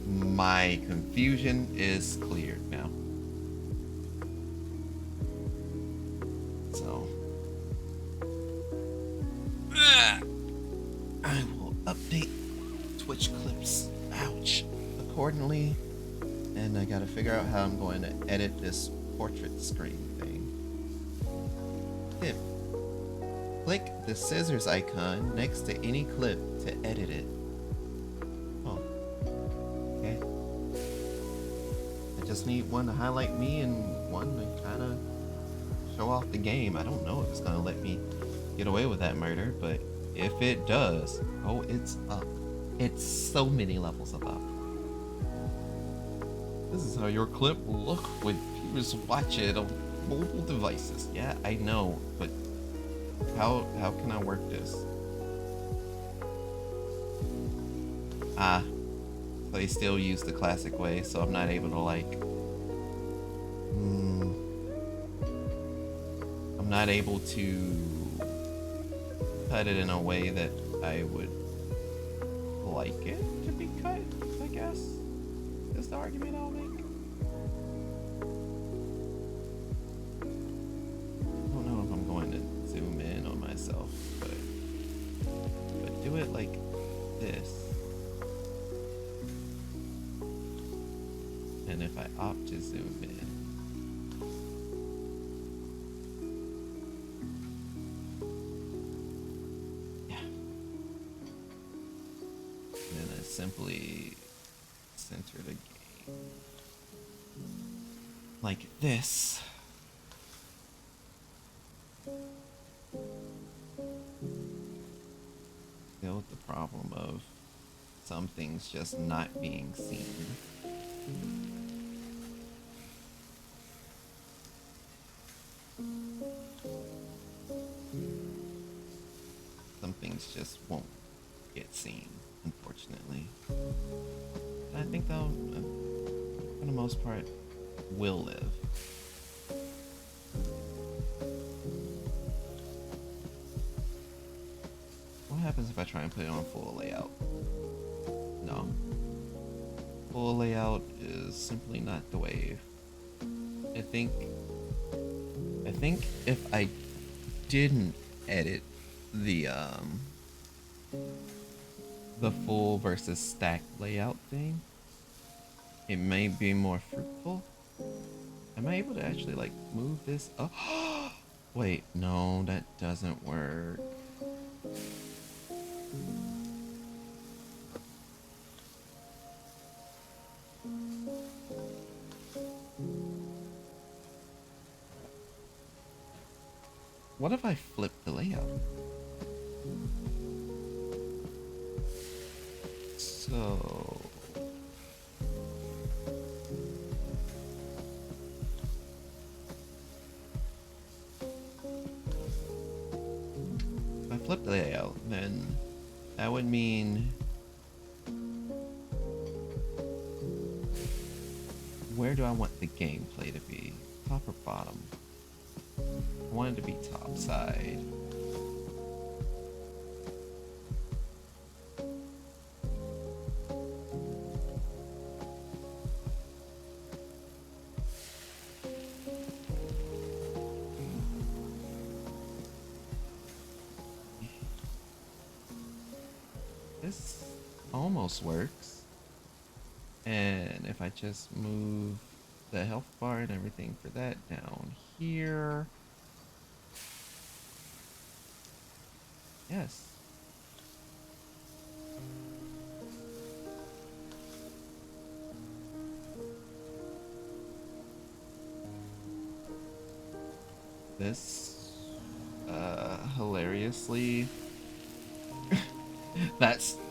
My confusion is cleared now. So I will update Twitch clips, ouch, accordingly. And I gotta figure out how I'm going to edit this portrait screen thing. Tip. Click the scissors icon next to any clip to edit it. Oh. Okay. I just need one to highlight me and one to kind of show off the game. I don't know if it's gonna let me get away with that murder, but if it does, oh, it's up. It's so many levels of up. This is how your clip will look when viewers watch it on mobile devices. Yeah, I know, but how can I work this? they still use the classic way, so I'm not able to like I'm not able to cut it in a way that I would like it to be cut, I guess is the argument I'll make. I don't know if I'm going to zoom in on myself, but do it like this. And if I opt to zoom in, yeah. And then I simply center the game like this. Deal with the problem of some things just not being seen. Some things just won't get seen, unfortunately. But I think they'll, for the most part, will live. What happens if I try and put it on full layout? No. Full layout is simply not the wave. I think if I didn't edit the full versus stack layout thing, it may be more fruitful. Am I able to actually like move this up? Wait, no, that doesn't work. What if I flip the layout? So if I flip the layout, then that would mean where do I want the gameplay to be? Top or bottom? I want it to be top side. This almost works. And if I just move the health bar and everything for that down here. Yes. This hilariously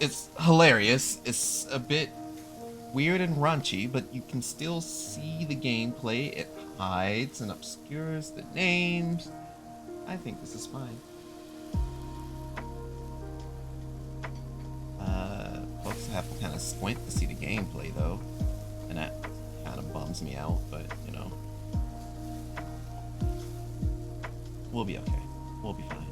it's hilarious. It's a bit weird and raunchy, but you can still see the gameplay. It hides and obscures the names. I think this is fine. Folks have to kind of squint to see the gameplay though, and that kind of bums me out, but you know, we'll be okay. We'll be fine.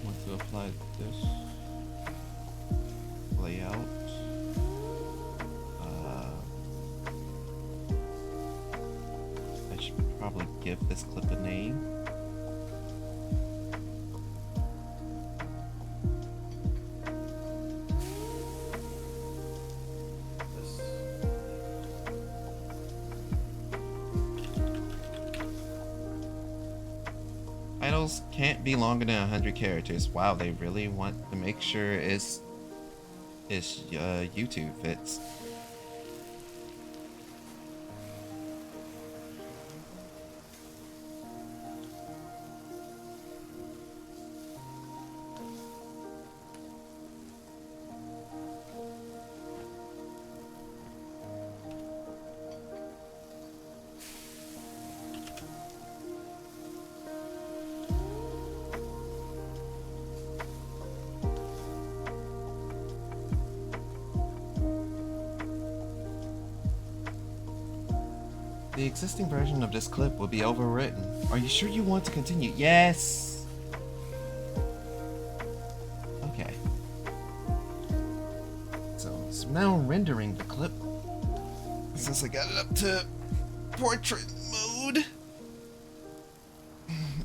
Want to apply this layout. I should probably give this clip a name. Titles can't be longer than 100 characters. Wow, they really want to make sure it's YouTube fits. The existing version of this clip will be overwritten. Are you sure you want to continue? Yes! Okay. So now rendering the clip. Since I got it up to portrait mode.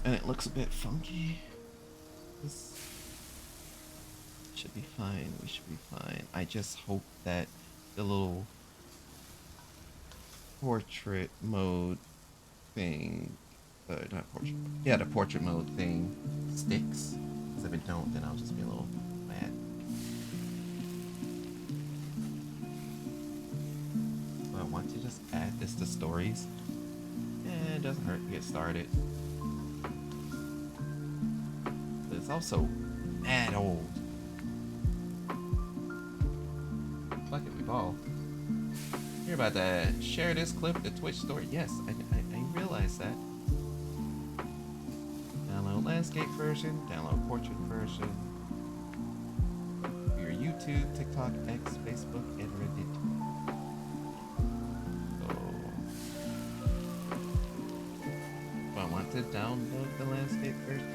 And it looks a bit funky. This should be fine. We should be fine. I just hope that the little portrait mode thing, not portrait, yeah, the portrait mode thing sticks. Because if it don't, then I'll just be a little mad. So I want to just add this to stories. Yeah, it doesn't hurt to get started. But it's also mad old. Fuck it, we ball. Hear about that? Share this clip to Twitch story. Yes, I realize that. Download landscape version. Download portrait version. For your YouTube, TikTok, X, Facebook, and Reddit. So, do I want to download the landscape version?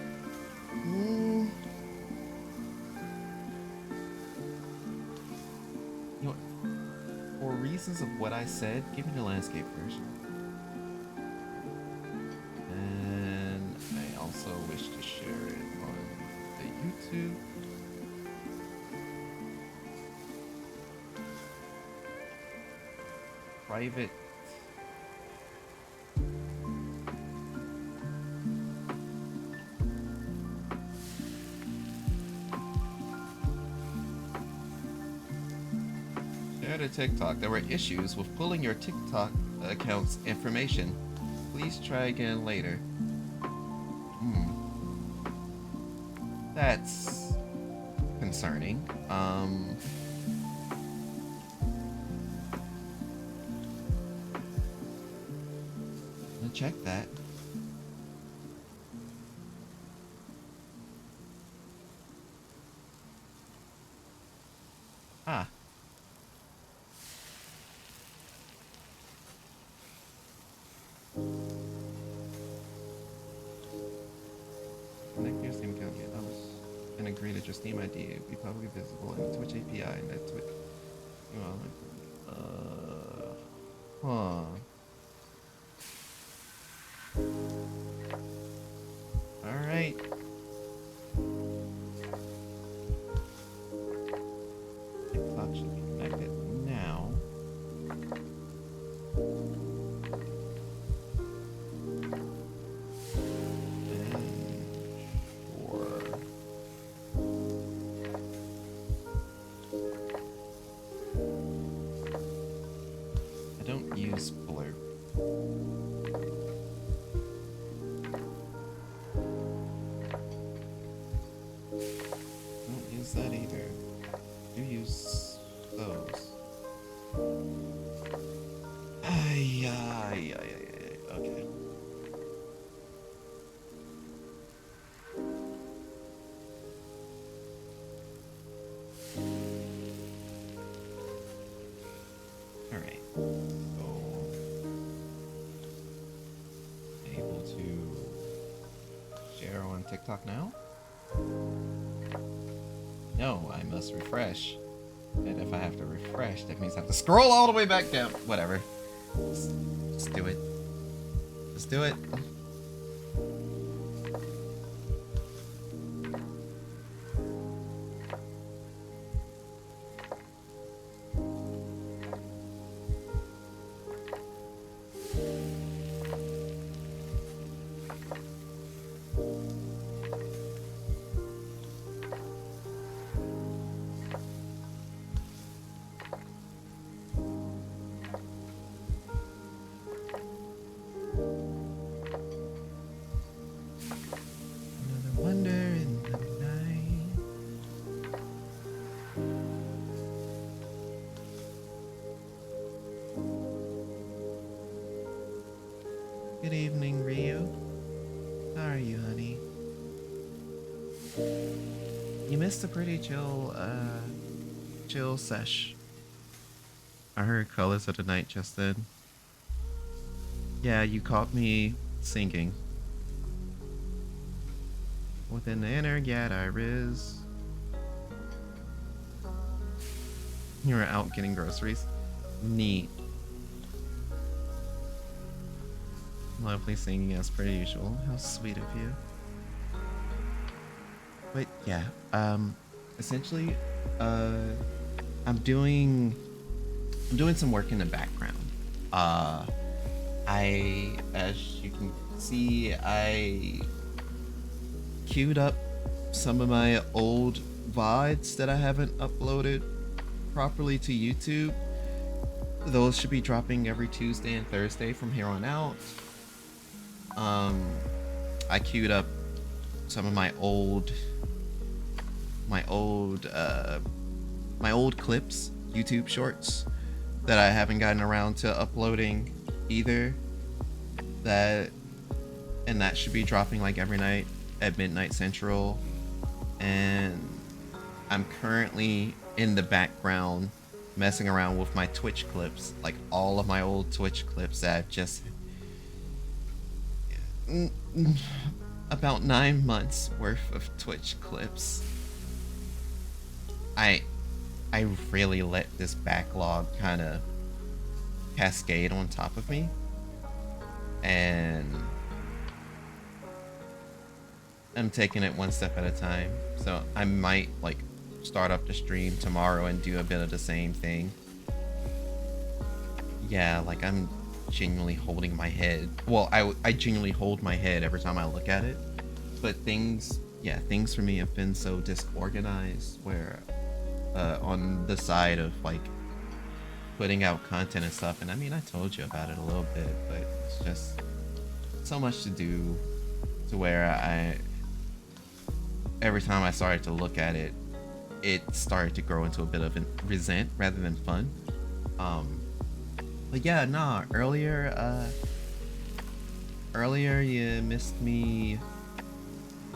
You know what? For reasons of what I said, give me the landscape version. And I also wish to share it on the YouTube. Private. Share to TikTok. There were issues with pulling your TikTok account's information. Please try again later. That's concerning. I'll check that. Ah. Connect your Steam account. And agree that your Steam ID will be publicly visible in the Twitch API and that Twitch. Huh. Alright. TikTok should be connected now. Use blur. Don't use that either. Do use those. Okay. Alright. Share on TikTok now? No, I must refresh. And if I have to refresh, that means I have to scroll all the way back down. Whatever. Just do it. Just do it. Good evening, Rio. How are you, honey? You missed a pretty chill sesh. I heard Colors of the Night just then. Yeah, you caught me singing. Within the inner iris. You were out getting groceries. Neat. Lovely singing as per usual. How sweet of you. But yeah, essentially, I'm doing some work in the background. As you can see, I queued up some of my old VODs that I haven't uploaded properly to YouTube. Those should be dropping every Tuesday and Thursday from here on out. I queued up some of my old clips, YouTube shorts that I haven't gotten around to uploading either. That should be dropping like every night at midnight central. And I'm currently in the background messing around with my Twitch clips, like all of my old Twitch clips that I've just about 9 months worth of Twitch clips. I really let this backlog kind of cascade on top of me, and I'm taking it one step at a time. So I might like start up the stream tomorrow and do a bit of the same thing. Yeah, like I'm genuinely holding my head. Well, I genuinely hold my head every time I look at it. But things for me have been so disorganized where on the side of like putting out content and stuff, and I mean I told you about it a little bit, but it's just so much to do to where every time I started to look at it, it started to grow into a bit of resent rather than fun. But yeah, nah, earlier you missed me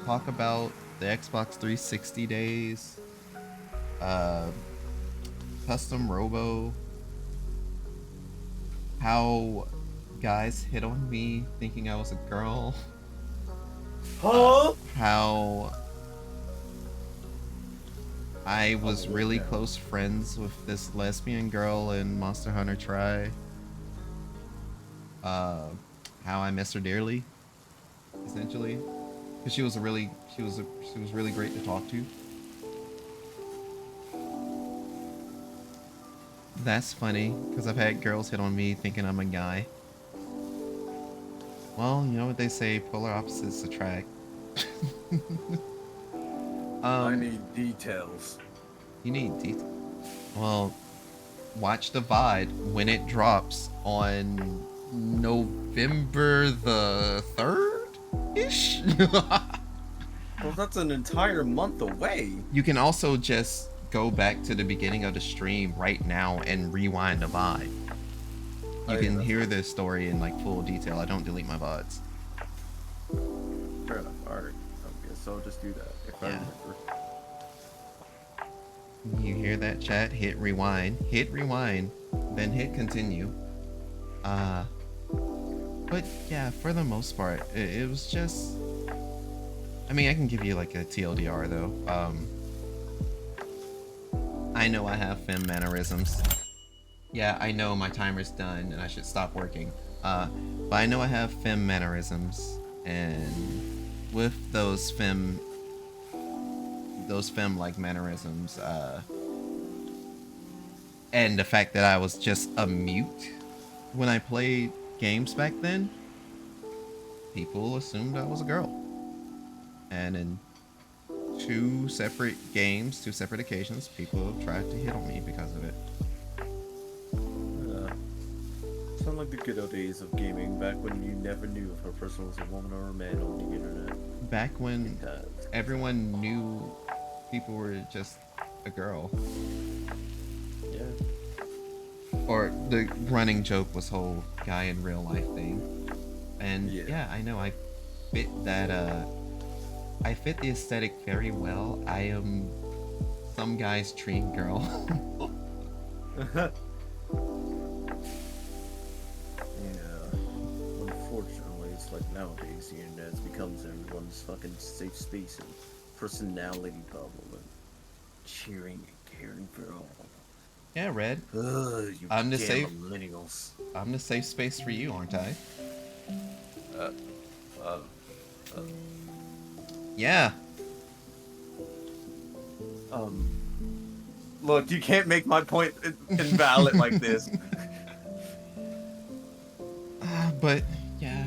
talk about the Xbox 360 days, custom robo, how guys hit on me thinking I was a girl, how I was really close friends with this lesbian girl in Monster Hunter Tri, how I miss her dearly, essentially, because she was really great to talk to. That's funny, because I've had girls hit on me thinking I'm a guy. Well, you know what they say, polar opposites attract. I need details. You need details? Well, watch the VOD when it drops on November the 3rd-ish? Well, that's an entire month away. You can also just go back to the beginning of the stream right now and rewind the VOD. You can hear this story in like full detail. I don't delete my VODs. Fair enough. Alright. I guess I'll just do that if I remember. You hear that, chat? Hit rewind, then hit continue. But yeah, for the most part, it was just, I mean, I can give you like a TLDR though. I know I have femme mannerisms. Yeah, I know my timer's done and I should stop working. But I know I have femme mannerisms, and with those femme-like mannerisms, and the fact that I was just a mute when I played games back then, people assumed I was a girl. And in two separate occasions, people tried to hit on me because of it. Sound like the good old days of gaming, back when you never knew if a person was a woman or a man on the internet. Back when everyone knew people were just a girl. Yeah. Or the running joke was whole guy in real life thing. And yeah, I know I fit that I fit the aesthetic very well. I am some guy's dream girl. nowadays the internet becomes everyone's fucking safe space and personality bubble and cheering and caring for all. Yeah, Red. You I'm the damn safe. millennials. I'm the safe space for you, aren't I? Yeah. Look, you can't make my point invalid like this. But yeah,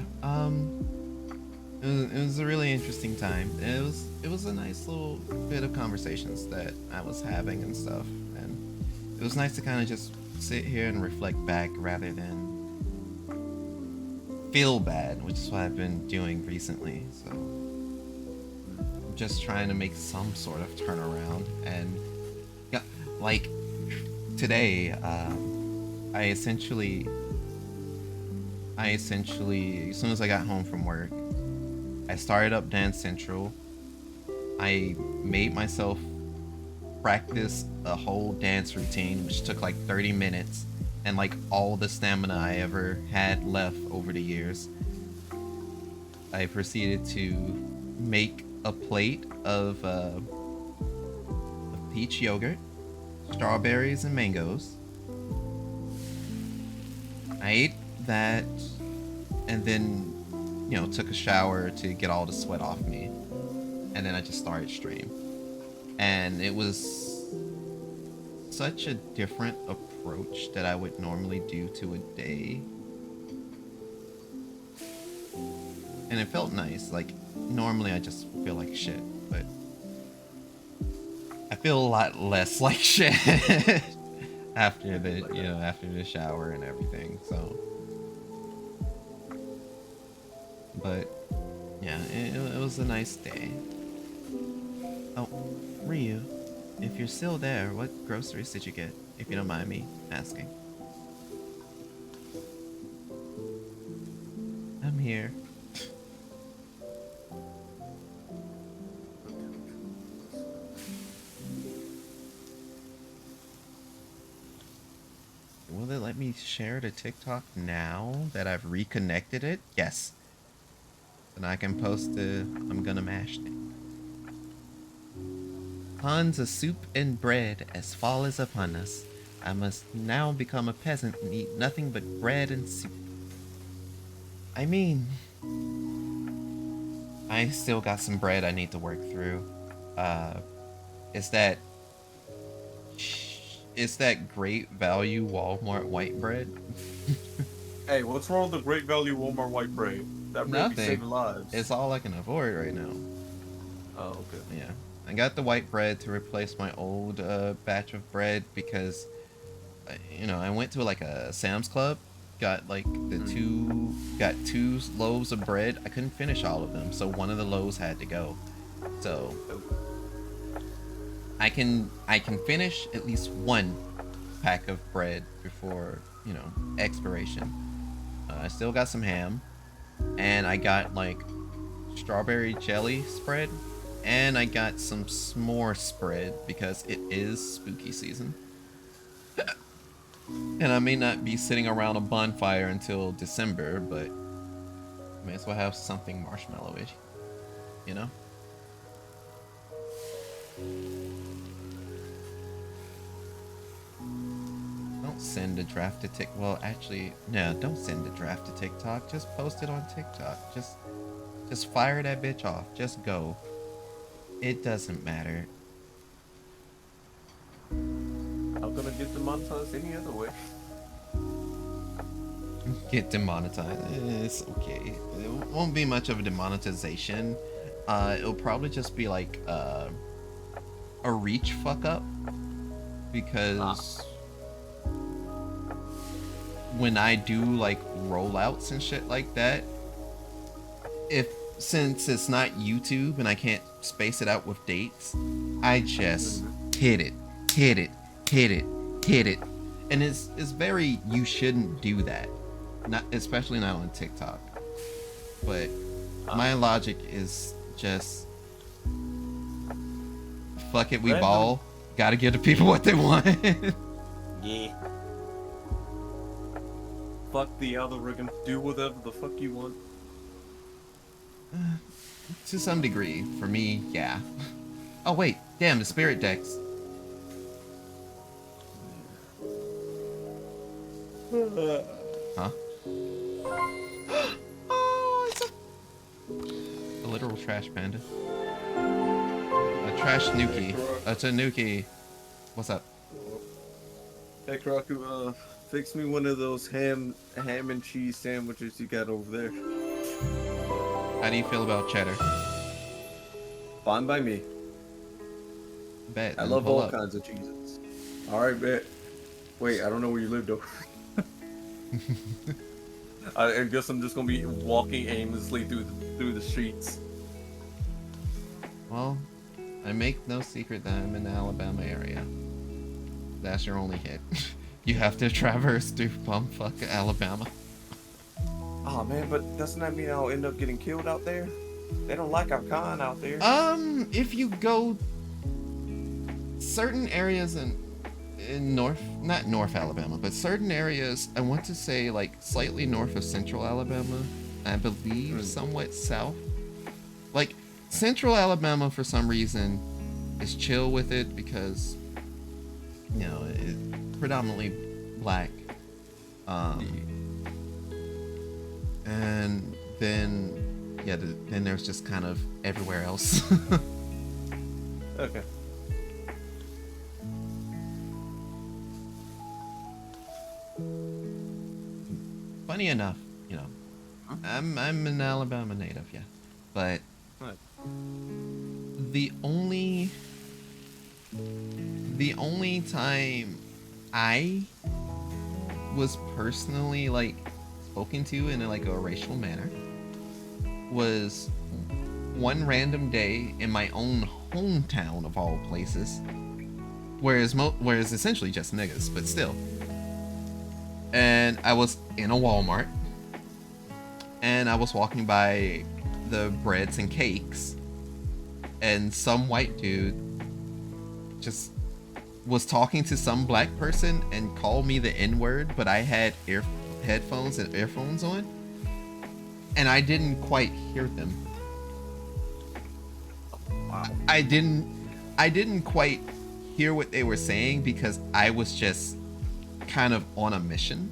it was a really interesting time. It was a nice little bit of conversations that I was having and stuff, and it was nice to kind of just sit here and reflect back rather than feel bad, which is what I've been doing recently. So I'm just trying to make some sort of turnaround, and yeah, like today, I essentially, as soon as I got home from work, I started up Dance Central. I made myself practice a whole dance routine, which took like 30 minutes, and like all the stamina I ever had left over the years. I proceeded to make a plate of peach yogurt, strawberries, and mangoes. I ate that, and then, you know, took a shower to get all the sweat off me, and then I just started stream. And it was such a different approach that I would normally do to a day, and it felt nice. Like normally I just feel like shit, but I feel a lot less like shit after the shower and everything. So but yeah, it was a nice day. Oh, Ryu, if you're still there, what groceries did you get, if you don't mind me asking? I'm here. Will it let me share the TikTok now that I've reconnected it? Yes. And I can post the I'm gonna mash thing. Tons of soup and bread as fall is upon us. I must now become a peasant and eat nothing but bread and soup. I mean, I still got some bread I need to work through. It's that great value Walmart white bread. Hey, what's wrong with the great value Walmart white bread? That bread be saving lives. It's all I can afford right now. Oh, okay. Yeah. I got the white bread to replace my old batch of bread because, I went to like a Sam's Club, got like got 2 loaves of bread. I couldn't finish all of them, so one of the loaves had to go. So I can finish at least 1 pack of bread before, expiration. I still got some ham, and I got like strawberry jelly spread. And I got some s'more spread because it is spooky season. And I may not be sitting around a bonfire until December, but I may as well have something marshmallow-ish, Don't send a draft to TikTok. Well, actually, no, don't send a draft to TikTok. Just post it on TikTok. Just fire that bitch off. Just go. It doesn't matter. I'm gonna get demonetized any other way. Get demonetized. It's okay. It won't be much of a demonetization. It'll probably just be like a reach fuck up, because when I do like rollouts and shit like that, since it's not YouTube and I can't space it out with dates, I just hit it. And it's very, you shouldn't do that. Especially not on TikTok. But my logic is just, fuck it, we ball. Gotta give the people what they want. Yeah. Fuck the algorithm. Do whatever the fuck you want. To some degree. For me, yeah. Oh, wait. Damn, the spirit decks. Huh? Oh, it's a literal trash panda. A trash nuki. It's a nuki. What's up? Hey, Kraku, fix me one of those ham and cheese sandwiches you got over there. How do you feel about cheddar? Fine by me. Bet. I Then love pull all up. kinds of cheeses. All right, bet. Wait, I don't know where you live though. I guess I'm just gonna be walking aimlessly through the streets. Well, I make no secret that I'm in the Alabama area. That's your only hit. You have to traverse through bumfuck Alabama. Oh man, but doesn't that mean I'll end up getting killed out there? They don't like our kind out there. If you go certain areas in not North Alabama, but certain areas, I want to say like slightly north of Central Alabama, I believe somewhat south. Like Central Alabama for some reason is chill with it because you know, it's predominantly black. And then yeah, then there's just kind of everywhere else. Okay. Funny enough, you know, I'm an Alabama native, yeah, but the only time I was personally like spoken to in like a racial manner was one random day in my own hometown of all places, whereas essentially just niggas, but still. And I was in a Walmart, and I was walking by the breads and cakes, and some white dude just was talking to some black person and called me the N-word, but I had headphones and earphones on, and I didn't quite hear them. Wow. I didn't quite hear what they were saying because I was just kind of on a mission.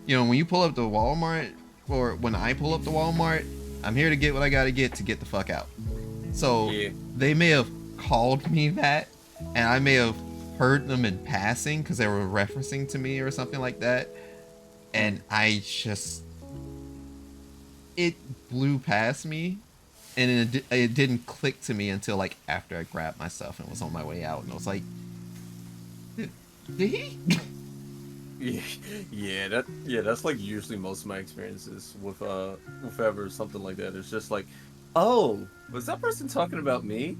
You know, when you pull up to Walmart, or when I pull up to Walmart, I'm here to get what I gotta get to get the fuck out. So Yeah. they may have called me that, and I may have heard them in passing because they were referencing to me or something like that, and I just, it blew past me, and it didn't click to me until like after I grabbed my stuff and was on my way out, and I was like, did he? Yeah, that's like usually most of my experiences with ever something like that. It's just like, oh, was that person talking about me?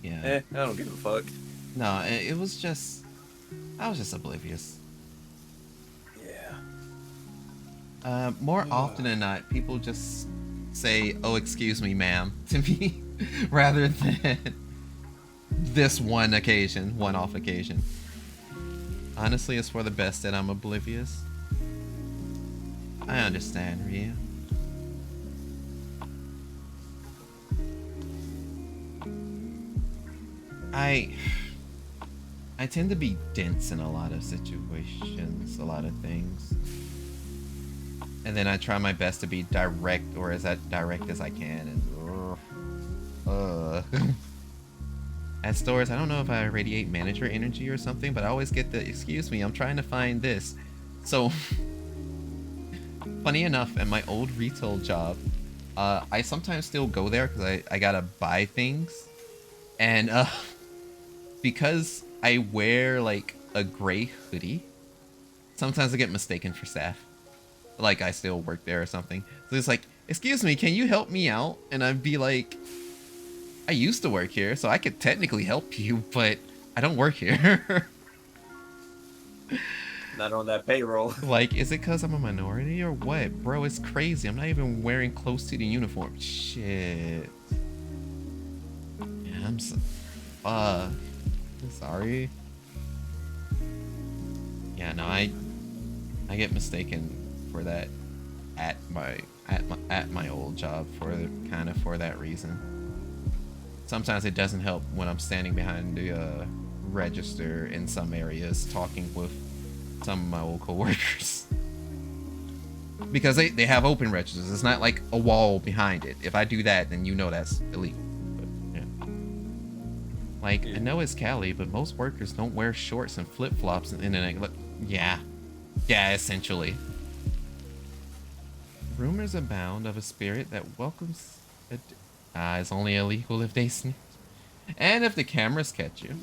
Yeah. I don't give a fuck. No, it was just, I was just oblivious. Yeah. More often than not, people just say, "Oh, excuse me, ma'am," to me, rather than this one-off occasion. Honestly, it's for the best that I'm oblivious. I understand, Rhea. I tend to be dense in a lot of situations, a lot of things. And then I try my best to be direct, or as direct as I can, and at stores, I don't know if I radiate manager energy or something, but I always get the, "Excuse me, I'm trying to find this." So, funny enough, at my old retail job, I sometimes still go there because I gotta buy things. And, because I wear, like, a gray hoodie, sometimes I get mistaken for staff. Like, I still work there or something. So it's like, "Excuse me, can you help me out?" And I'd be like, "I used to work here, so I could technically help you, but I don't work here." Not on that payroll. Like, is it because I'm a minority or what? Bro, it's crazy. I'm not even wearing close to the uniform. Shit. Yeah, I'm sorry. Yeah, no, I get mistaken for that at my old job for that reason. Sometimes it doesn't help when I'm standing behind the register in some areas talking with some of my old coworkers. Because they have open registers. It's not like a wall behind it. If I do that, then you know that's illegal. But, yeah. Like, I know it's Cali, but most workers don't wear shorts and flip-flops and then look. Yeah. Yeah, essentially. Rumors abound of a spirit that welcomes it's only illegal if they snitch. And if the cameras catch you.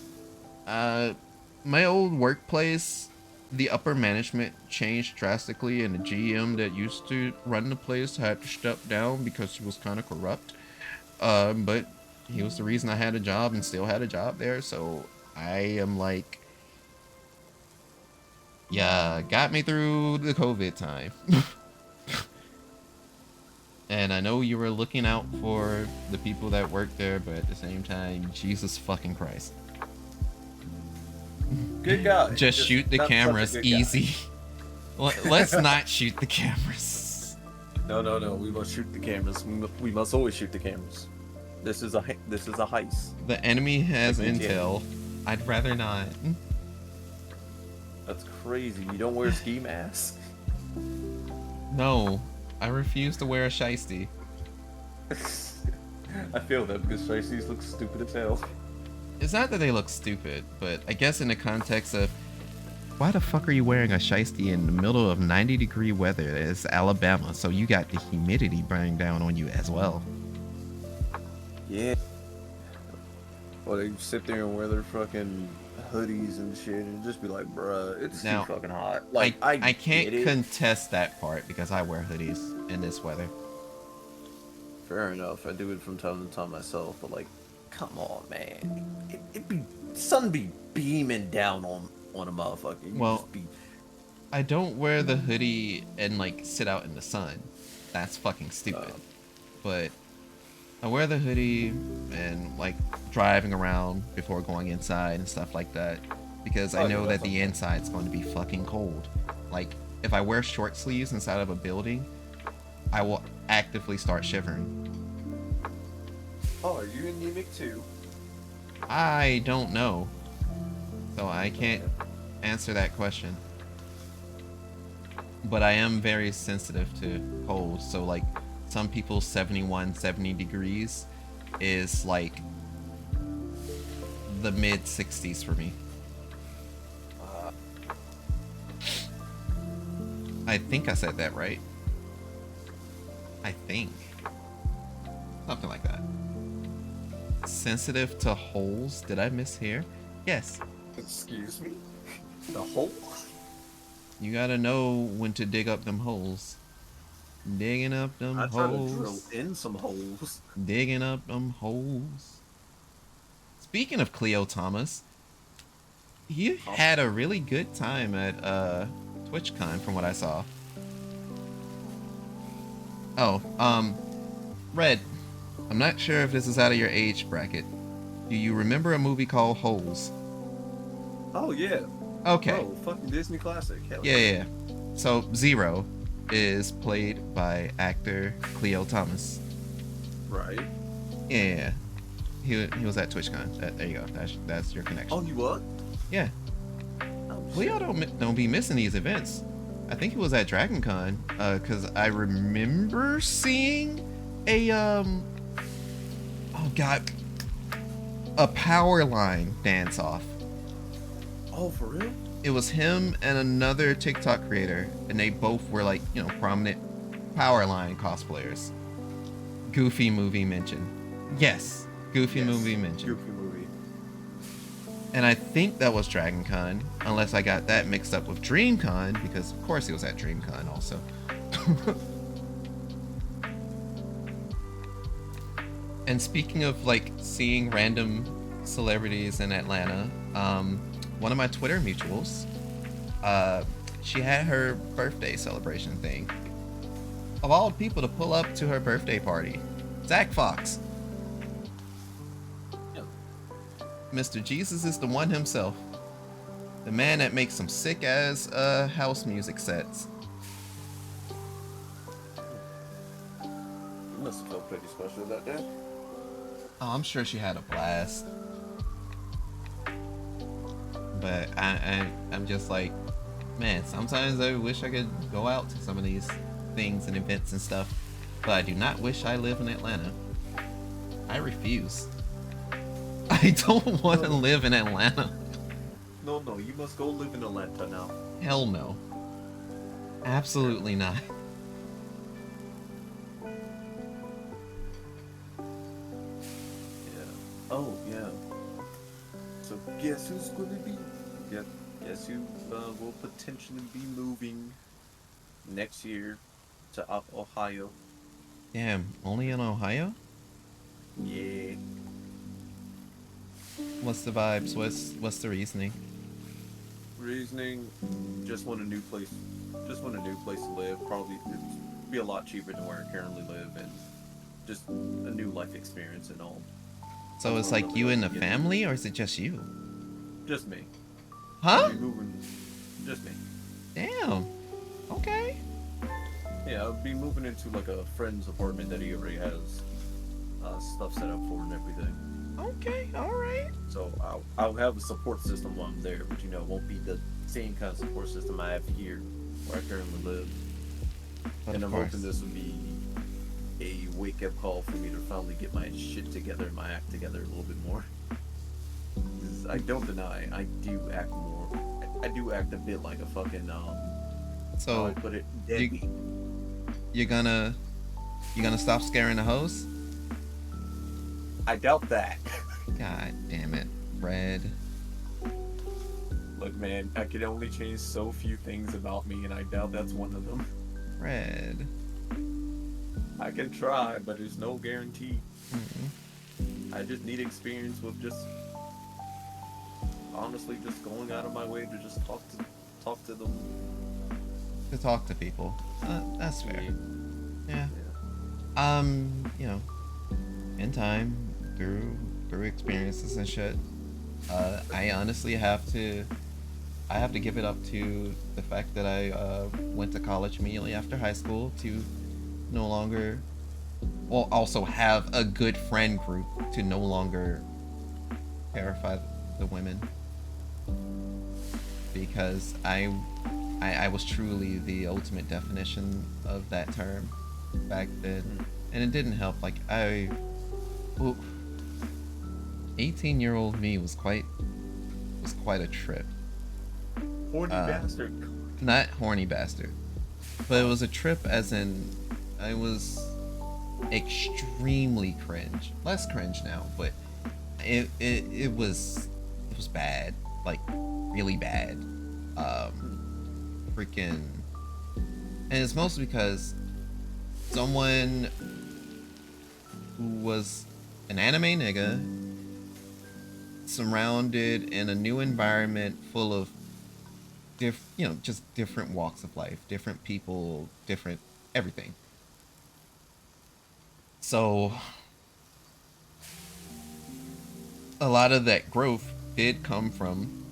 My old workplace, the upper management changed drastically, and the GM that used to run the place had to step down because he was kind of corrupt. But he was the reason I had a job and still had a job there, so I am like, yeah, got me through the COVID time. And I know you were looking out for the people that work there, but at the same time, Jesus fucking Christ. Good guy. Just shoot the not such a cameras, good guy. easy. Let's not shoot the cameras. No. We must shoot the cameras. We must always shoot the cameras. This is a heist. The enemy has Like GTA. intel. I'd rather not. That's crazy. You don't wear ski masks? No, I refuse to wear a shiesty. I feel that because shiesties look stupid as hell. It's not that they look stupid, but I guess in the context of why the fuck are you wearing a shiesty in the middle of 90-degree weather? It's Alabama, so you got the humidity burning down on you as well. Yeah. Well, they sit there and wear their fucking hoodies and shit and just be like, bruh, it's Now, too fucking hot. Like, I can't get it. contest that part because I wear hoodies in this weather. Fair enough. I do it from time to time myself, but like, come on, man. It be sun be beaming down on a motherfucker. You Well, just be, I don't wear the hoodie and like sit out in the sun. That's fucking stupid. But I wear the hoodie and like driving around before going inside and stuff like that because I know that the inside's going to be fucking cold. Like if I wear short sleeves inside of a building, I will actively start shivering. oh, are you anemic too? I don't know. So I can't answer that question. But I am very sensitive to cold. So like some people's 71, 70 degrees is like the mid 60s for me. I think I said that right. I think. Something like that. Sensitive to holes? Did I mishear? Yes. Excuse me? The hole? You gotta know when to dig up them holes. Digging up them I try to drill holes. in some holes. Digging up them holes. Speaking of Cleo Thomas, you had a really good time at TwitchCon from what I saw. Oh, Red, I'm not sure if this is out of your age bracket. Do you remember a movie called Holes? Oh yeah. Okay. Oh, fucking Disney classic. Hell Yeah. So Zero is played by actor Cleo Thomas. Right. Yeah. He was at TwitchCon. There you go. That's your connection. Oh, you what? Yeah. Oh, Cleo don't be missing these events. I think he was at Dragon Con, cause I remember seeing a oh god, a power line dance off. Oh, for real? It was him and another TikTok creator, and they both were like, you know, prominent power line cosplayers. Goofy movie mention. Yes, Goofy movie mention. Goofy movie. And I think that was Dragon Con, unless I got that mixed up with DreamCon, because of course he was at DreamCon also. And speaking of like seeing random celebrities in Atlanta, one of my Twitter mutuals, she had her birthday celebration thing. Of all people to pull up to her birthday party, Zach Fox. Mr. Jesus is the one himself. The man that makes some sick ass house music sets. pretty special that day. Oh, I'm sure she had a blast. But I'm just like, man, sometimes I wish I could go out to some of these things and events and stuff. But I do not wish I live in Atlanta. I refuse. I don't want to live in Atlanta. No, you must go live in Atlanta now. Hell no. Absolutely not. Yeah. Oh, yeah. So guess who's going to be? Yep. Guess who will potentially be moving next year to Ohio? Damn, only in Ohio? Yeah. What's the vibes? What's the reasoning? Reasoning, just want a new place. Just want a new place to live. Probably it'd be a lot cheaper than where I currently live, and just a new life experience and all. So it's like you and the family, or is it just you? Just me. Huh? I'll be moving. Just me. Damn. Okay. Yeah, I'll be moving into like a friend's apartment that he already has stuff set up for and everything. Okay, alright. So I'll have a support system while I'm there, but it won't be the same kind of support system I have here where I currently live. But and of I'm course. hoping this will be a wake-up call for me to finally get my shit together and my act together a little bit more. 'Cause I don't deny, I do act more. I do act a bit like a fucking how So I put it, deadbeat. you're gonna stop scaring the hoes? I doubt that. God damn it, Red. Look, man, I can only change so few things about me, and I doubt that's one of them. Red. I can try, but there's no guarantee. Mm-mm. I just need experience with just honestly just going out of my way to just talk to them. To talk to people. That's fair. Yeah. You know, in time, through experiences and shit, I honestly have to give it up to the fact that I went to college immediately after high school to no longer, well, also have a good friend group to no longer terrify the women, because I was truly the ultimate definition of that term back then, and it didn't help. Like 18-year-old me was quite a trip. Horny bastard. Not horny bastard, but it was a trip as in I was extremely cringe. Less cringe now, but it was bad, like really bad. Freaking, and it's mostly because someone who was an anime nigga surrounded in a new environment full of just different walks of life, different people, different everything. So a lot of that growth did come from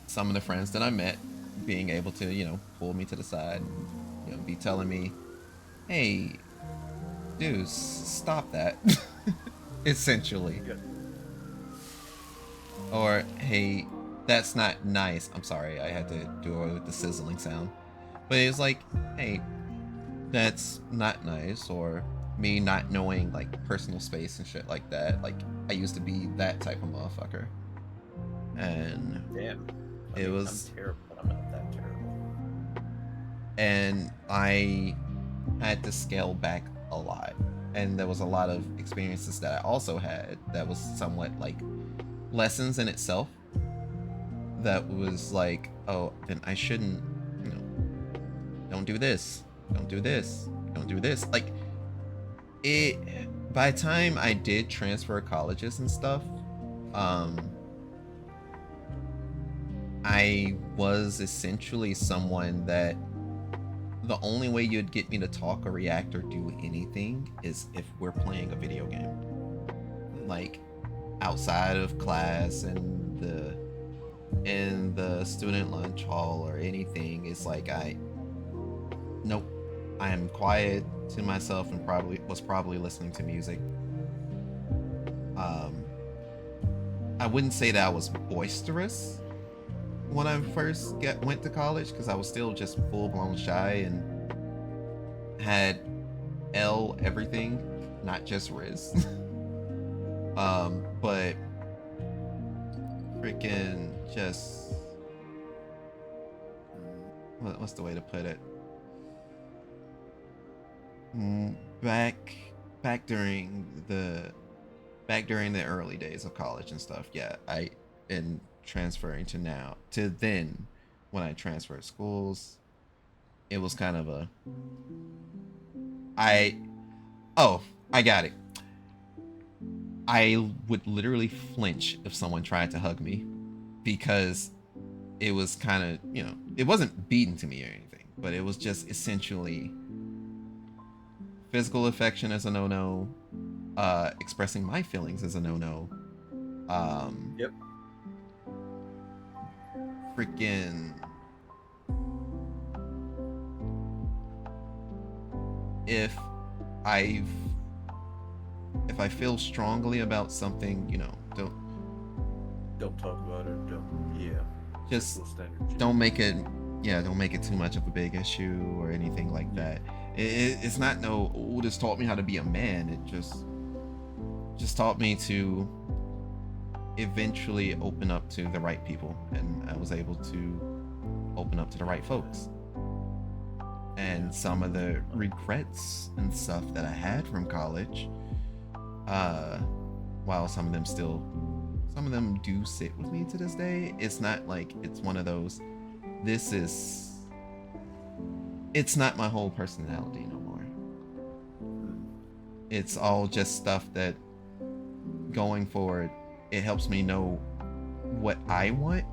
some of the friends that I met being able to, pull me to the side and, be telling me, hey, dude, stop that. Essentially. Yeah. Or, hey, that's not nice. I'm sorry, I had to do away with the sizzling sound. But it was like, hey, that's not nice. Or me not knowing, like, personal space and shit like that. Like, I used to be that type of motherfucker. And Damn. it was... I'm terrible, but I'm not that terrible. And I had to scale back a lot. And there was a lot of experiences that I also had that was somewhat like lessons in itself. That was like, oh, then I shouldn't, don't do this, don't do this, don't do this. Like, by the time I did transfer colleges and stuff, I was essentially someone that the only way you'd get me to talk or react or do anything is if we're playing a video game. Like, outside of class and in the student lunch hall or anything, it's like nope, I am quiet, to myself and probably listening to music. I wouldn't say that I was boisterous when I first went to college, because I was still just full blown shy and had L everything, not just Riz. But freaking just what's the way to put it? Back during the early days of college and stuff, yeah, and transferring to then when I transferred schools, it was kind of I got it. I would literally flinch if someone tried to hug me, because it was kind of, it wasn't beaten to me or anything, but it was just essentially physical affection as a no-no, expressing my feelings as a no-no. Yep. Freaking if I feel strongly about something, Don't talk about it. just don't make it too much of a big issue or anything like that. It's not this taught me how to be a man. It just taught me to eventually open up to the right people, and I was able to open up to the right folks. And some of the regrets and stuff that I had from college, while some of them do sit with me to this day, it's not like it's one of those, it's not my whole personality no more. It's all just stuff that, going forward, it helps me know what I want,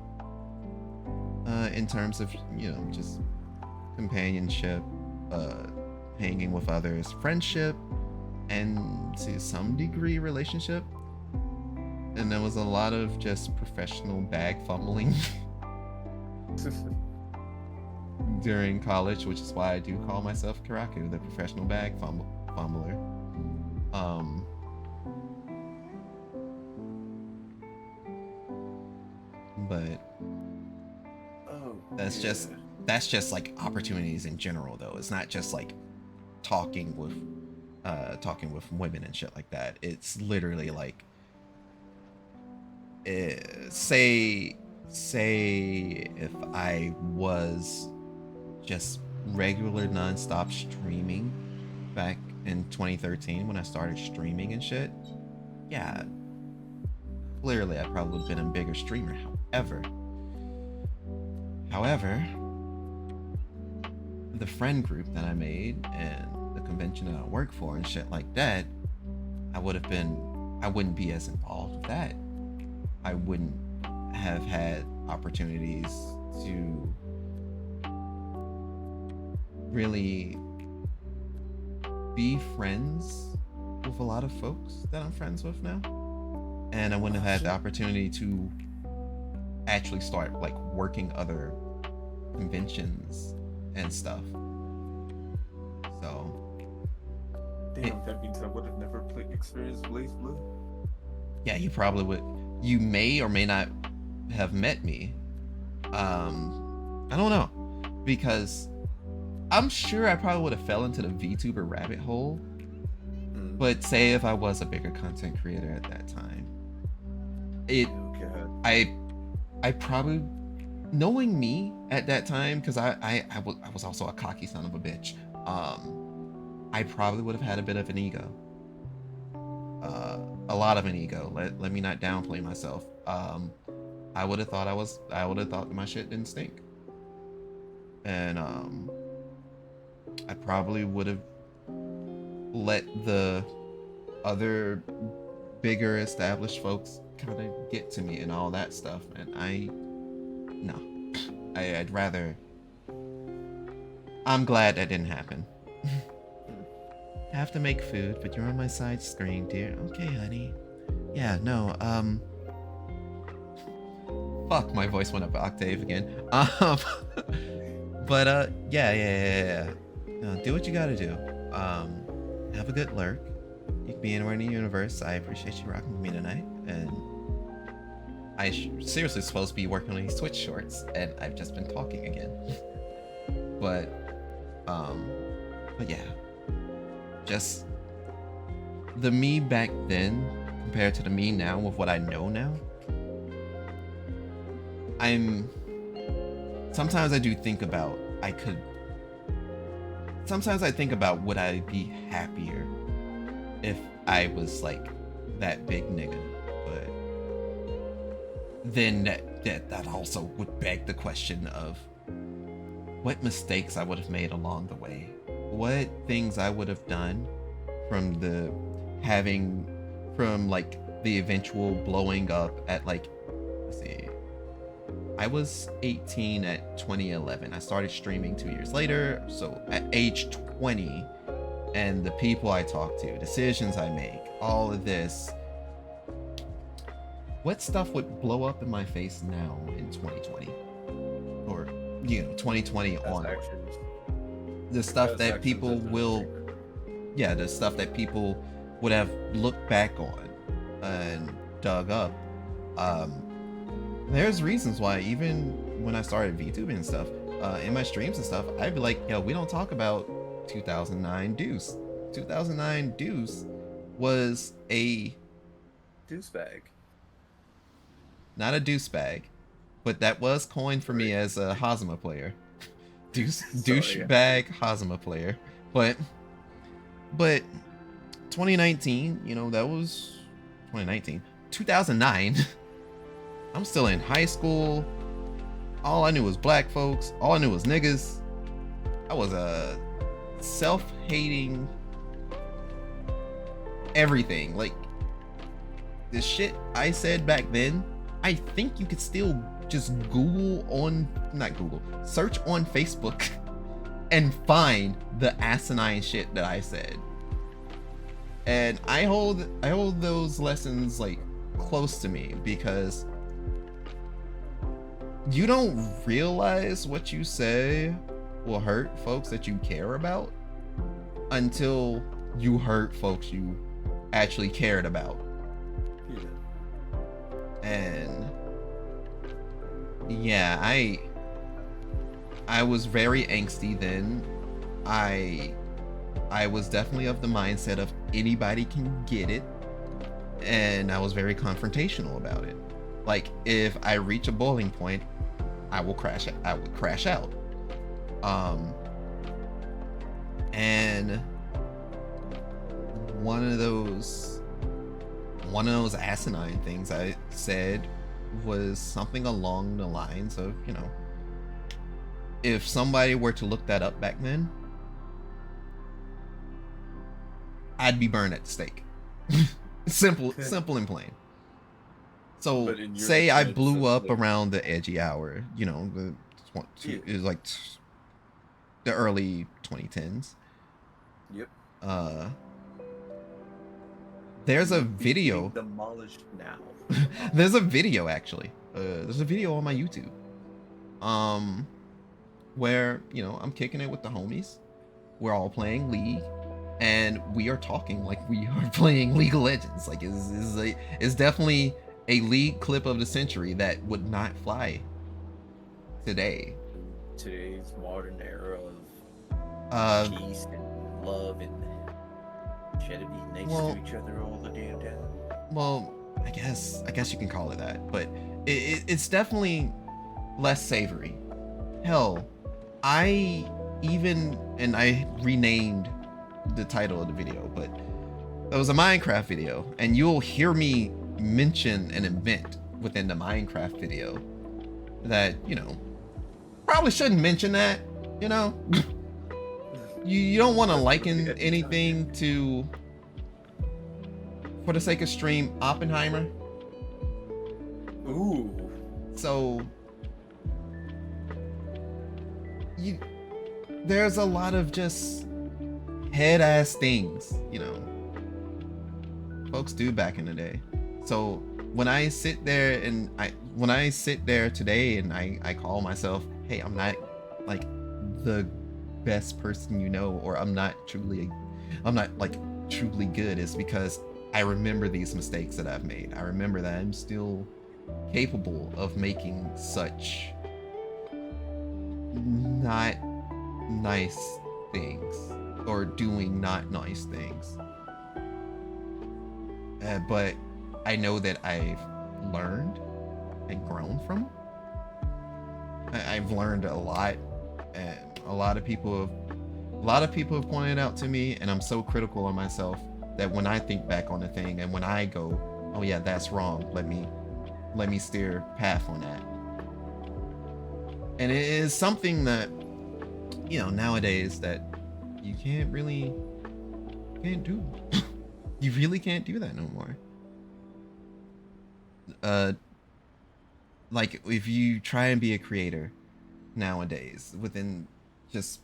in terms of, just companionship, hanging with others, friendship, and to some degree relationship. And there was a lot of just professional bag fumbling during college, which is why I do call myself Karaku, the professional bag fumbler. But that's just like opportunities in general, though. It's not just like talking with women and shit like that. It's literally like, say if I was just regular nonstop streaming back in 2013 when I started streaming and shit, yeah, clearly I probably would have been a bigger streamer. However, the friend group that I made and the convention that I work for and shit like that, I wouldn't be as involved with that. I wouldn't have had opportunities to really be friends with a lot of folks that I'm friends with now. And I wouldn't have had the opportunity to actually start like working other conventions and stuff. So that means I would have never experienced Blaze Blue. Yeah, you probably would. You may or may not have met me. I don't know, because I'm sure I probably would have fell into the VTuber rabbit hole. But say if I was a bigger content creator at that time, I probably, knowing me at that time, because I was also a cocky son of a bitch, I probably would have had a bit of an ego, a lot of an ego. Let me not downplay myself. I would have thought my shit didn't stink, and I probably would have let the other bigger established folks kind of get to me and all that stuff, and I'd rather, I'm glad that didn't happen. I have to make food, but you're on my side screen, dear. Okay, honey. Yeah, no, fuck, my voice went up an octave again. But yeah. Do what you gotta do. have a good lurk. You can be anywhere in the universe. I appreciate you rocking with me tonight, and seriously supposed to be working on these Twitch shorts, and I've just been talking again. but yeah, just the me back then compared to the me now with what I know now. Sometimes I do think about sometimes I think about would I be happier if I was like that big nigga, but then that also would beg the question of what mistakes I would have made along the way, what things I would have done from the eventual blowing up at like, let's see, I was 18 at 2011. I started streaming 2 years later, so at age 20, and the people I talk to, decisions I make, all of this. What stuff would blow up in my face now in 2020? Or, 2020 onward. The stuff that people will, the stuff that people would have looked back on and dug up. There's reasons why even when I started VTubing and stuff, in my streams and stuff, I'd be like, we don't talk about 2009 Deuce. 2009 Deuce was a Deuce bag. Not a deuce bag, but that was coined for me as a Hazama player. Douchebag Hazama player. But 2019, that was 2019. 2009, I'm still in high school. All I knew was black folks. All I knew was niggas. I was a self-hating everything. Like, the shit I said back then, I think you could still just search on Facebook and find the asinine shit that I said. And I hold those lessons like close to me, because you don't realize what you say will hurt folks that you care about until you hurt folks you actually cared about. And yeah, I was very angsty then. I was definitely of the mindset of anybody can get it, and I was very confrontational about it. Like, if I reach a boiling point, I would crash out. And one of those asinine things I said was something along the lines of, if somebody were to look that up back then, I'd be burned at the stake. Simple and plain. So say I blew up around the edgy hour, it was like the early 2010s. Yep. There's a video. Demolished now. There's a video actually. There's a video on my YouTube. Where, I'm kicking it with the homies. We're all playing League, and we are talking like we are playing League of Legends. Like, it's definitely a League clip of the century that would not fly today. Today's modern era of peace and love and shit to be next to each other all the damn time. Well, I guess you can call it that, but it's definitely less savory. Hell, I renamed the title of the video, but it was a Minecraft video, and you'll hear me mention an event within the Minecraft video that, probably shouldn't mention that, you don't want to liken anything to, for the sake of stream, Oppenheimer. Ooh. So there's a lot of just head ass things, folks do back in the day. So when I sit there today and I call myself, hey, I'm not like the best person or I'm not truly I'm not like truly good is because I remember these mistakes that I've made. I remember that I'm still capable of making such not nice things or doing not nice things. But I know that I've learned and grown from. I've learned a lot, and a lot of people have pointed out to me, and I'm so critical of myself that when I think back on the thing and when I go, oh yeah, that's wrong, let me steer path on that. And it is something that, you know, nowadays that you can't do. You really can't do that no more. Like if you try and be a creator nowadays within just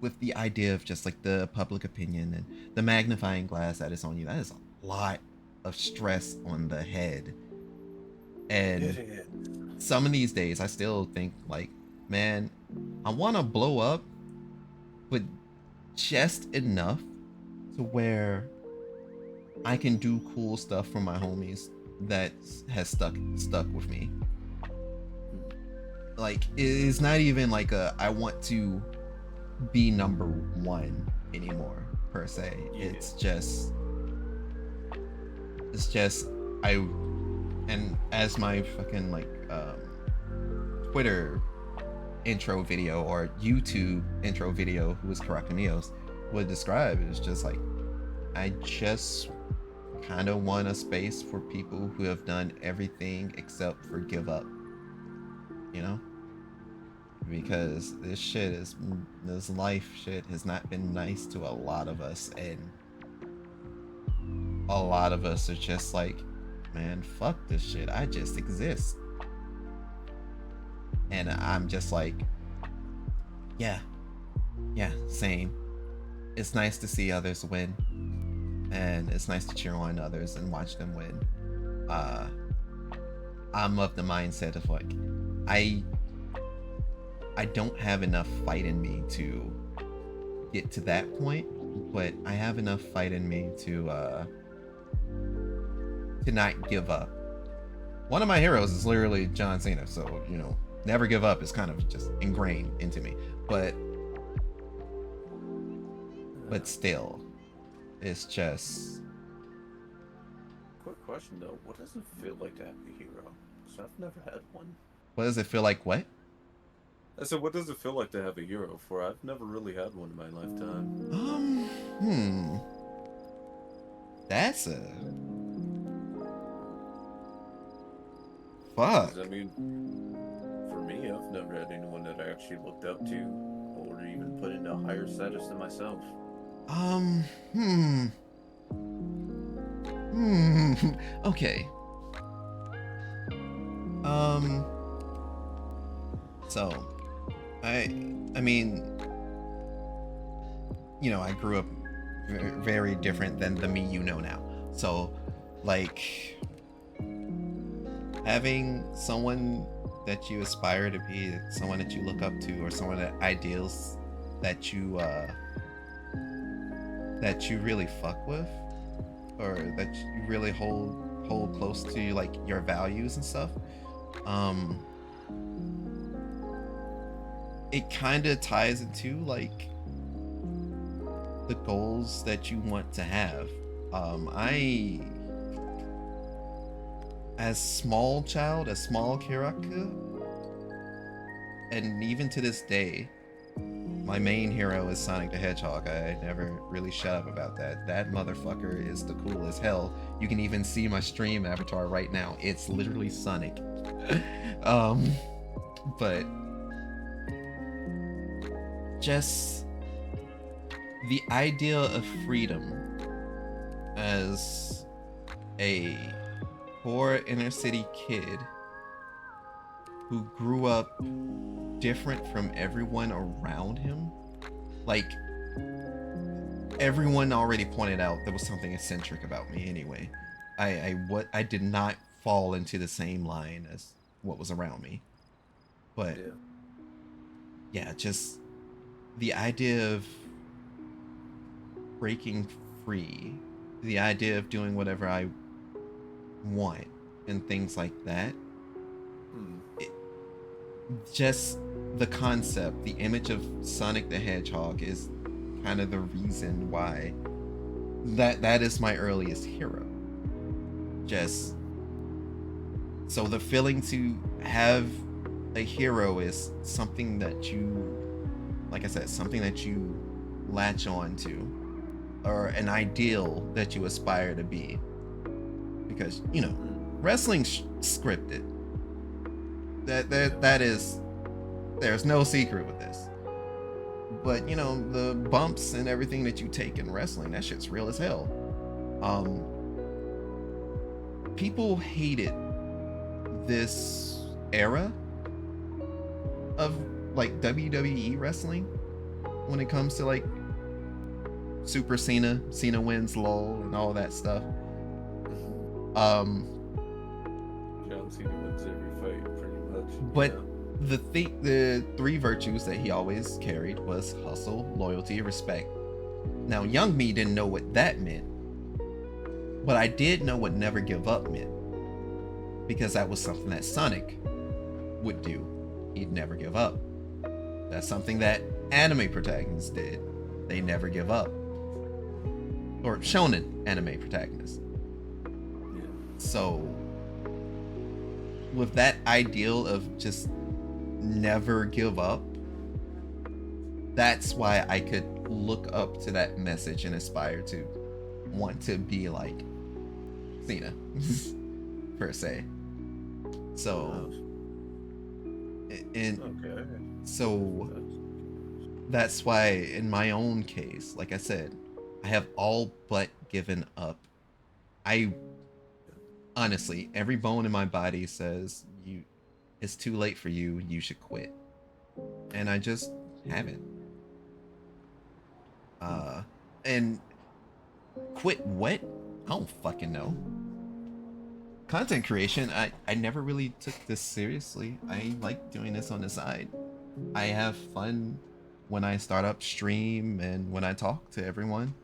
with the idea of just like the public opinion and the magnifying glass that is on you, that is a lot of stress on the head. And some of these days I still think like, man, I want to blow up, but just enough to where I can do cool stuff for my homies that has stuck with me. Like it's not even like I want to be number one anymore per se. It's just and as my fucking like Twitter intro video or YouTube intro video who was Caracanios would describe, it's just like I just kind of want a space for people who have done everything except for give up, you know, because this life shit has not been nice to a lot of us, and a lot of us are just like, man, fuck this shit, I just exist. And I'm just like, yeah, same. It's nice to see others win, and it's nice to cheer on others and watch them win. I'm of the mindset of like, I don't have enough fight in me to get to that point, but I have enough fight in me to not give up. One of my heroes is literally John Cena, so you know, never give up is kind of just ingrained into me. But still, it's just. Quick question though, what does it feel like to have a hero? So I've never had one. What does it feel like? What? I said, what does it feel like to have a hero? For I've never really had one in my lifetime. That's a. Fuck. 'Cause, I mean, for me, I've never had anyone that I actually looked up to, or even put into a higher status than myself. Okay. So, I mean, you know, I grew up very different than the me you know now. So, like, having someone that you aspire to be, someone that you look up to, or someone that ideals that you really fuck with, or that you really hold close to, like your values and stuff. It kind of ties into like the goals that you want to have. I, as small Kiraku, and even to this day, my main hero is Sonic the Hedgehog. I never really shut up about that. That motherfucker is the cool as hell. You can even see my stream avatar right now. It's literally Sonic. But just the idea of freedom as a poor inner city kid who grew up different from everyone around him. Like, everyone already pointed out there was something eccentric about me anyway. I did not fall into the same line as what was around me. But yeah, just the idea of breaking free, the idea of doing whatever I want and things like that, just the concept, the image of Sonic the Hedgehog is kind of the reason why that is my earliest hero. Just so the feeling to have a hero is something that you, like I said, something that you latch on to, or an ideal that you aspire to be. Because, you know, wrestling's scripted. That is, there's no secret with this. But, you know, the bumps and everything that you take in wrestling, that shit's real as hell. People hated this era of like WWE wrestling when it comes to like Super Cena wins lol and all that stuff. John Cena wins every fight pretty much. But the three virtues that he always carried was hustle, loyalty, and respect. Now young me didn't know what that meant, but I did know what never give up meant, because that was something that Sonic would do. He'd never give up. That's something that anime protagonists did. They never give up. Or shonen anime protagonists. So with that ideal of just never give up, that's why I could look up to that message and aspire to want to be like Cena per se. So so that's why in my own case, like I said, I have all but given up. I honestly, every bone in my body says it's too late for you, you should quit. And I just haven't. And quit what? I don't fucking know. Content creation, I never really took this seriously. I like doing this on the side. I have fun when I start up stream and when I talk to everyone.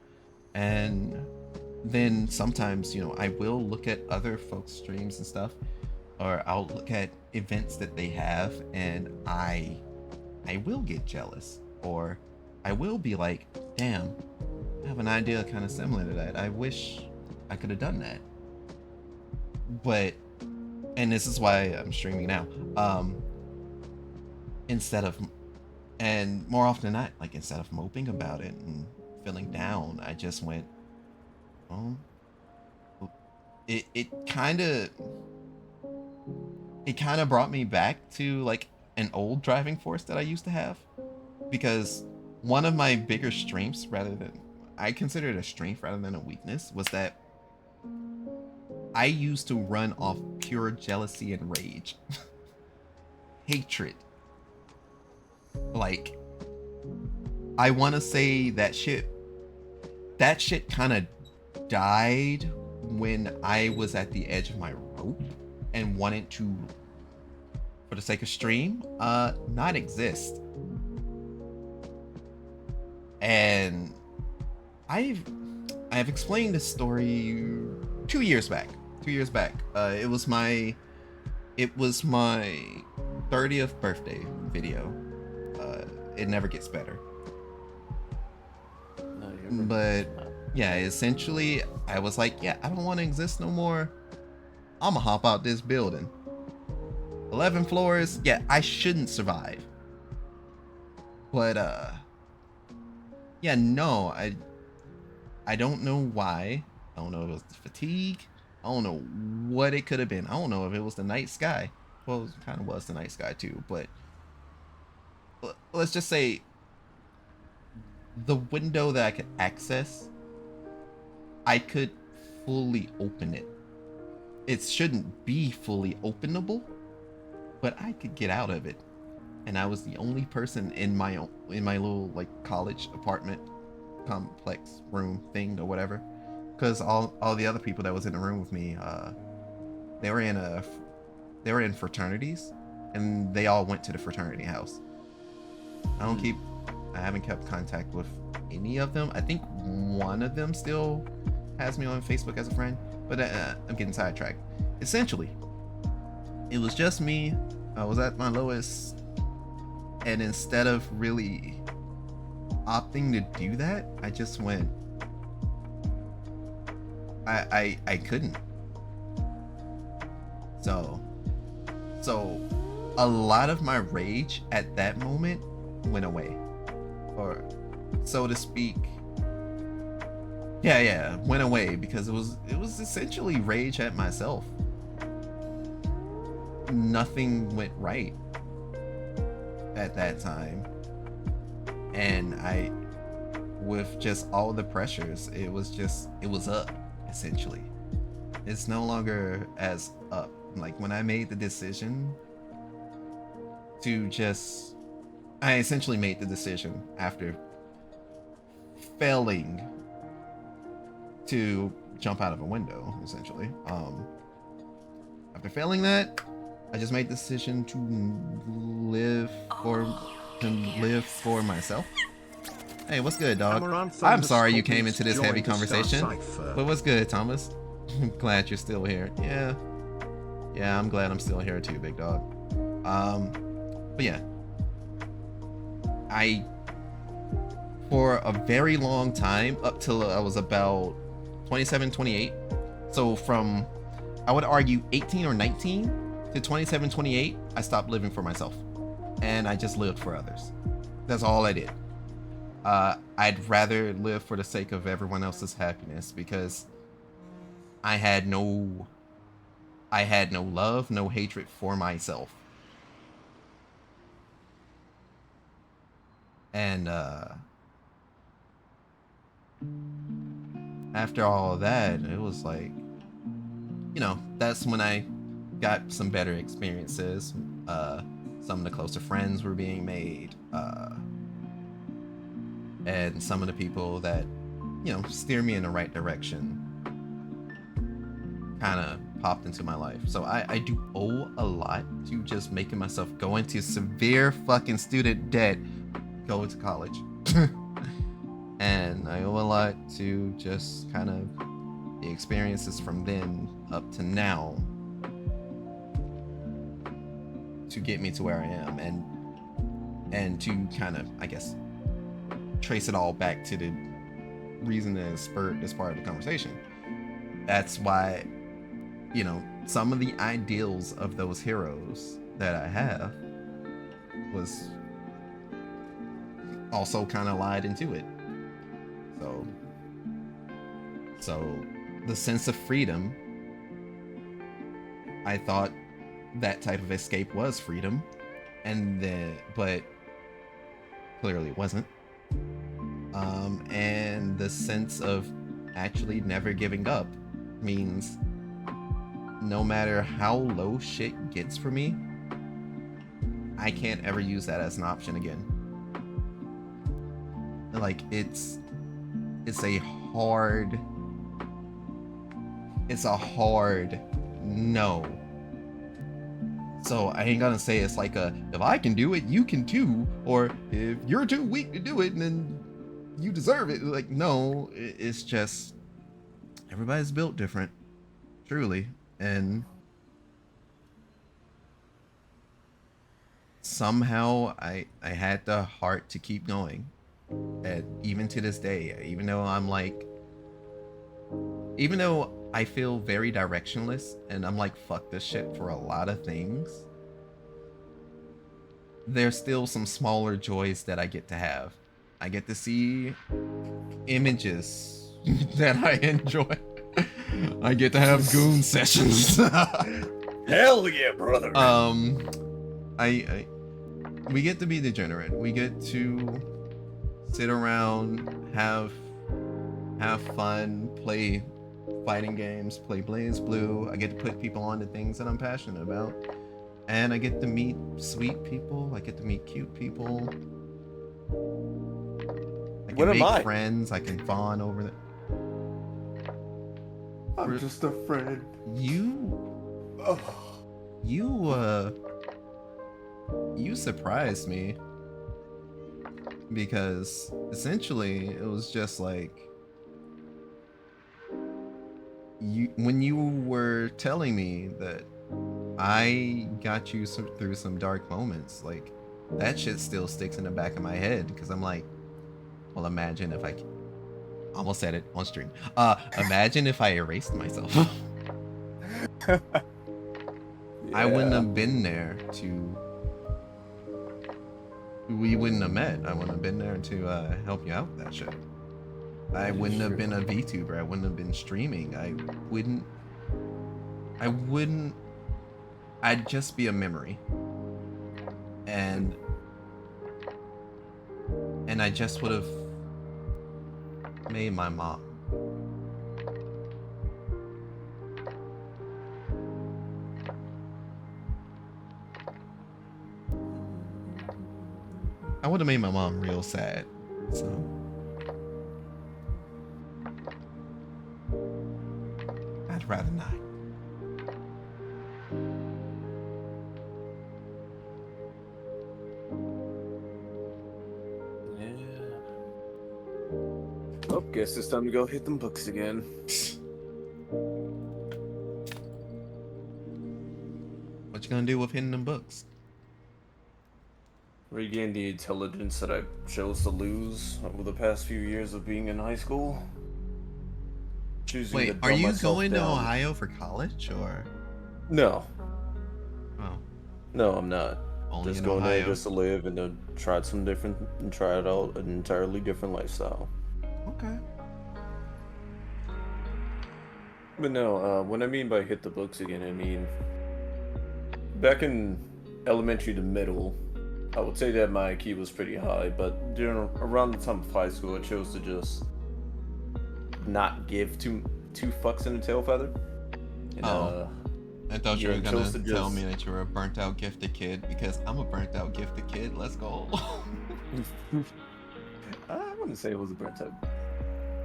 And then sometimes, you know, I will look at other folks' streams and stuff, or I'll look at events that they have, and I will get jealous, or I will be like, damn, I have an idea kind of similar to that. I wish I could have done that. But, and this is why I'm streaming now, instead of, and more often than not, like instead of moping about it and feeling down, I just went, oh, it kind of brought me back to like an old driving force that I used to have, because one of my bigger strengths, I consider it a strength rather than a weakness, was that I used to run off pure jealousy and rage. Hatred. Like, I want to say that shit kind of died when I was at the edge of my rope and wanted to, for the sake of stream, not exist. And I've explained this story 2 years back. It was my 30th birthday video. It never gets better. But yeah, essentially I was like, yeah, I don't want to exist no more. I'ma hop out this building. 11 floors, yeah, I shouldn't survive. But yeah, no, I don't know why. I don't know if it was the fatigue. I don't know what it could have been. I don't know if it was the night sky. Well, it kind of was the night sky too, but let's just say the window that I could access, I could fully open it. It shouldn't be fully openable, but I could get out of it. And I was the only person in my little like college apartment complex room thing or whatever, because all the other people that was in the room with me, they were in fraternities, and they all went to the fraternity house. I don't keep I haven't kept contact with any of them. I think one of them still has me on Facebook as a friend, but I'm getting sidetracked. Essentially, it was just me. I was at my lowest, and instead of really opting to do that, I just went. I couldn't. So a lot of my rage at that moment went away, or so to speak. Yeah, went away because it was essentially rage at myself. Nothing went right at that time, and with just all the pressures, it was up, essentially. It's no longer as up. Like when I made the decision I essentially made the decision after failing to jump out of a window, essentially. After failing that, I just made the decision to live for myself. Hey, what's good, dog? I'm sorry you came into this heavy conversation, but what's good, Thomas? I'm glad you're still here. Yeah, I'm glad I'm still here too, big dog. But yeah, for a very long time, up till I was about 27, 28. So from, I would argue 18 or 19 to 27, 28, I stopped living for myself and I just lived for others. That's all I did. I'd rather live for the sake of everyone else's happiness because I had no love, no hatred for myself. And after all of that, it was like, that's when I got some better experiences. Some of the closer friends were being made, and some of the people that, steer me in the right direction kind of popped into my life. So I do owe a lot to just making myself go into severe fucking student debt, go to college. And I owe a lot to just kind of the experiences from then up to now to get me to where I am, and to kind of, I guess, trace it all back to the reason that spurred this part of the conversation. That's why, some of the ideals of those heroes that I have was also kind of lied into it. So the sense of freedom, I thought that type of escape was freedom, but clearly it wasn't. And the sense of actually never giving up means no matter how low shit gets for me, I can't ever use that as an option again. Like it's a hard no. So I ain't gonna say it's like if I can do it, you can too, or if you're too weak to do it, then you deserve it. Like, no, it's just everybody's built different, truly, and somehow I had the heart to keep going. And even to this day, even though I feel very directionless and I'm like, fuck this shit for a lot of things, there's still some smaller joys that I get to have. I get to see images that I enjoy. I get to have goon sessions. Hell yeah, brother. We get to be degenerate. We get to sit around, have fun, play fighting games, play Blaze Blue. I get to put people on to things that I'm passionate about. And I get to meet sweet people. I get to meet cute people. I can make friends. I can fawn over them. I'm just a friend. You surprised me. because essentially it was just like when you were telling me that I got you through some dark moments, like that shit still sticks in the back of my head because I'm like, well, imagine if I almost said it on stream. Imagine if I erased myself. I wouldn't have been there to. We wouldn't have met. I wouldn't have been there to help you out with that shit. I wouldn't have been a VTuber. I wouldn't have been streaming. I wouldn't. I'd just be a memory. And I just would have made my mom. I would have made my mom real sad. So I'd rather not. Oh, guess it's time to go hit them books again. What you gonna do with hitting them books? Regain the intelligence that I chose to lose over the past few years of being in high school. Choosing Wait, to are dumb you myself going to down. Ohio for college or? No. Oh, No, I'm not. only Just in going there Ohio. just to live and to try some different and try it out an entirely different lifestyle. Okay. But no, what I mean by hit the books again, I mean back in elementary to middle, I would say that my IQ was pretty high, but around the time of high school, I chose to just not give two fucks in a tail feather. And, I thought you yeah, were gonna chose to tell just- me that you were a burnt out gifted kid because I'm a burnt out gifted kid. Let's go. I wouldn't say it was a burnt out,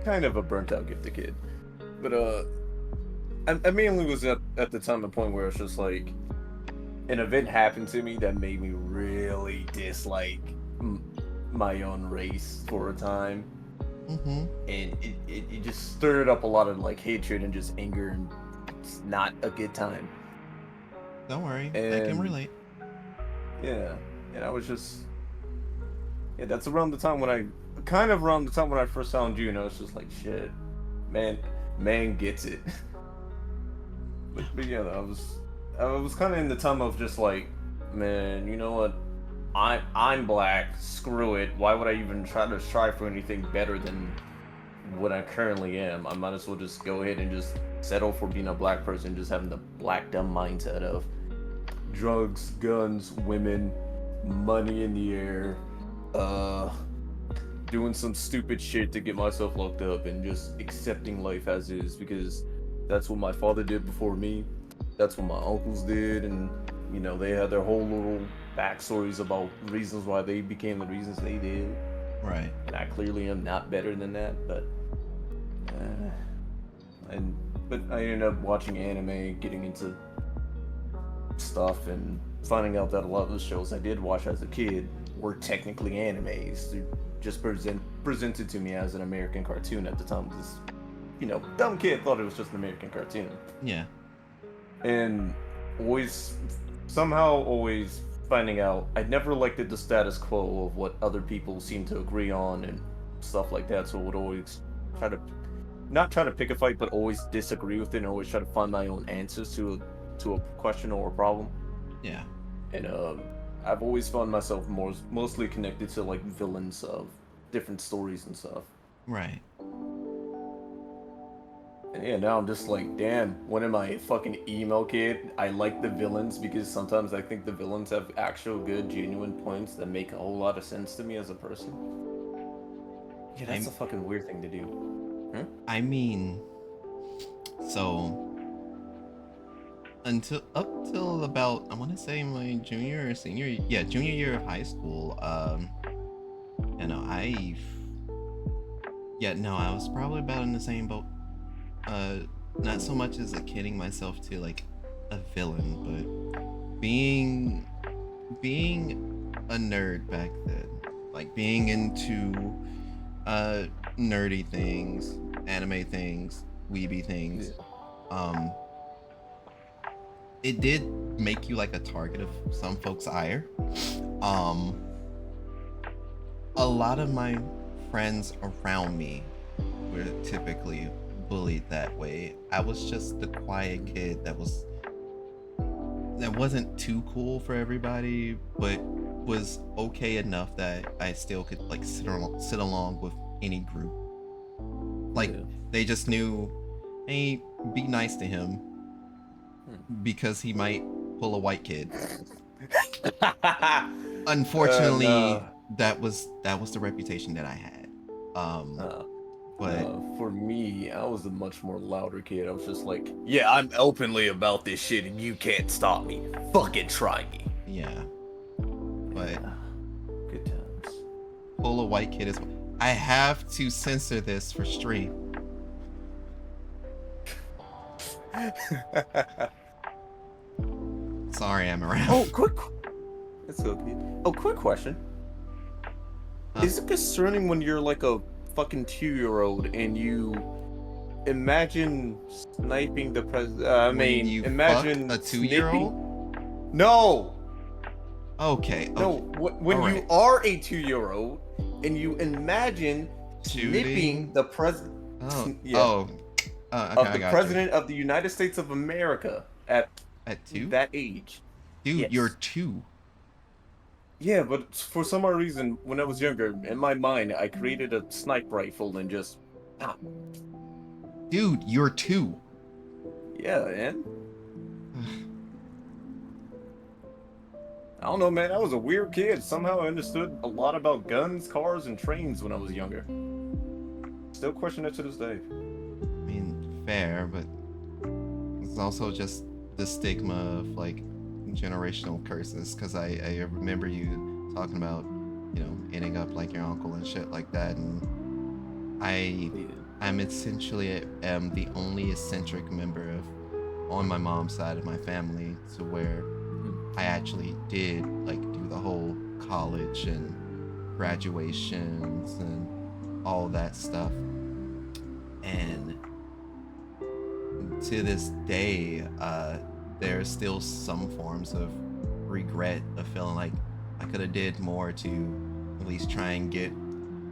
kind of a burnt out gifted kid, but I mainly was at the time a point where it's just like an event happened to me that made me really dislike my own race for a time, Mm-hmm. and it just stirred up a lot of like hatred and just anger, and it's not a good time. Don't worry, I can And- relate. Yeah, and I was just, yeah, that's around the time when I first found you, and I was just like, shit, man gets it. but yeah, I was kind of in the time of just like, man, you know what, I'm black, screw it, why would I even try to strive for anything better than what I currently am? I might as well just go ahead and just settle for being a black person, just having the black dumb mindset of drugs, guns, women, money in the air, doing some stupid shit to get myself locked up, and just accepting life as is, because that's what my father did before me, that's what my uncles did, and you know, they had their whole little backstories about reasons why they became the reasons they did. Right. And I clearly am not better than that, but I ended up watching anime, getting into stuff, and finding out that a lot of the shows I did watch as a kid were technically animes. They're just presented to me as an American cartoon at the time. This, you know, dumb kid thought it was just an American cartoon. Yeah. And somehow always finding out I never liked the status quo of what other people seem to agree on and stuff like that, so I would always not try to pick a fight, but always disagree with it and always try to find my own answers to a question or a problem. Yeah. And I've always found myself mostly connected to like villains of different stories and stuff. Right. And yeah, now I'm just like, damn, when am I a fucking emo kid? I like the villains because sometimes I think the villains have actual good, genuine points that make a whole lot of sense to me as a person. Yeah, that's a fucking weird thing to do. Huh? I mean, so up till about, I want to say my junior or senior year of high school, you know, I was probably about in the same boat. Not so much as kidding myself to like a villain, but being a nerd back then, like being into nerdy things, anime things, weeby things. It did make you like a target of some folks' ire. A lot of my friends around me were typically bullied that way. I was just the quiet kid that wasn't too cool for everybody, but was okay enough that I still could like sit along with any group. Like they just knew, hey, be nice to him because he might pull a white kid. Unfortunately, that was the reputation that I had. But for me, I was a much more louder kid. I was just like, yeah, I'm openly about this shit and you can't stop me. Fucking try me. Yeah. But good times. Pull a white kid is. I have to censor this for stream. Sorry, I'm around. Oh, quick. That's okay. Oh, quick question. Is it concerning when you're like a fucking 2-year-old and you imagine sniping the president? Imagine a 2-year-old? No. Okay. No. When you are a 2-year-old and you imagine snipping the president. Okay, of the president of the United States of America at 2? That age. Dude, yes. You're 2. Yeah, but for some odd reason, when I was younger, in my mind, I created a sniper rifle and just. Dude, you're 2. Yeah, and. I don't know, man. I was a weird kid. Somehow I understood a lot about guns, cars, and trains when I was younger. Still question it to this day. I mean, fair, but it's also just the stigma of like generational curses, because I remember you talking about, you know, ending up like your uncle and shit like that, and I'm essentially am the only eccentric member of on my mom's side of my family to where I actually did like do the whole college and graduations and all that stuff, and to this day there's still some forms of regret of feeling like I could have did more to at least try and get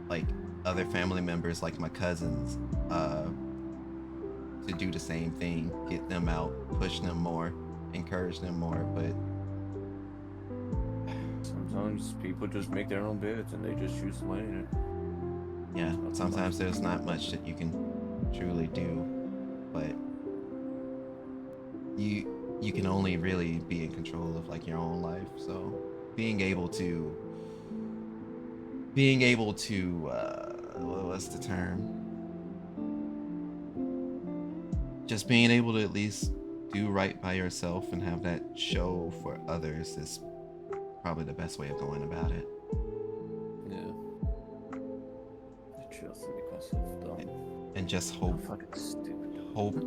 like other family members like my cousins to do the same thing, get them out, push them more, encourage them more. But sometimes people just make their own beds and they just choose to lay in it. Yeah, sometimes there's not much that you can truly do, but you can only really be in control of like your own life. So being able to what's the term? Just being able to at least do right by yourself and have that show for others is probably the best way of going about it. Yeah. I just make myself dumb. And just hope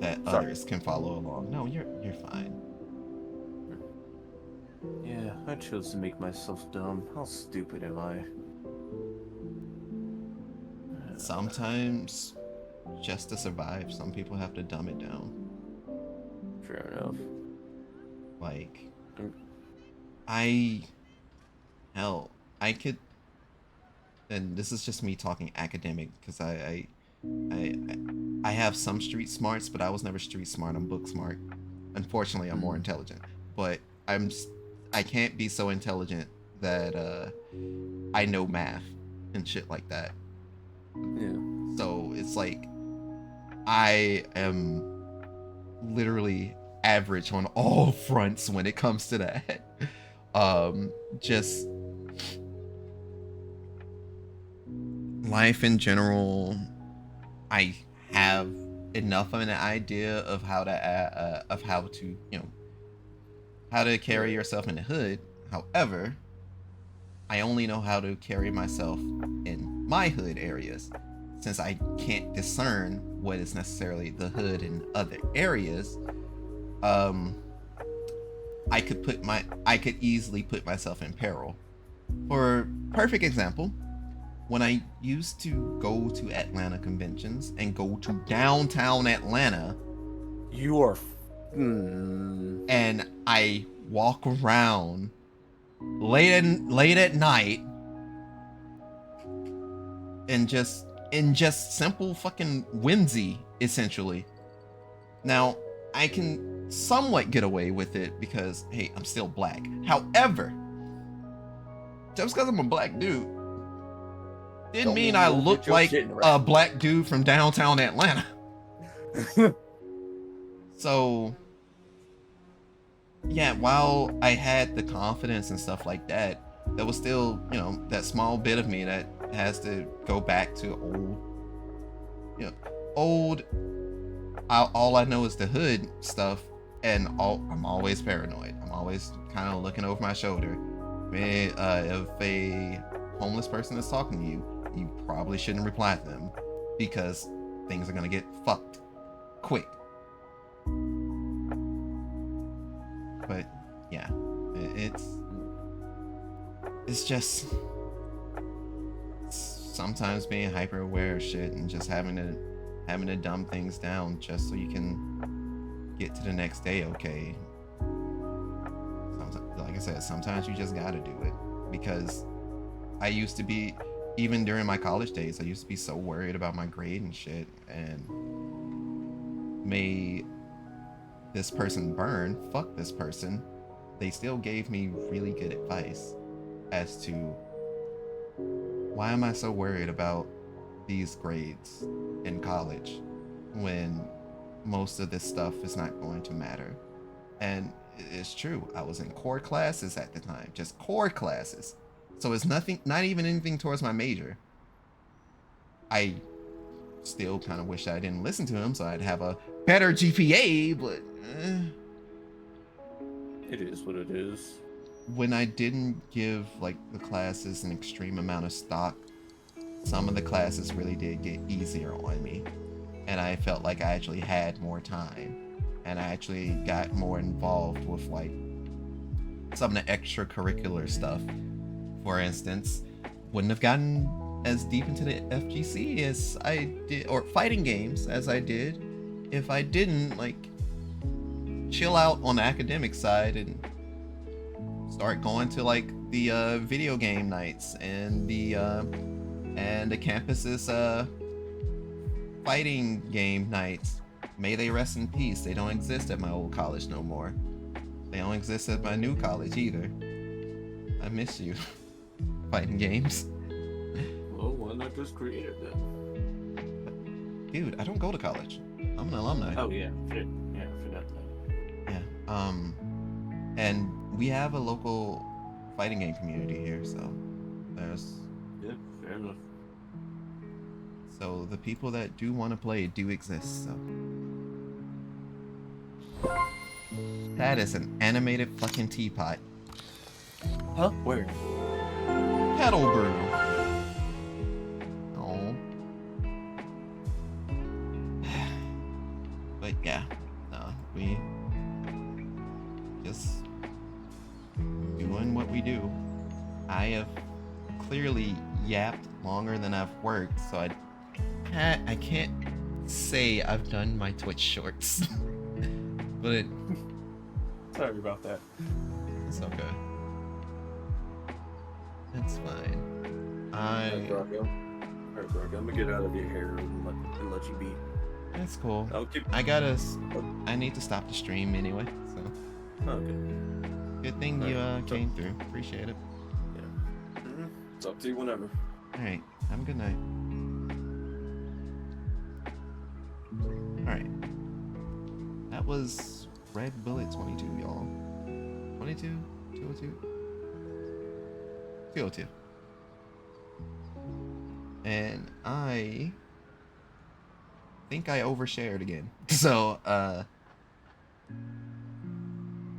that others can follow along. No, you're fine. Yeah, I chose to make myself dumb. How stupid am I? Sometimes, just to survive, some people have to dumb it down. Fair enough. Like, I could, and this is just me talking academic, because I have some street smarts, but I was never street smart. I'm book smart. Unfortunately, I'm more intelligent, but I can't be so intelligent that I know math and shit like that. Yeah. So it's like I am literally average on all fronts when it comes to that. Just life in general, I have enough of an idea of how to you know, how to carry yourself in the hood. However, I only know how to carry myself in my hood areas, since I can't discern what is necessarily the hood in other areas. I could easily put myself in peril. For perfect example, when I used to go to Atlanta conventions and go to downtown Atlanta, You are. and I walk around late at night and just simple fucking whimsy, essentially. Now, I can somewhat get away with it because, hey, I'm still black. However, just because I'm a black dude didn't Don't mean mean I you won't look get your like shit a right. black dude from downtown Atlanta. So, yeah, while I had the confidence and stuff like that, there was still, that small bit of me that has to go back to old, all I know is the hood stuff, and I'm always paranoid. I'm always kind of looking over my shoulder. If a homeless person is talking to you, you probably shouldn't reply to them because things are gonna get fucked quick. But yeah, it's just sometimes being hyper aware of shit and just having to dumb things down just so you can get to the next day okay. Sometimes, like I said, sometimes you just gotta do it because I used to be, even during my college days, I used to be so worried about my grade and shit, and may this person burn, fuck this person, they still gave me really good advice as to why am I so worried about these grades in college when most of this stuff is not going to matter. And it's true, I was in core classes at the time, just core classes. So it's not even anything towards my major. I still kind of wish I didn't listen to him so I'd have a better GPA, but It is what it is. when I didn't give like the classes an extreme amount of stock, some of the classes really did get easier on me, and I felt like I actually had more time, and I actually got more involved with like some of the extracurricular stuff. For instance, wouldn't have gotten as deep into the FGC as I did, or fighting games as I did, if I didn't like chill out on the academic side and start going to like the video game nights and the campus's fighting game nights. May they rest in peace. They don't exist at my old college no more. They don't exist at my new college either. I miss you. Fighting games. Well, why not just create it then? Dude, I don't go to college. I'm an alumni. Oh yeah, shit. Yeah, I forgot that. Yeah. And we have a local fighting game community here, so there's Yeah, fair enough. so the people that do want to play do exist, so that is an animated fucking teapot. Huh? Where? Kettle brew. Oh. But yeah, no, we just doing what we do. I have clearly yapped longer than I've worked, so I can't say I've done my Twitch shorts. But Sorry about that. it's okay. It's fine. Alright, Rocco, I'm gonna get out of your hair and let you be. That's cool. I'll keep. I need to stop the stream anyway, so Okay. good thing you came through. Appreciate it. Yeah. Talk to you whenever. Alright, have a good night. Alright. That was Red Bullet 22, y'all. 22? 202? 202. And I think I overshared again. So,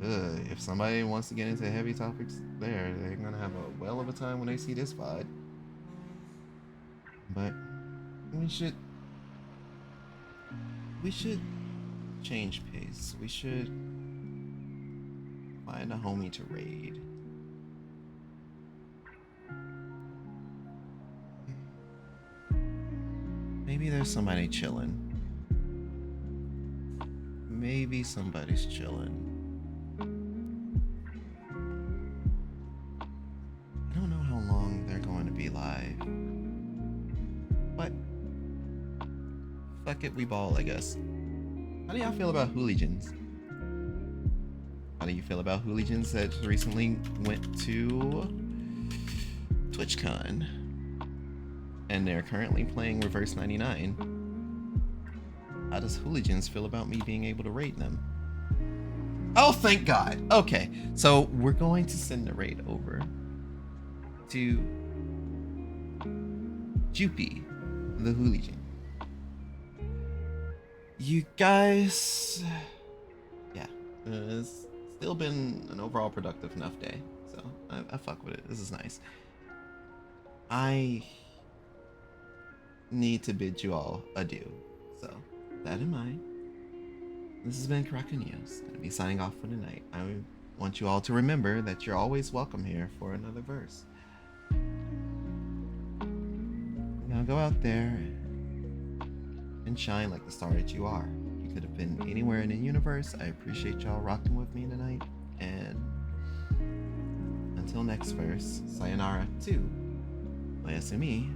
if somebody wants to get into heavy topics there, they're gonna have a well of a time when they see this VOD. But we should change pace. We should find a homie to raid. Maybe there's somebody chilling. Maybe somebody's chilling. I don't know how long they're going to be live. But fuck it, we ball, I guess. How do y'all feel about hooligans? How do you feel about hooligans that recently went to TwitchCon? And they're currently playing Reverse 99. How does hooligans feel about me being able to raid them? Oh, thank God. Okay, so we're going to send the raid over to Jupy, the hooligan. You guys, yeah, it's still been an overall productive enough day, so I fuck with it. This is nice. I need to bid you all adieu, so that in mind, this has been Karakuneos. I'll be signing off for tonight. I want you all to remember that you're always welcome here for another verse. Now go out there and shine like the star that you are. You could have been anywhere in the universe. I appreciate y'all rocking with me tonight. And until next verse, sayonara 2, Oyasumi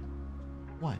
1.